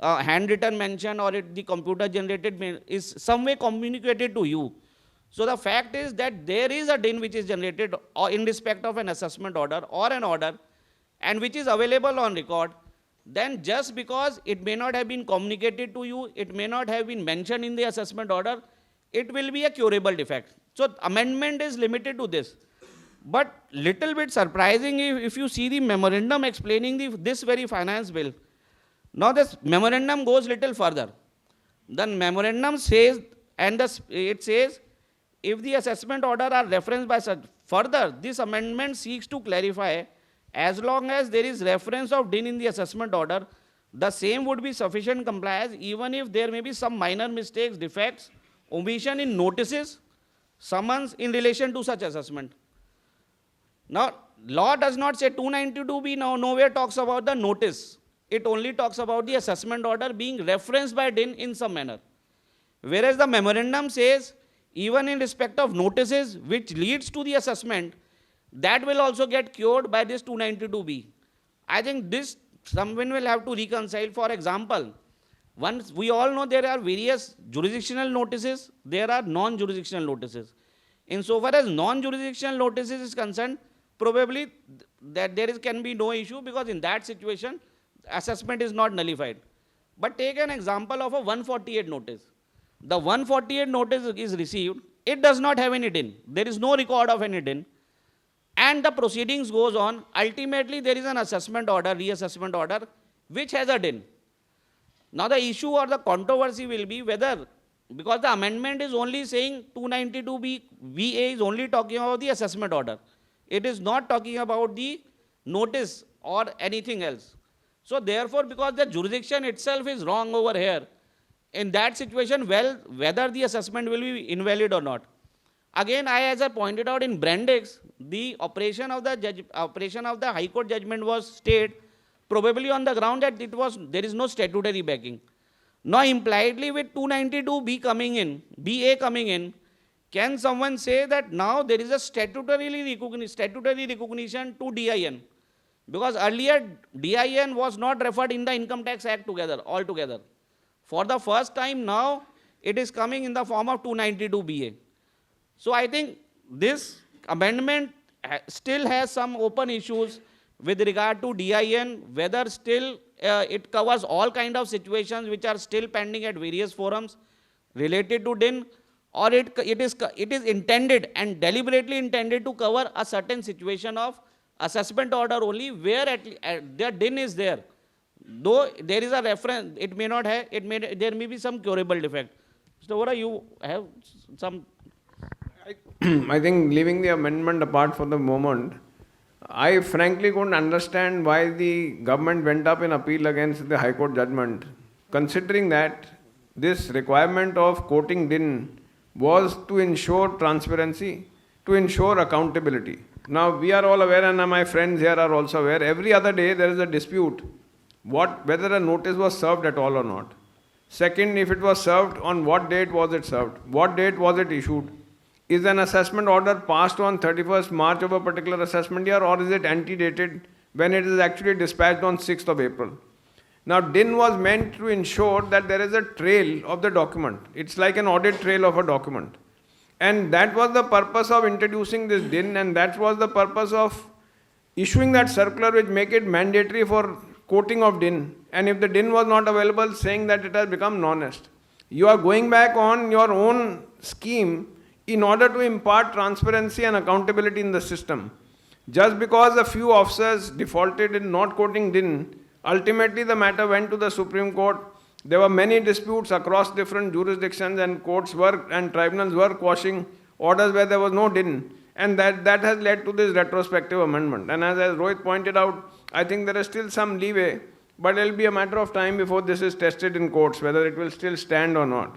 handwritten mention, or the computer generated is some way communicated to you. So the fact is that there is a DIN which is generated in respect of an assessment order or an order and which is available on record, then just because it may not have been communicated to you, it may not have been mentioned in the assessment order, it will be a curable defect. So amendment is limited to this. But little bit surprising if you see the memorandum explaining this very finance bill. Now this memorandum goes little further. The memorandum says, and it says, if the assessment order are referenced by such, further this amendment seeks to clarify as long as there is reference of DIN in the assessment order, the same would be sufficient compliance even if there may be some minor mistakes, defects, omission in notices, summons in relation to such assessment. Now, law does not say 292B nowhere talks about the notice. It only talks about the assessment order being referenced by DIN in some manner. Whereas the memorandum says, even in respect of notices which leads to the assessment, that will also get cured by this 292B. I think this someone will have to reconcile. For example, once we all know there are various jurisdictional notices, there are non-jurisdictional notices. Insofar as non-jurisdictional notices is concerned, probably that can be no issue because in that situation, assessment is not nullified. But take an example of a 148 notice. The 148 notice is received, it does not have any DIN. There is no record of any DIN. And the proceedings goes on. Ultimately, there is an assessment order, reassessment order, which has a DIN. Now the issue or the controversy will be whether, because the amendment is only saying 292B, VA is only talking about the assessment order. It is not talking about the notice or anything else. So therefore, because the jurisdiction itself is wrong over here, in that situation, well, whether the assessment will be invalid or not. Again, as I pointed out in Brandix, the operation of the High Court judgment was stayed probably on the ground that there is no statutory backing. Now, impliedly with 292B coming in, BA coming in, can someone say that now there is a statutory recognition to DIN? Because earlier DIN was not referred in the Income Tax Act altogether. For the first time now, it is coming in the form of 292BA. So I think this amendment still has some open issues with regard to DIN, whether still it covers all kind of situations which are still pending at various forums related to DIN, or it is intended and deliberately intended to cover a certain situation of assessment order only where the DIN is there. Though there is a reference, it may not have, there may be some curable defect. Mr. Vora, you have some... I think leaving the amendment apart for the moment, I frankly couldn't understand why the government went up in appeal against the High Court judgment, considering that this requirement of quoting DIN was to ensure transparency, to ensure accountability. Now we are all aware, and my friends here are also aware, every other day there is a dispute whether a notice was served at all or not. Second, if it was served, on what date was it served? What date was it issued? Is an assessment order passed on 31st March of a particular assessment year, or is it antedated when it is actually dispatched on 6th of April? Now, DIN was meant to ensure that there is a trail of the document. It's like an audit trail of a document. And that was the purpose of introducing this DIN, and that was the purpose of issuing that circular which make it mandatory for quoting of DIN. And if the DIN was not available, saying that it has become non-est. You are going back on your own scheme in order to impart transparency and accountability in the system. Just because a few officers defaulted in not quoting DIN, ultimately the matter went to the Supreme Court. There were many disputes across different jurisdictions, and courts were and tribunals were quashing orders where there was no DIN. And that has led to this retrospective amendment. And as Rohit pointed out, I think there is still some leeway, but it will be a matter of time before this is tested in courts, whether it will still stand or not.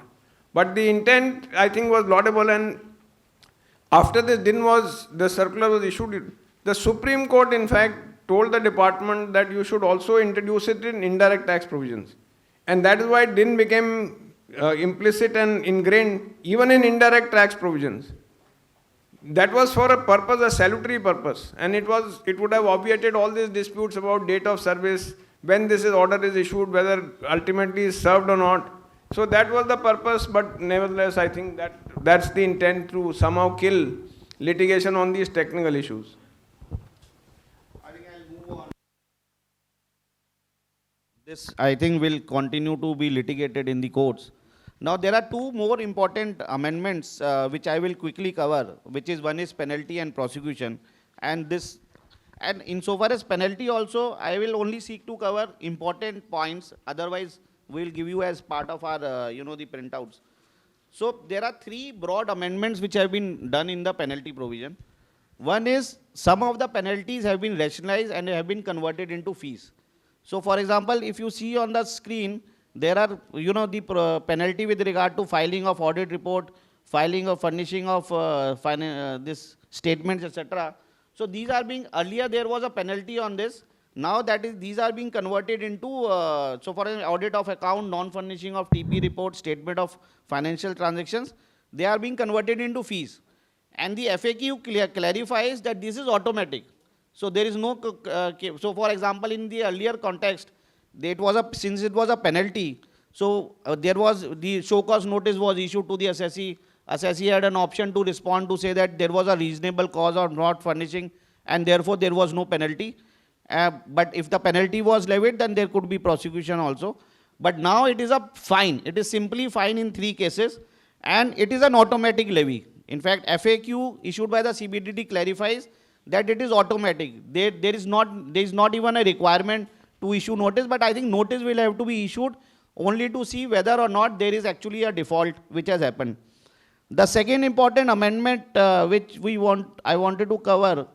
But the intent, I think, was laudable, and after this the circular was issued, the Supreme Court, in fact, told the department that you should also introduce it in indirect tax provisions. And that is why DIN became implicit and ingrained even in indirect tax provisions. That was for a purpose, a salutary purpose, and it would have obviated all these disputes about date of service, when this order is issued, whether ultimately is served or not. So that was the purpose, but nevertheless, I think that's the intent, to somehow kill litigation on these technical issues. This, I think, will continue to be litigated in the courts. Now, there are two more important amendments which I will quickly cover, which is one is penalty and prosecution. And insofar as penalty also, I will only seek to cover important points. Otherwise, we will give you as part of our, the printouts. So, there are three broad amendments which have been done in the penalty provision. One is, some of the penalties have been rationalized and have been converted into fees. So, for example, if you see on the screen, there are, the penalty with regard to filing of audit report, filing of furnishing of this statements, etc. So, these are being, earlier there was a penalty on this. Now these are being converted into, so for an audit of account, non-furnishing of TP report, statement of financial transactions, they are being converted into fees. And the FAQ clarifies that this is automatic. So there is no, so for example, in the earlier context, since it was a penalty, so there was, the show cause notice was issued to the assessee. Assessee had an option to respond to say that there was a reasonable cause of not furnishing, and therefore there was no penalty. But if the penalty was levied, then there could be prosecution also. But now it is a fine. It is simply fine in 3 cases, and it is an automatic levy. In fact, FAQ issued by the CBDT clarifies that it is automatic. There is not even a requirement to issue notice, but I think notice will have to be issued only to see whether or not there is actually a default which has happened. The second important amendment which I wanted to cover,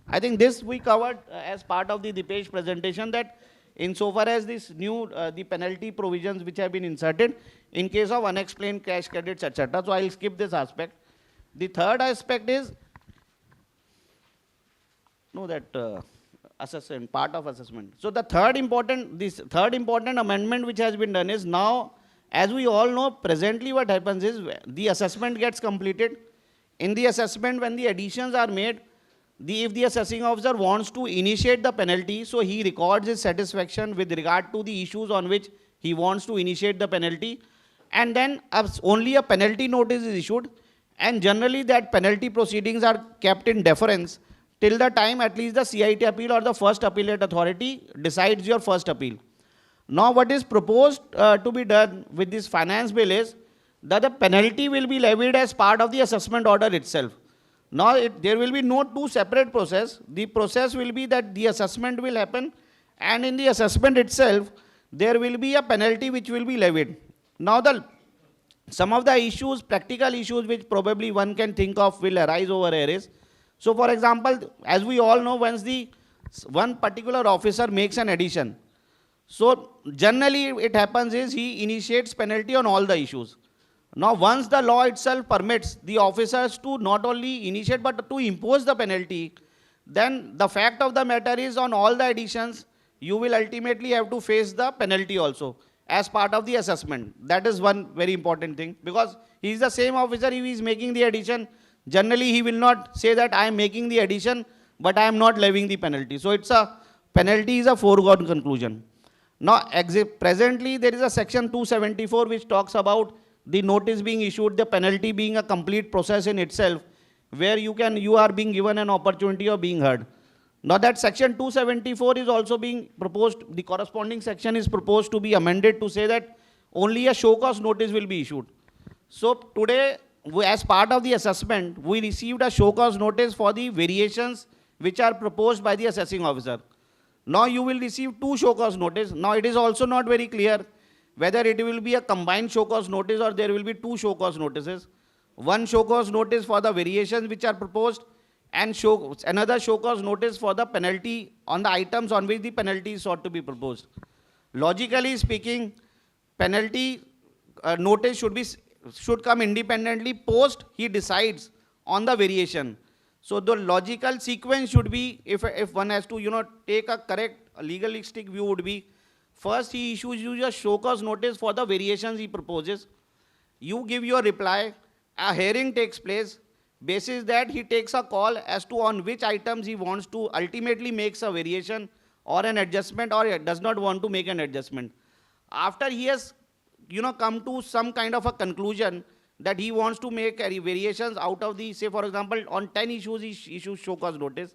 I think this we covered as part of the Dipesh presentation, that insofar as this new, the penalty provisions which have been inserted in case of unexplained cash credits, etc. So I'll skip this aspect. The third aspect is, assessment, part of assessment. So the third important amendment which has been done is, now, as we all know, presently what happens is the assessment gets completed. In the assessment, when the additions are made, if the assessing officer wants to initiate the penalty, so he records his satisfaction with regard to the issues on which he wants to initiate the penalty, and then only a penalty notice is issued, and generally that penalty proceedings are kept in deference till the time at least the CIT appeal or the first appellate authority decides your first appeal. Now what is proposed to be done with this finance bill is that the penalty will be levied as part of the assessment order itself. Now there will be no two separate process. The process will be that the assessment will happen, and in the assessment itself there will be a penalty which will be levied. Now some of the issues, practical issues which probably one can think of will arise over here is, so for example, as we all know, once one particular officer makes an addition, so generally it happens is he initiates penalty on all the issues. Now once the law itself permits the officers to not only initiate but to impose the penalty, then the fact of the matter is on all the additions, you will ultimately have to face the penalty also as part of the assessment. That is one very important thing, because he is the same officer, if he is making the addition, generally he will not say that I am making the addition, but I am not levying the penalty. So it's a penalty is a foregone conclusion. Now, presently there is a section 274 which talks about the notice being issued, the penalty being a complete process in itself, where you are being given an opportunity of being heard. Now that section 274 is also being proposed, the corresponding section is proposed to be amended to say that only a show cause notice will be issued. So today, as part of the assessment, we received a show cause notice for the variations which are proposed by the assessing officer. Now you will receive 2 show cause notice. Now it is also not very clear whether it will be a combined show cause notice or there will be 2 show cause notices. One show cause notice for the variations which are proposed, and another show cause notice for the penalty on the items on which the penalty is sought to be proposed. Logically speaking, penalty notice should come independently post he decides on the variation. So the logical sequence should be, if one has to take a correct legalistic view, would be first he issues you a show cause notice for the variations he proposes. You give your reply, a hearing takes place. Basis that he takes a call as to on which items he wants to ultimately makes a variation or an adjustment, or does not want to make an adjustment. After he has come to some kind of a conclusion that he wants to make variations out of the, say for example, on 10 issues he issues show cause notice.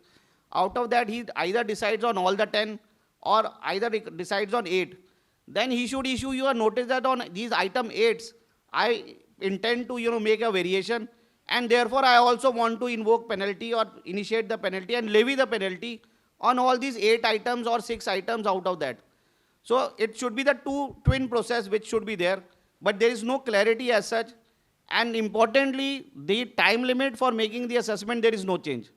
Out of that he either decides on all the 10 or either decides on 8. Then he should issue you a notice that on these item 8s, I intend to make a variation, and therefore I also want to invoke penalty or initiate the penalty and levy the penalty on all these 8 items or 6 items out of that. So it should be the twin process which should be there, but there is no clarity as such, and importantly, the time limit for making the assessment, there is no change.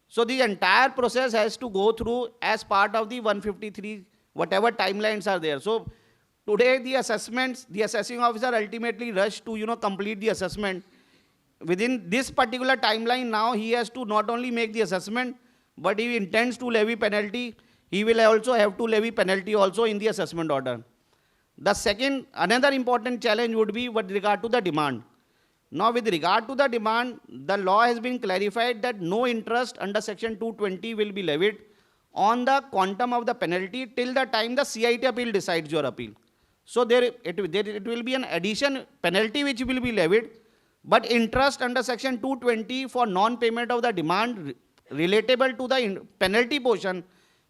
So the entire process has to go through as part of the 153, whatever timelines are there. So today the assessments, the assessing officer ultimately rushed to complete the assessment. Within this particular timeline now, he has to not only make the assessment, but he intends to levy penalty. He will also have to levy penalty also in the assessment order. Another important challenge would be with regard to the demand. Now with regard to the demand, the law has been clarified that no interest under section 220 will be levied on the quantum of the penalty till the time the CIT appeal decides your appeal. So it will be an addition penalty which will be levied, but interest under section 220 for non-payment of the demand relatable to the penalty portion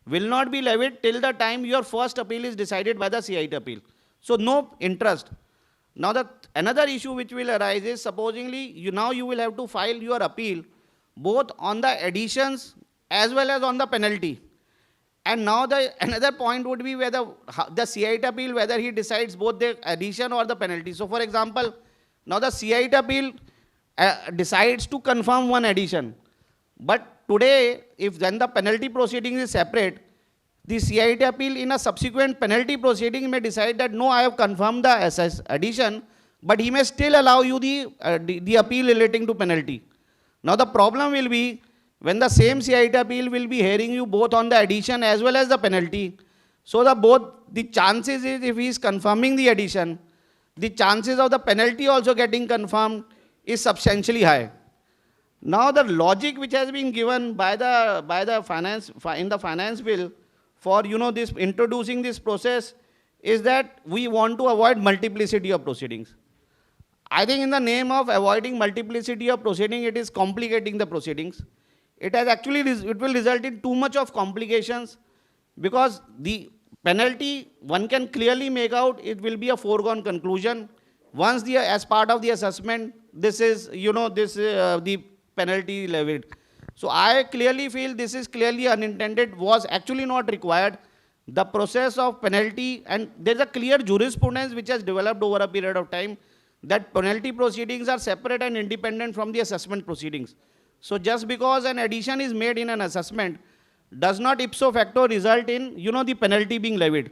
will not be levied till the time your first appeal is decided by the CIT appeal. So no interest. Now another issue which will arise is, supposingly you will have to file your appeal both on the additions as well as on the penalty. And now another point would be whether the CIT appeal, whether he decides both the addition or the penalty. So for example, now the CIT appeal decides to confirm one addition. But today, if then the penalty proceeding is separate, the CIT appeal in a subsequent penalty proceeding may decide that no, I have confirmed the addition, but he may still allow you the appeal relating to penalty. Now the problem will be when the same CIT appeal will be hearing you both on the addition as well as the penalty. So the chances is, if he is confirming the addition, the chances of the penalty also getting confirmed is substantially high. Now the logic which has been given by the finance bill for this introducing this process is that we want to avoid multiplicity of proceedings. I think in the name of avoiding multiplicity of proceeding, it is complicating the proceedings. It will result in too much of complications, because the penalty, one can clearly make out, it will be a foregone conclusion. Once as part of the assessment, this is, the penalty levied. So I clearly feel this is clearly unintended, was actually not required. The process of penalty, and there is a clear jurisprudence which has developed over a period of time, that penalty proceedings are separate and independent from the assessment proceedings. So just because an addition is made in an assessment does not ipso facto result in, the penalty being levied.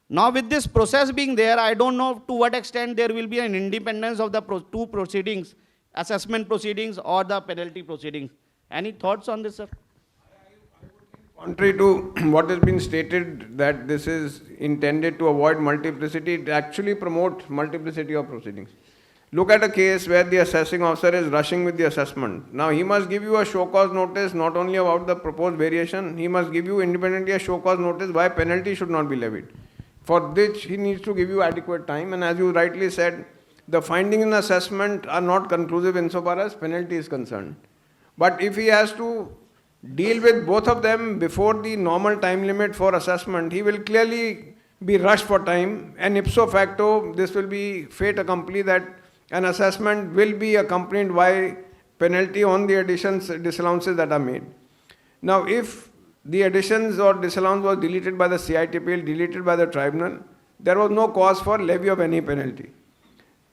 Now with this process being there, I don't know to what extent there will be an independence of the two proceedings, assessment proceedings or the penalty proceedings. Any thoughts on this, sir? I Contrary to what has been stated that this is intended to avoid multiplicity, it actually promotes multiplicity of proceedings. Look at a case where the assessing officer is rushing with the assessment. Now he must give you a show cause notice not only about the proposed variation, he must give you independently a show cause notice why penalty should not be levied. For which he needs to give you adequate time, and as you rightly said, the findings in assessment are not conclusive insofar as penalty is concerned. But if he has to deal with both of them before the normal time limit for assessment, he will clearly be rushed for time, and ipso facto this will be fait accompli that an assessment will be accompanied by penalty on the additions, disallowances that are made. Now if the additions or disallowance was deleted by the CITPL, deleted by the tribunal, there was no cause for levy of any penalty.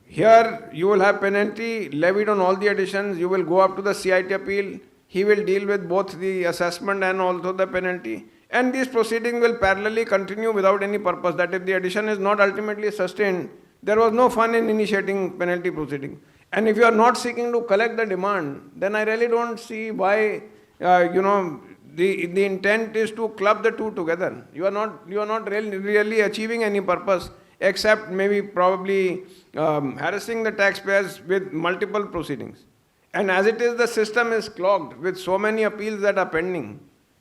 Here you will have penalty levied on all the additions, you will go up to the CIT appeal, he will deal with both the assessment and also the penalty, and these proceedings will parallelly continue without any purpose, that if the addition is not ultimately sustained, there was no fun in initiating penalty proceeding. And if you are not seeking to collect the demand, then I really don't see why, the intent is to club the two together. You are not really achieving any purpose, except maybe probably harassing the taxpayers with multiple proceedings. And as it is, the system is clogged with so many appeals that are pending.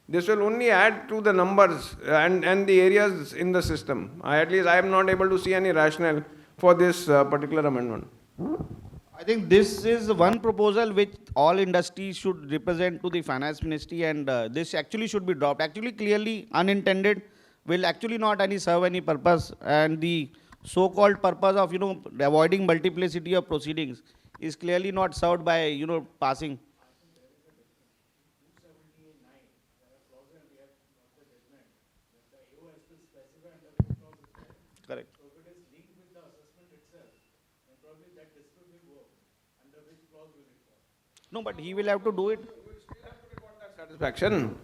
This will only add to the numbers and the areas in the system. At least I am not able to see any rationale for this particular amendment. I think this is one proposal which all industries should represent to the finance ministry, and this actually should be dropped. Actually, clearly unintended, will actually not serve any purpose, and the so-called purpose of avoiding multiplicity of proceedings is clearly not served by passing. Correct. No, but he will have to do it. Satisfaction.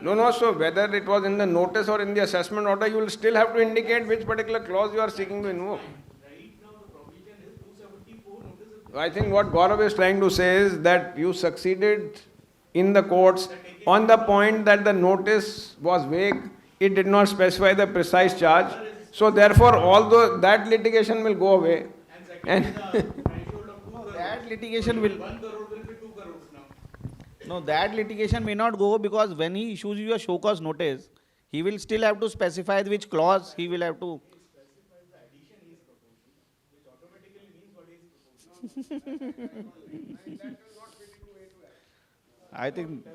No, so whether it was in the notice or in the assessment order, you will still have to indicate which particular clause you are seeking to invoke. I think what Gaurav is trying to say is that you succeeded in the courts on the point that the notice was vague, it did not specify the precise charge, so therefore although that litigation will go away. And that litigation will... No, that litigation may not go, because when he issues you a show cause notice, he will still have to specify which clause he will have to... I think...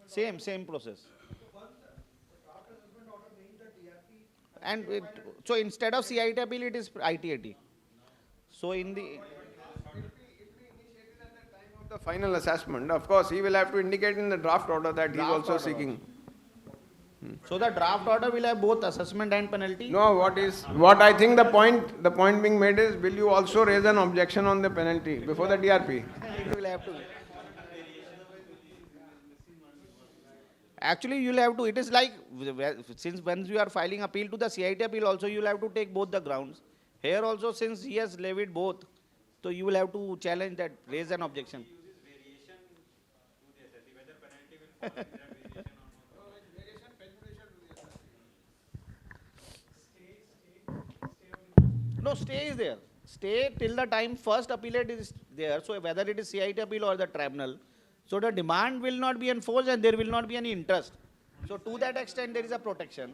Same process. And so instead of CIT appeal, it is ITAT. So in the... the final assessment, of course, he will have to indicate in the draft order that he is also seeking. So the draft order will have both assessment and penalty? No, what I think the point being made is, will you also raise an objection on the penalty before the DRP? You will have to. Actually, you will have to, it is like, since when you are filing appeal to the CIT appeal also, you will have to take both the grounds. Here also, since he has levied both, so you will have to challenge that, raise an objection. No, stay is there. Stay till the time first appellate is there. So whether it is CIT appeal or the tribunal, so the demand will not be enforced and there will not be any interest. So to that extent, there is a protection.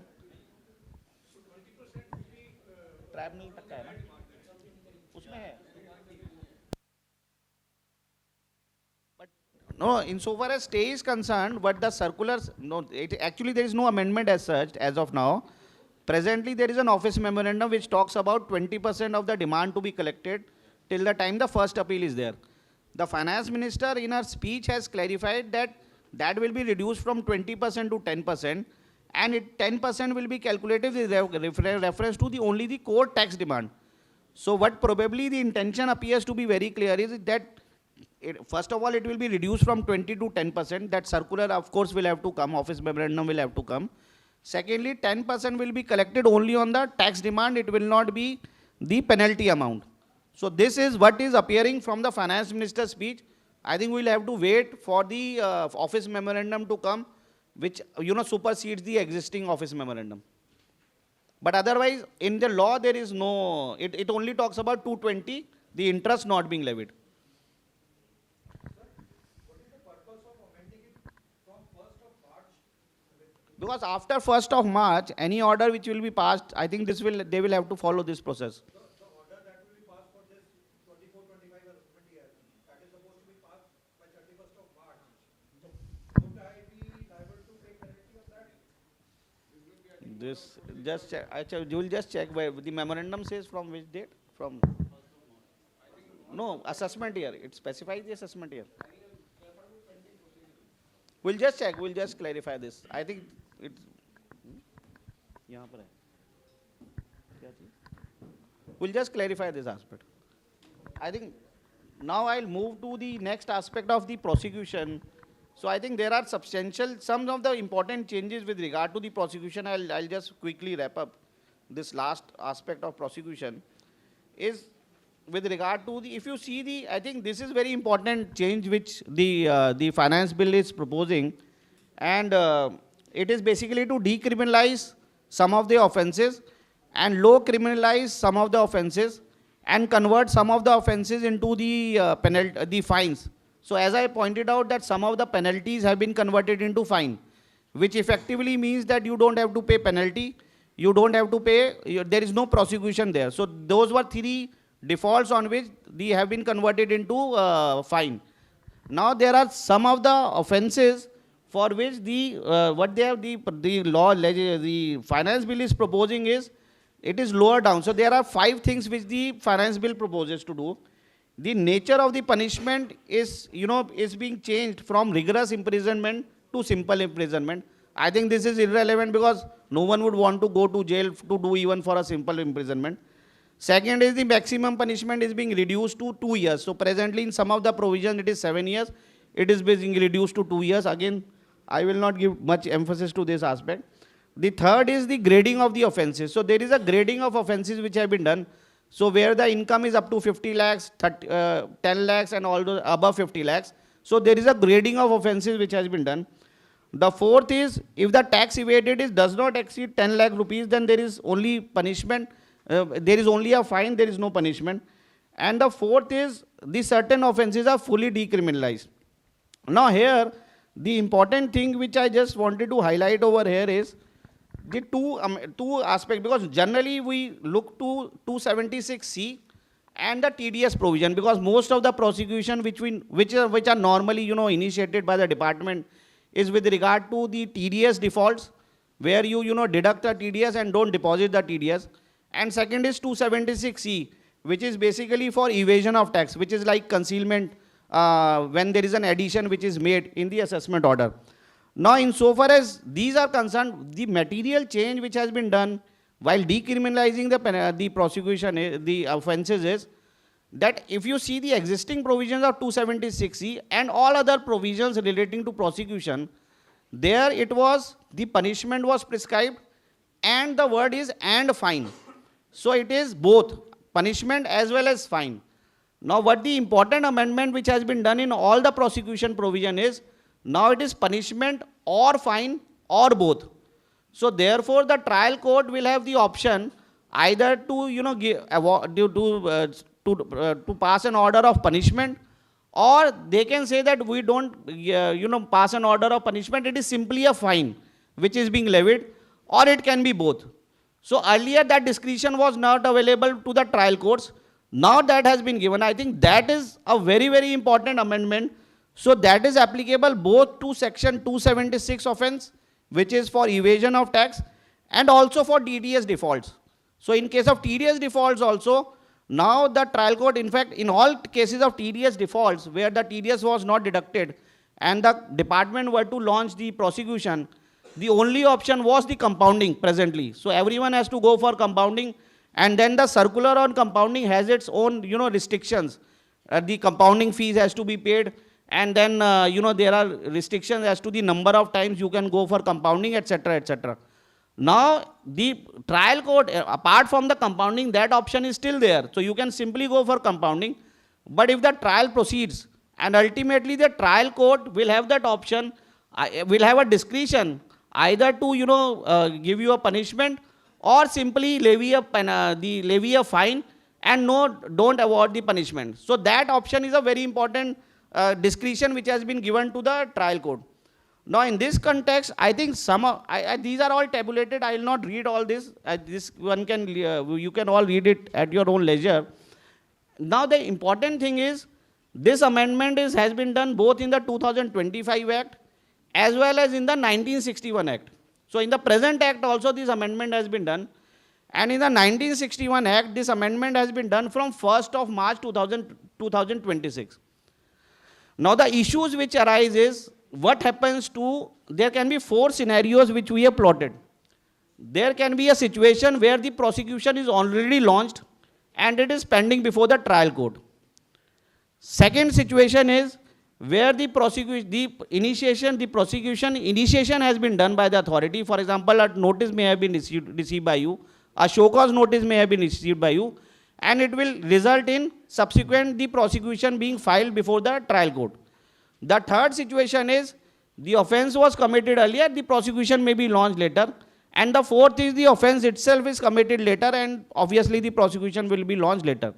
Tribunal तक है ना? उसमें है. But no, insofar as stay is concerned, but the circulars, no, actually there is no amendment as such as of now. Presently, there is an office memorandum which talks about 20% of the demand to be collected till the time the first appeal is there. The finance minister in her speech has clarified that that will be reduced from 20% to 10%, and 10% will be calculated with reference to only the core tax demand. So what probably the intention appears to be very clear is that first of all it will be reduced from 20 to 10%. That circular of course will have to come, office memorandum will have to come. Secondly, 10% will be collected only on the tax demand. It will not be the penalty amount. So this is what is appearing from the finance minister's speech. I think we'll have to wait for the office memorandum to come, which supersedes the existing office memorandum. But otherwise, in the law, there is no, it only talks about 220, the interest not being levied. Because after 1st of March, any order which will be passed, I think they will have to follow this process. The order that will be passed for this 24-25 assessment year, that is supposed to be passed by 31st of March. So would I be liable to pay penalty of that? This, just check, you will just check where the memorandum says from which date? From, no, assessment year. It specifies the assessment year. We'll just check, we'll just clarify this. I think it's, यहाँ पर है. क्या चीज़? We'll just clarify this aspect. I think now I'll move to the next aspect of the prosecution. So I think there are substantial, some of the important changes with regard to the prosecution. I'll just quickly wrap up this last aspect of prosecution. Is with regard to the, if you see the, I think this is very important change which the finance bill is proposing, and it is basically to decriminalize some of the offences and low criminalize some of the offences and convert some of the offences into the the fines. So as I pointed out that some of the penalties have been converted into fine, which effectively means that you don't have to pay penalty, you don't have to pay, there is no prosecution there. So those were 3 defaults on which they have been converted into fine. Now there are some of the offences for which the what they have the law, the finance bill is proposing is, it is lower down. So there are 5 things which the finance bill proposes to do. The nature of the punishment is, is being changed from rigorous imprisonment to simple imprisonment. I think this is irrelevant because no one would want to go to jail to do even for a simple imprisonment. Second is the maximum punishment is being reduced to 2 years. So presently in some of the provisions it is 7 years. It is being reduced to 2 years. Again, I will not give much emphasis to this aspect. The third is the grading of the offences. So there is a grading of offences which have been done. So where the income is up to 50 lakhs, 10 lakhs and all those above 50 lakhs. So there is a grading of offences which has been done. The fourth is, if the tax evaded does not exceed 10 lakh rupees, then there is only punishment. There is only a fine, there is no punishment. And the fourth is, the certain offences are fully decriminalized. Now here, the important thing which I just wanted to highlight over here is the two aspects, because generally we look to 276C and the TDS provision, because most of the prosecution which are normally initiated by the department is with regard to the TDS defaults, where you deduct the TDS and don't deposit the TDS. And second is 276C, which is basically for evasion of tax, which is like concealment when there is an addition which is made in the assessment order. Now, insofar as these are concerned, the material change which has been done while decriminalizing the prosecution, the offences is that if you see the existing provisions of 276C and all other provisions relating to prosecution, there it was, the punishment was prescribed and the word is and fine. So it is both punishment as well as fine. Now what the important amendment which has been done in all the prosecution provision is, now it is punishment or fine or both. So therefore the trial court will have the option either to to pass an order of punishment, or they can say that we don't pass an order of punishment, it is simply a fine which is being levied, or it can be both. So earlier that discretion was not available to the trial courts. Now that has been given. I think that is a very, very important amendment. So that is applicable both to section 276 offense, which is for evasion of tax, and also for TDS defaults. So in case of TDS defaults also, now the trial court, in fact, in all cases of TDS defaults where the TDS was not deducted and the department were to launch the prosecution, the only option was the compounding presently. So everyone has to go for compounding, and then the circular on compounding has its own, restrictions. The compounding fees has to be paid, and then, there are restrictions as to the number of times you can go for compounding, etc., etc. Now, the trial court, apart from the compounding, that option is still there. So you can simply go for compounding. But if the trial proceeds, and ultimately the trial court will have that option, will have a discretion either to, give you a punishment or simply levy a fine and don't award the punishment. So that option is a very important discretion which has been given to the trial court. Now, in this context, I think these are all tabulated. I will not read all this. You can all read it at your own leisure. Now, the important thing is, this amendment has been done both in the 2025 Act as well as in the 1961 Act. So, in the present Act also this amendment has been done. And in the 1961 Act, this amendment has been done from 1st of March 2026. Now, the issues which arise is, what happens to, there can be 4 scenarios which we have plotted. There can be a situation where the prosecution is already launched and it is pending before the trial court. Second situation is where the prosecution initiation has been done by the authority. For example, a notice may have been received by you, a show cause notice may have been received by you, and it will result in subsequent the prosecution being filed before the trial court. The third situation is the offense was committed earlier, the prosecution may be launched later. And the fourth is the offense itself is committed later and obviously the prosecution will be launched later.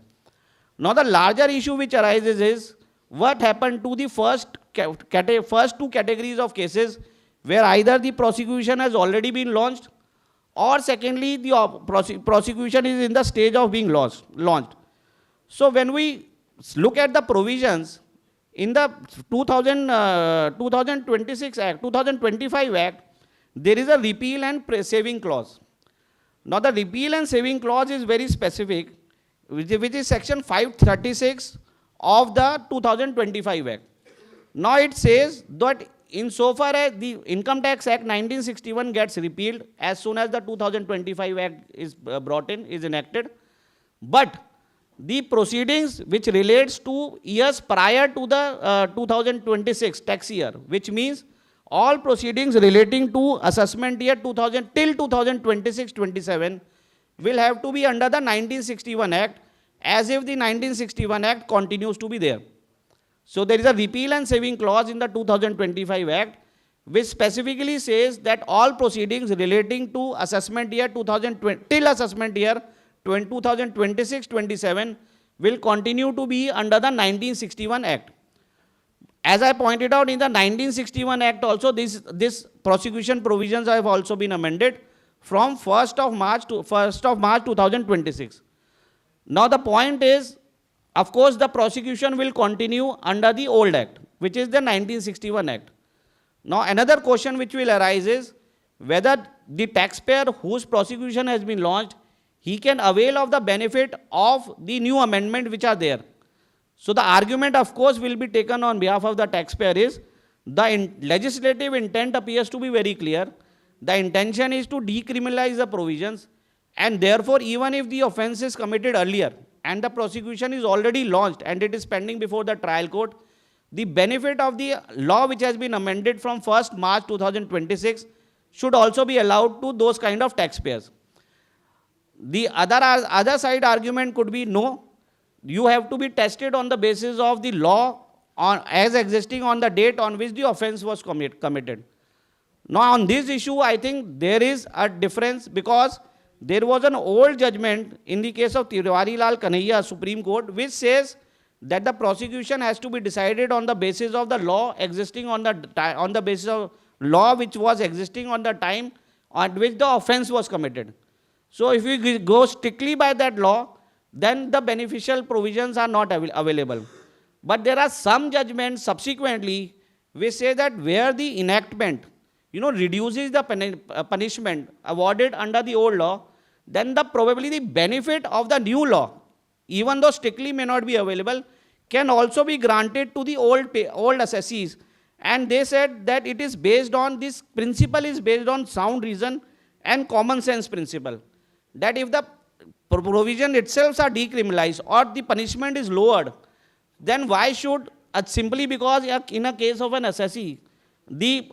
Now the larger issue which arises is what happened to the first 2 categories of cases where either the prosecution has already been launched or secondly the prosecution is in the stage of being launched. So when we look at the provisions in the 2026 Act, 2025 Act, there is a repeal and saving clause. Now the repeal and saving clause is very specific, which is section 536 of the 2025 Act. Now it says that insofar as the Income Tax Act 1961 gets repealed as soon as the 2025 Act is enacted, but the proceedings which relates to years prior to the 2026 tax year, which means all proceedings relating to assessment year till 2026-27 will have to be under the 1961 Act as if the 1961 Act continues to be there. So there is a repeal and saving clause in the 2025 Act which specifically says that all proceedings relating to assessment year till assessment year 2026-27 will continue to be under the 1961 Act. As I pointed out in the 1961 Act also, this prosecution provisions have also been amended from 1st of March 2026. Now the point is, of course, the prosecution will continue under the old Act, which is the 1961 Act. Now another question which will arise is whether the taxpayer whose prosecution has been launched, he can avail of the benefit of the new amendment which are there. So the argument, of course, will be taken on behalf of the taxpayer is the legislative intent appears to be very clear. The intention is to decriminalize the provisions, and therefore even if the offense is committed earlier and the prosecution is already launched and it is pending before the trial court, the benefit of the law which has been amended from 1st March 2026 should also be allowed to those kind of taxpayers. The other side argument could be no, you have to be tested on the basis of the law as existing on the date on which the offense was committed. Now on this issue, I think there is a difference because there was an old judgment in the case of Tiwari Lal Kanhaiya, Supreme Court, which says that the prosecution has to be decided on the basis of the law existing on the basis of law which was existing on the time on which the offense was committed. So if we go strictly by that law, then the beneficial provisions are not available. But there are some judgments subsequently which say that where the enactment, reduces the punishment awarded under the old law, then probably the benefit of the new law, even though strictly may not be available, can also be granted to the old assessees. And they said that it is based on, this principle is based on sound reason and common sense principle. That if the provision itself are decriminalized or the punishment is lowered, then why should, simply because in a case of an assessee, the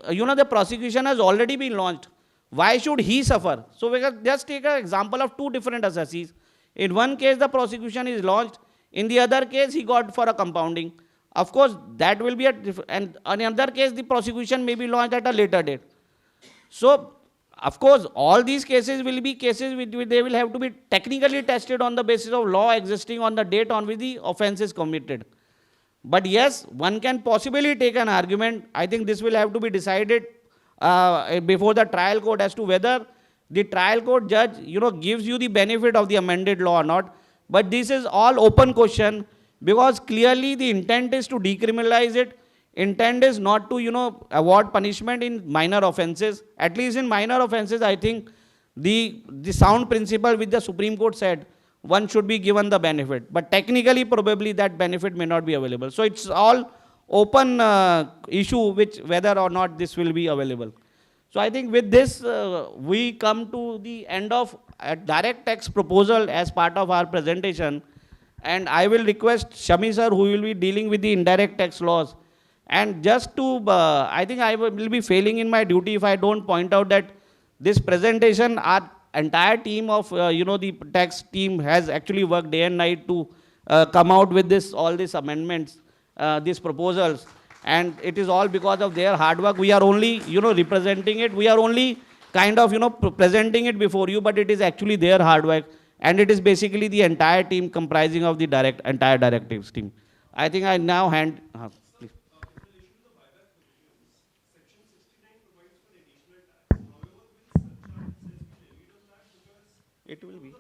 prosecution has already been launched, Why should he suffer? So we can just take an example of two different assessees. In one case, the prosecution is launched. In the other case, he got for a compounding. Of course, that will be and in another case, the prosecution may be launched at a later date. So, of course, all these cases will be cases which they will have to be technically tested on the basis of law existing on the date on which the offense is committed. But yes, one can possibly take an argument. I think this will have to be decided before the trial court as to whether the trial court judge, gives you the benefit of the amended law or not. But this is all open question, because clearly the intent is to decriminalize it. Intent is not to, award punishment in minor offenses. At least in minor offenses, I think the sound principle which the Supreme Court said, one should be given the benefit. But technically, probably that benefit may not be available. So it's all open issue whether or not this will be available. So I think with this, we come to the end of a direct tax proposal as part of our presentation. And I will request Shami sir, who will be dealing with the indirect tax laws. And just to, I think I will be failing in my duty if I don't point out that this presentation, our entire team of, the tax team has actually worked day and night to come out with all these amendments, these proposals. And it is all because of their hard work. We are only, representing it. We are only kind of, presenting it before you, but it is actually their hard work. And it is basically the entire team comprising of the entire directives team. I think I now hand, please. It will be.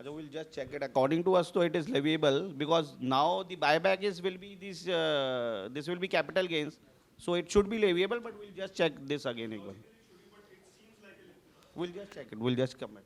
We'll just check it. According to us, though, it is leviable, because now the buyback will be this will be capital gains, so it should be leviable. But we'll just check this again. We'll just check it. We'll just come back.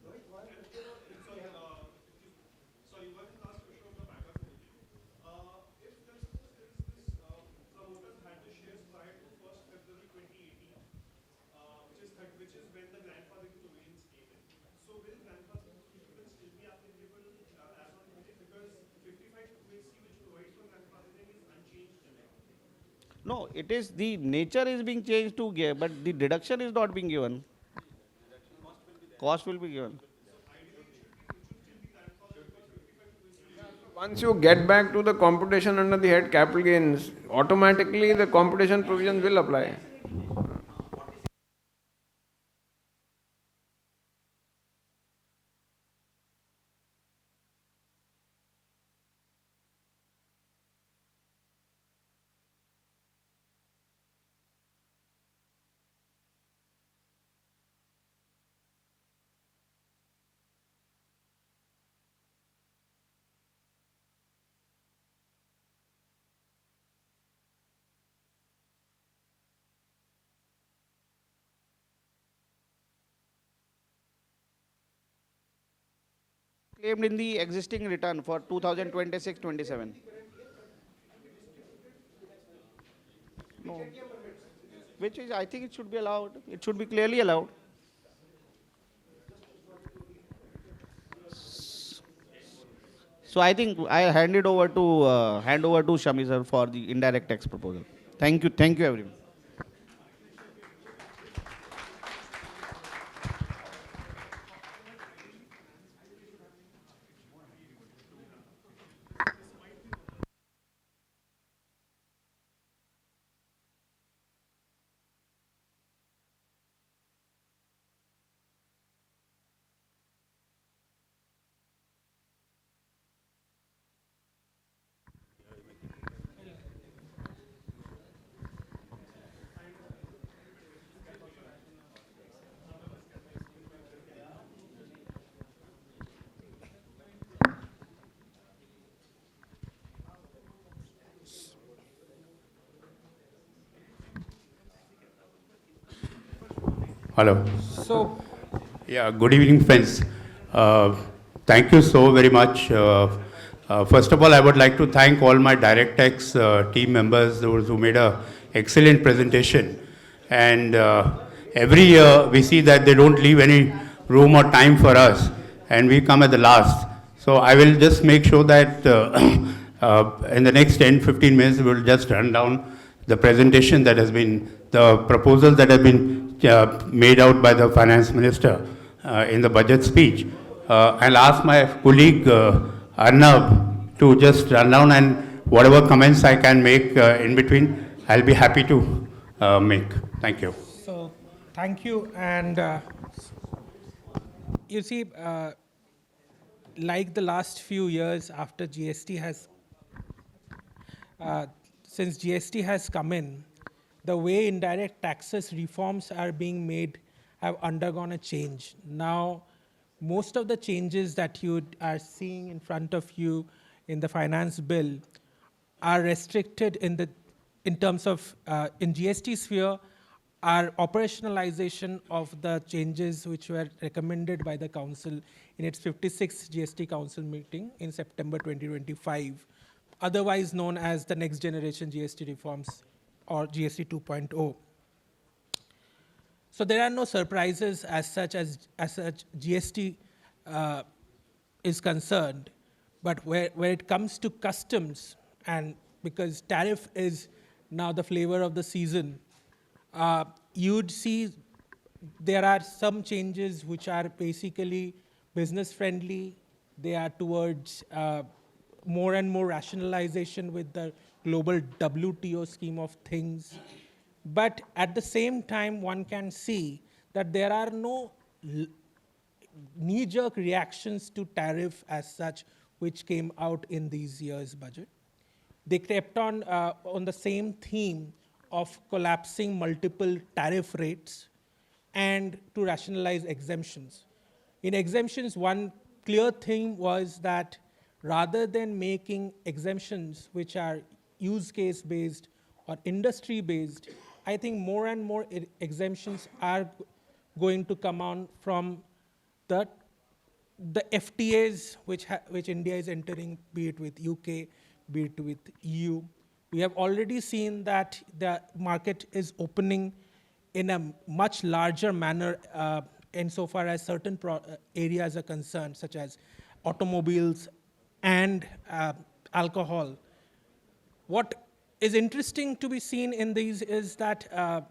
No, it is the nature is being changed to give, but the deduction is not being given. Cost will be given. Once you get back to the computation under the head capital gains, automatically the computation provisions will apply. Claimed in the existing return for 2026-27. No. Which is, I think it should be allowed. It should be clearly allowed. So I think I'll hand over to Shami sir for the indirect tax proposal. Thank you everyone. Hello. Yeah, good evening, friends. Thank you so very much. First of all, I would like to thank all my Direct Tax team members, those who made an excellent presentation. And every year we see that they don't leave any room or time for us, and we come at the last. So I will just make sure that in the next 10-15 minutes we will just run down the presentation that has been, the proposals that have been made out by the finance minister in the budget speech. I'll ask my colleague Arnab to just run down, and whatever comments I can make in between, I'll be happy to make. Thank you. So, thank you. And you see, like the last few years after GST has, since GST has come in, the way indirect taxes reforms are being made have undergone a change. Now, most of the changes that you are seeing in front of you in the finance bill are restricted in terms of, in GST sphere, are operationalization of the changes which were recommended by the council in its 56th GST council meeting in September 2025, otherwise known as the next generation GST reforms or GST 2.0. So there are no surprises as such GST is concerned, but where it comes to customs, and because tariff is now the flavor of the season, you'd see there are some changes which are basically business friendly. They are towards more and more rationalization with the global WTO scheme of things. But at the same time, one can see that there are no knee-jerk reactions to tariff as such, which came out in these years' budget. They kept on the same theme of collapsing multiple tariff rates and to rationalize exemptions. In exemptions, one clear thing was that rather than making exemptions which are use case based or industry based, I think more and more exemptions are going to come on from the FTAs which India is entering, be it with UK, be it with EU. We have already seen that the market is opening in a much larger manner insofar as certain areas are concerned, such as automobiles and alcohol. What is interesting to be seen in these is that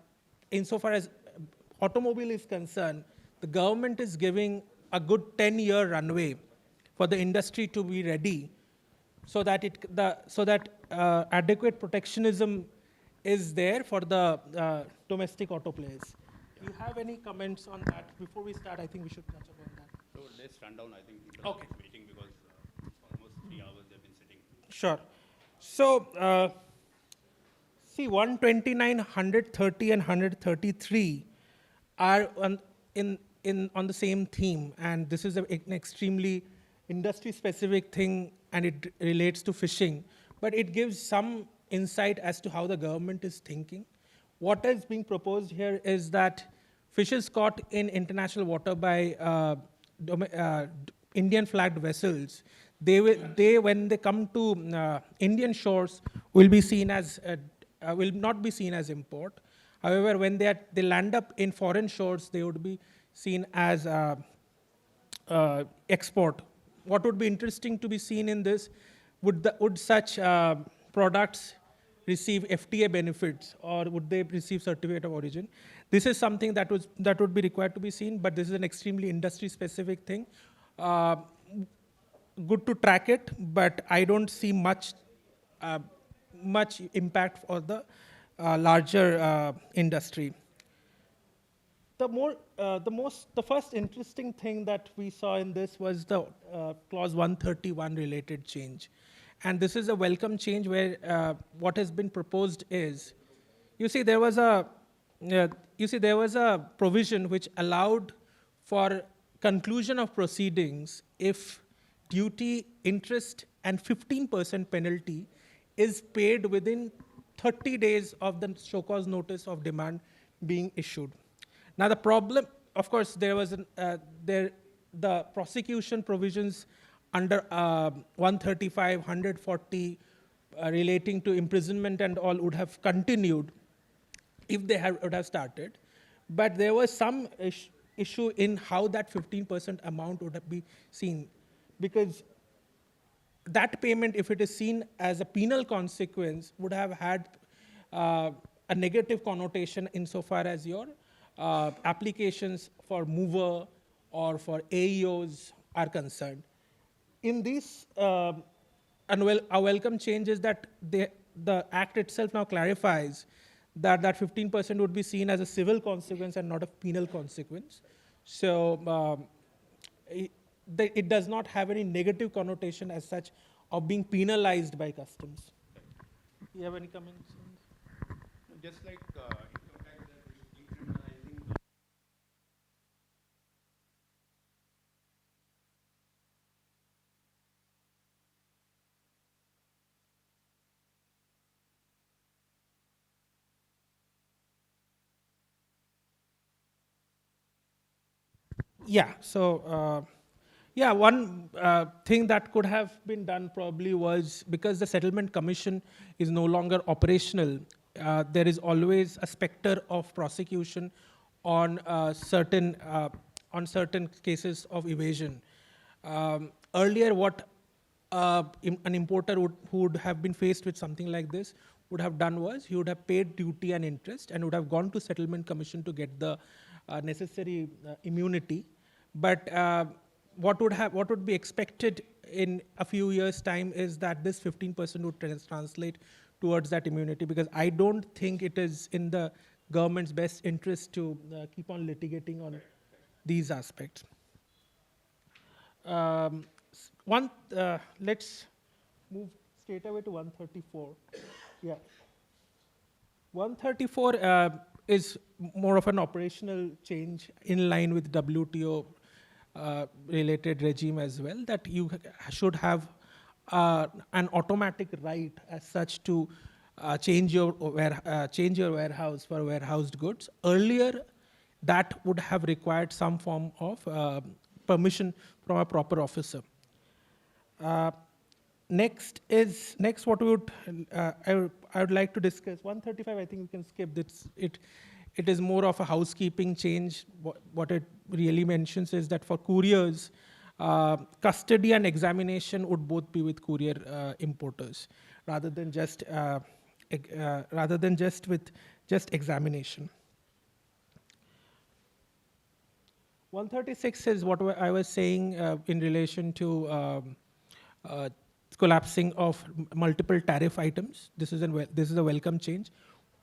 insofar as automobile is concerned, the government is giving a good 10-year runway for the industry to be ready, so that adequate protectionism is there for the domestic auto players. Do you have any comments on that? Before we start, I think we should touch upon that. So let's run down. I think people Okay. are waiting because almost 3 hours they've been sitting. Sure. So, see, 129, 130, and 133 are on the same theme, and this is an extremely industry-specific thing, and it relates to fishing, but it gives some insight as to how the government is thinking. What is being proposed here is that fishes caught in international water by Indian flagged vessels, when they come to Indian shores, will not be seen as import. However, when they land up in foreign shores, they would be seen as export. What would be interesting to be seen in this, would such products receive FTA benefits, or would they receive certificate of origin? This is something that would be required to be seen, but this is an extremely industry-specific thing. Good to track it, but I don't see much impact for the larger industry. The first interesting thing that we saw in this was the clause 131 related change. And this is a welcome change where what has been proposed is, there was a provision which allowed for conclusion of proceedings if duty, interest, and 15% penalty is paid within 30 days of the show cause notice of demand being issued. Now the problem, of course, there was the prosecution provisions under 135, 140 relating to imprisonment and all would have continued if they would have started. But there was some issue in how that 15% amount would be seen, because that payment, if it is seen as a penal consequence, would have had a negative connotation insofar as your applications for mover or for AEOs are concerned. In this, a welcome change is that the Act itself now clarifies that that 15% would be seen as a civil consequence and not a penal consequence. So it does not have any negative connotation as such of being penalized by customs. You have any comments? Just like income tax that is decriminalizing. Yeah, so one thing that could have been done probably was, because the settlement commission is no longer operational, there is always a specter of prosecution on certain cases of evasion. Earlier, what an importer who would have been faced with something like this would have done was he would have paid duty and interest and would have gone to settlement commission to get the necessary immunity. But what would be expected in a few years' time is that this 15% would translate towards that immunity, because I don't think it is in the government's best interest to keep on litigating on these aspects. Let's move straight away to 134. Yeah. 134 is more of an operational change in line with WTO related regime as well, that you should have an automatic right as such to change your warehouse for warehoused goods. Earlier, that would have required some form of permission from a proper officer. Next, what we would I would like to discuss 135. I think we can skip this. It is more of a housekeeping change. What it really mentions is that for couriers, custody and examination would both be with courier importers, rather than just with examination. 136 is what I was saying in relation to collapsing of multiple tariff items. This is a welcome change.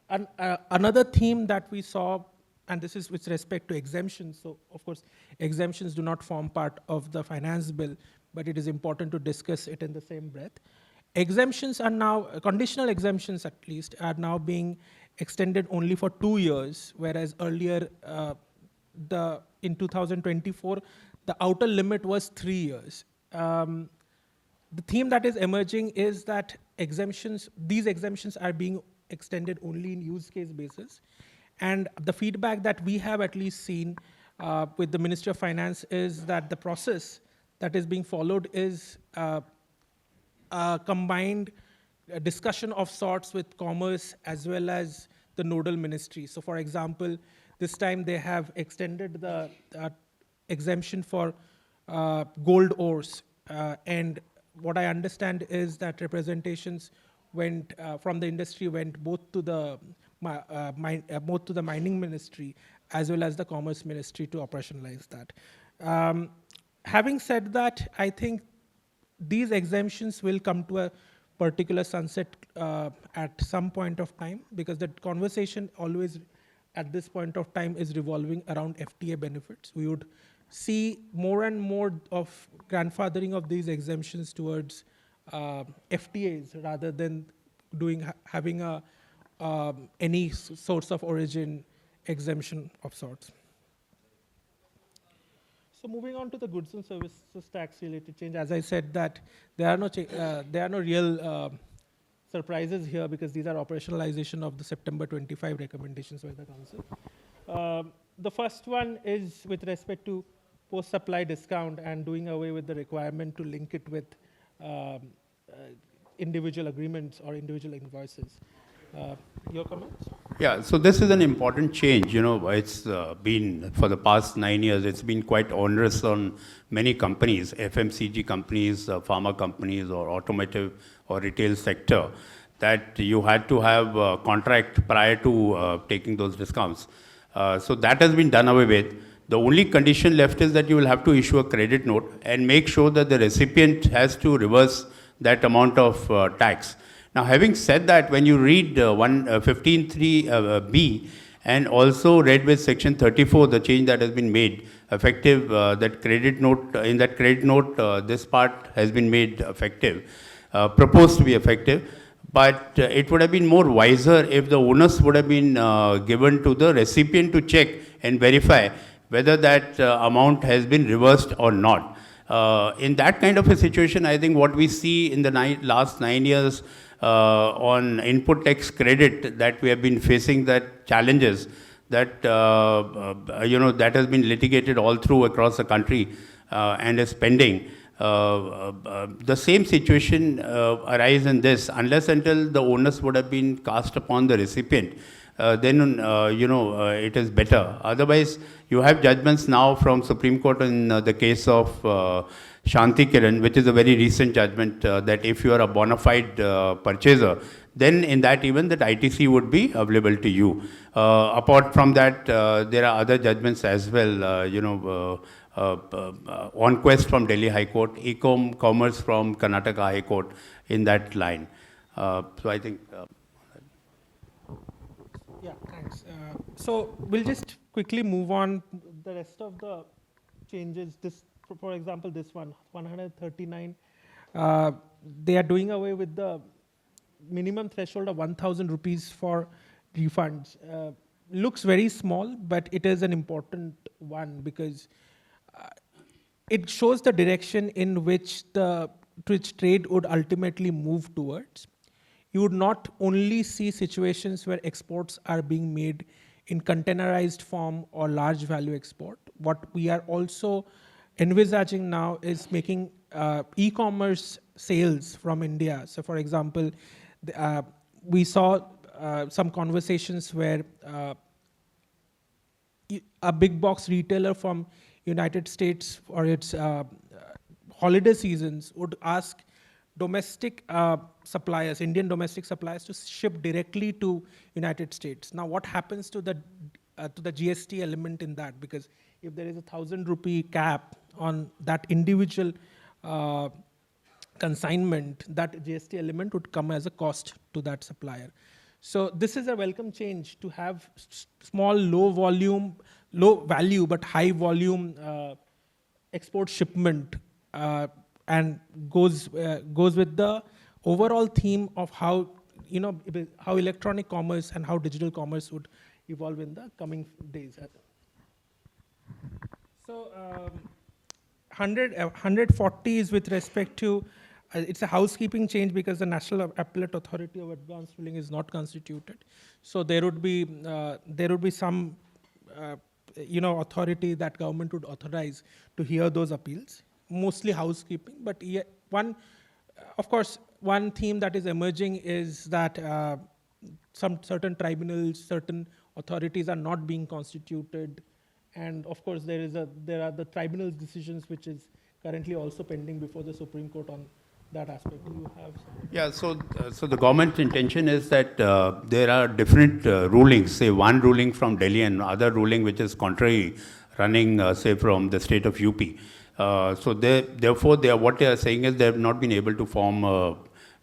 And another theme that we saw, and this is with respect to exemptions. So, of course, exemptions do not form part of the finance bill, but it is important to discuss it in the same breath. Exemptions are now, conditional exemptions at least, are now being extended only for 2 years, whereas earlier, in 2024, the outer limit was 3 years. The theme that is emerging is that these exemptions are being extended only in use case basis. And the feedback that we have at least seen with the Ministry of Finance is that the process that is being followed is a combined discussion of sorts with commerce as well as the nodal ministry. So for example, this time they have extended the exemption for gold ores. And what I understand is that representations went from the industry went both to the mining ministry as well as the commerce ministry to operationalize that. Having said that, I think these exemptions will come to a particular sunset at some point of time, because the conversation always at this point of time is revolving around FTA benefits. We would see more and more of grandfathering of these exemptions towards FTAs rather than having any source of origin exemption of sorts. So moving on to the goods and services tax related change, as I said that there are no real surprises here, because these are operationalization of the September 25 recommendations by the council. The first one is with respect to post-supply discount and doing away with the requirement to link it with individual agreements or individual invoices. Your comments? Yeah, so this is an important change. You know, it's been, for the past 9 years, it's been quite onerous on many companies, FMCG companies, pharma companies, or automotive or retail sector, that you had to have a contract prior to taking those discounts. So that has been done away with. The only condition left is that you will have to issue a credit note and make sure that the recipient has to reverse that amount of tax. Now, having said that, when you read 15.3b and also read with section 34, the change that has been made effective, that credit note, in that credit note, this part has been made effective, proposed to be effective. But it would have been more wiser if the onus would have been given to the recipient to check and verify whether that amount has been reversed or not. In that kind of a situation, I think what we see in the last 9 years on input tax credit, that we have been facing that challenges, that that has been litigated all through across the country and is pending. The same situation arise in this, unless until the onus would have been cast upon the recipient. Then it is better. Otherwise, you have judgments now from Supreme Court in the case of Shanti Kiran, which is a very recent judgment, that if you are a bona fide purchaser, then in that event that ITC would be available to you. Apart from that, there are other judgments as well, on-quest from Delhi High Court, e-commerce from Karnataka High Court in that line. So I think... Yeah, thanks. So we'll just quickly move on. The rest of the changes, this, for example, this one, 139, they are doing away with the minimum threshold of 1,000 rupees for refunds. Looks very small, but it is an important one because it shows the direction in which trade would ultimately move towards. You would not only see situations where exports are being made in containerized form or large value export. What we are also envisaging now is making e-commerce sales from India. So for example, we saw some conversations where a big box retailer from United States for its holiday seasons would ask domestic suppliers, Indian domestic suppliers, to ship directly to United States. Now, what happens to the GST element in that? Because if there is a 1,000 rupee cap on that individual consignment, that GST element would come as a cost to that supplier. So this is a welcome change to have small, low value, but high volume export shipment, and goes with the overall theme of how electronic commerce and how digital commerce would evolve in the coming days. So 140 is with respect to, it's a housekeeping change because the National Appellate Authority of Advanced Ruling is not constituted. So there would be some authority that government would authorize to hear those appeals. Mostly housekeeping, but of course, one theme that is emerging is that some certain tribunals, certain authorities are not being constituted, and of course there are the tribunals decisions which is currently also pending before the Supreme Court on that aspect. Do you have something? Yeah, so the government's intention is that there are different rulings, say one ruling from Delhi and other ruling which is contrary running, say from the state of UP. So therefore, what they are saying is they have not been able to form a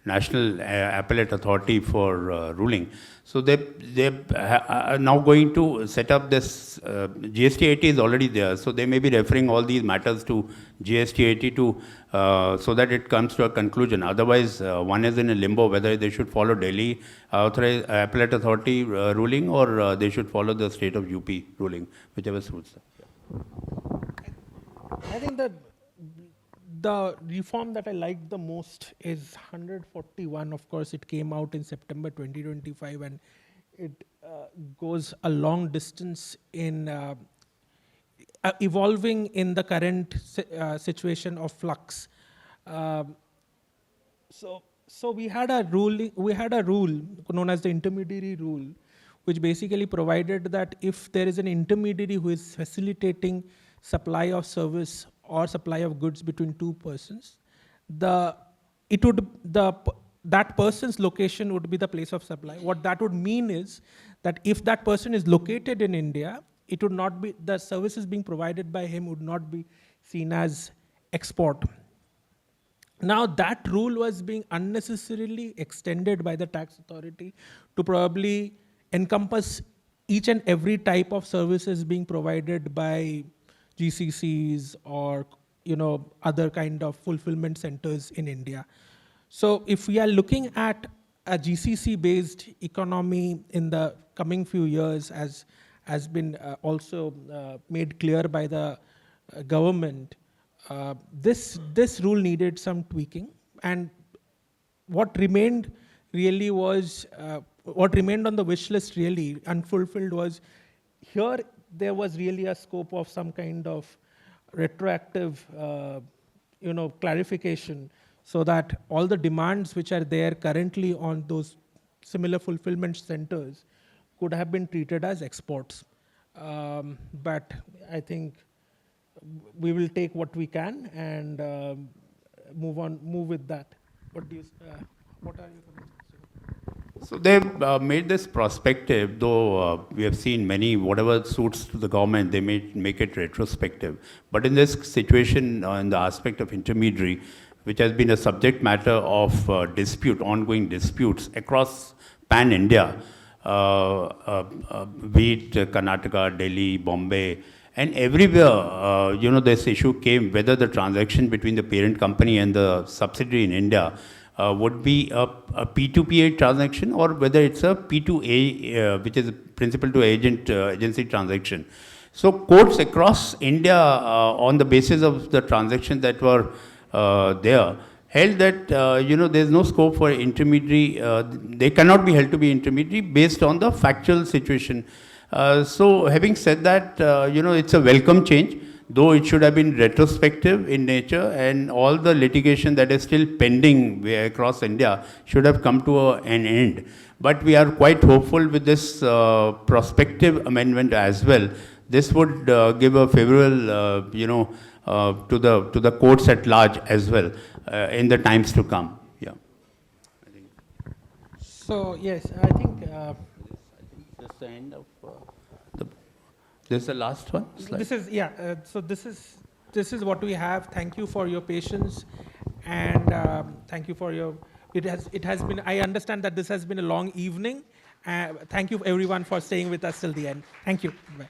national appellate authority for ruling. So they are now going to set up this, GST 80 is already there, so they may be referring all these matters to GST 80 so that it comes to a conclusion. Otherwise, one is in a limbo whether they should follow Delhi appellate authority ruling or they should follow the state of UP ruling, whichever suits them. I think that the reform that I liked the most is 141. Of course, it came out in September 2025, and it goes a long distance in evolving in the current situation of flux. So so we had a rule known as the intermediary rule, which basically provided that if there is an intermediary who is facilitating supply of service or supply of goods between two persons, that person's location would be the place of supply. What that would mean is that if that person is located in India, it would not be, the services being provided by him would not be seen as export. Now that rule was being unnecessarily extended by the tax authority to probably encompass each and every type of services being provided by GCCs or other kind of fulfillment centers in India. So if we are looking at a GCC-based economy in the coming few years, as has been also made clear by the government, this rule needed some tweaking, and what remained really was what remained on the wish list really unfulfilled was here there was really a scope of some kind of retroactive clarification, so that all the demands which are there currently on those similar fulfillment centers could have been treated as exports. But I think we will take what we can and move with that. What are your comments? So they've made this prospective, though we have seen many, whatever suits to the government, they may make it retrospective. But in this situation, in the aspect of intermediary, which has been a subject matter of ongoing disputes across pan-India, be it Karnataka, Delhi, Bombay, and everywhere, this issue came, whether the transaction between the parent company and the subsidiary in India would be a P2P transaction or whether it's a P2A, which is principal to agency transaction. So courts across India, on the basis of the transactions that were there, held that there's no scope for intermediary. They cannot be held to be intermediary based on the factual situation. So having said that, it's a welcome change, though it should have been retrospective in nature, and all the litigation that is still pending across India should have come to an end. But we are quite hopeful with this prospective amendment as well. This would give a favorable, to the courts at large as well in the times to come. Yeah. So yes, I think that's the end of. This is the last one. Slide. This is so this is what we have. Thank you for your patience, and thank you for your. It has been. I understand that this has been a long evening. Thank you everyone for staying with us till the end. Thank you. Bye.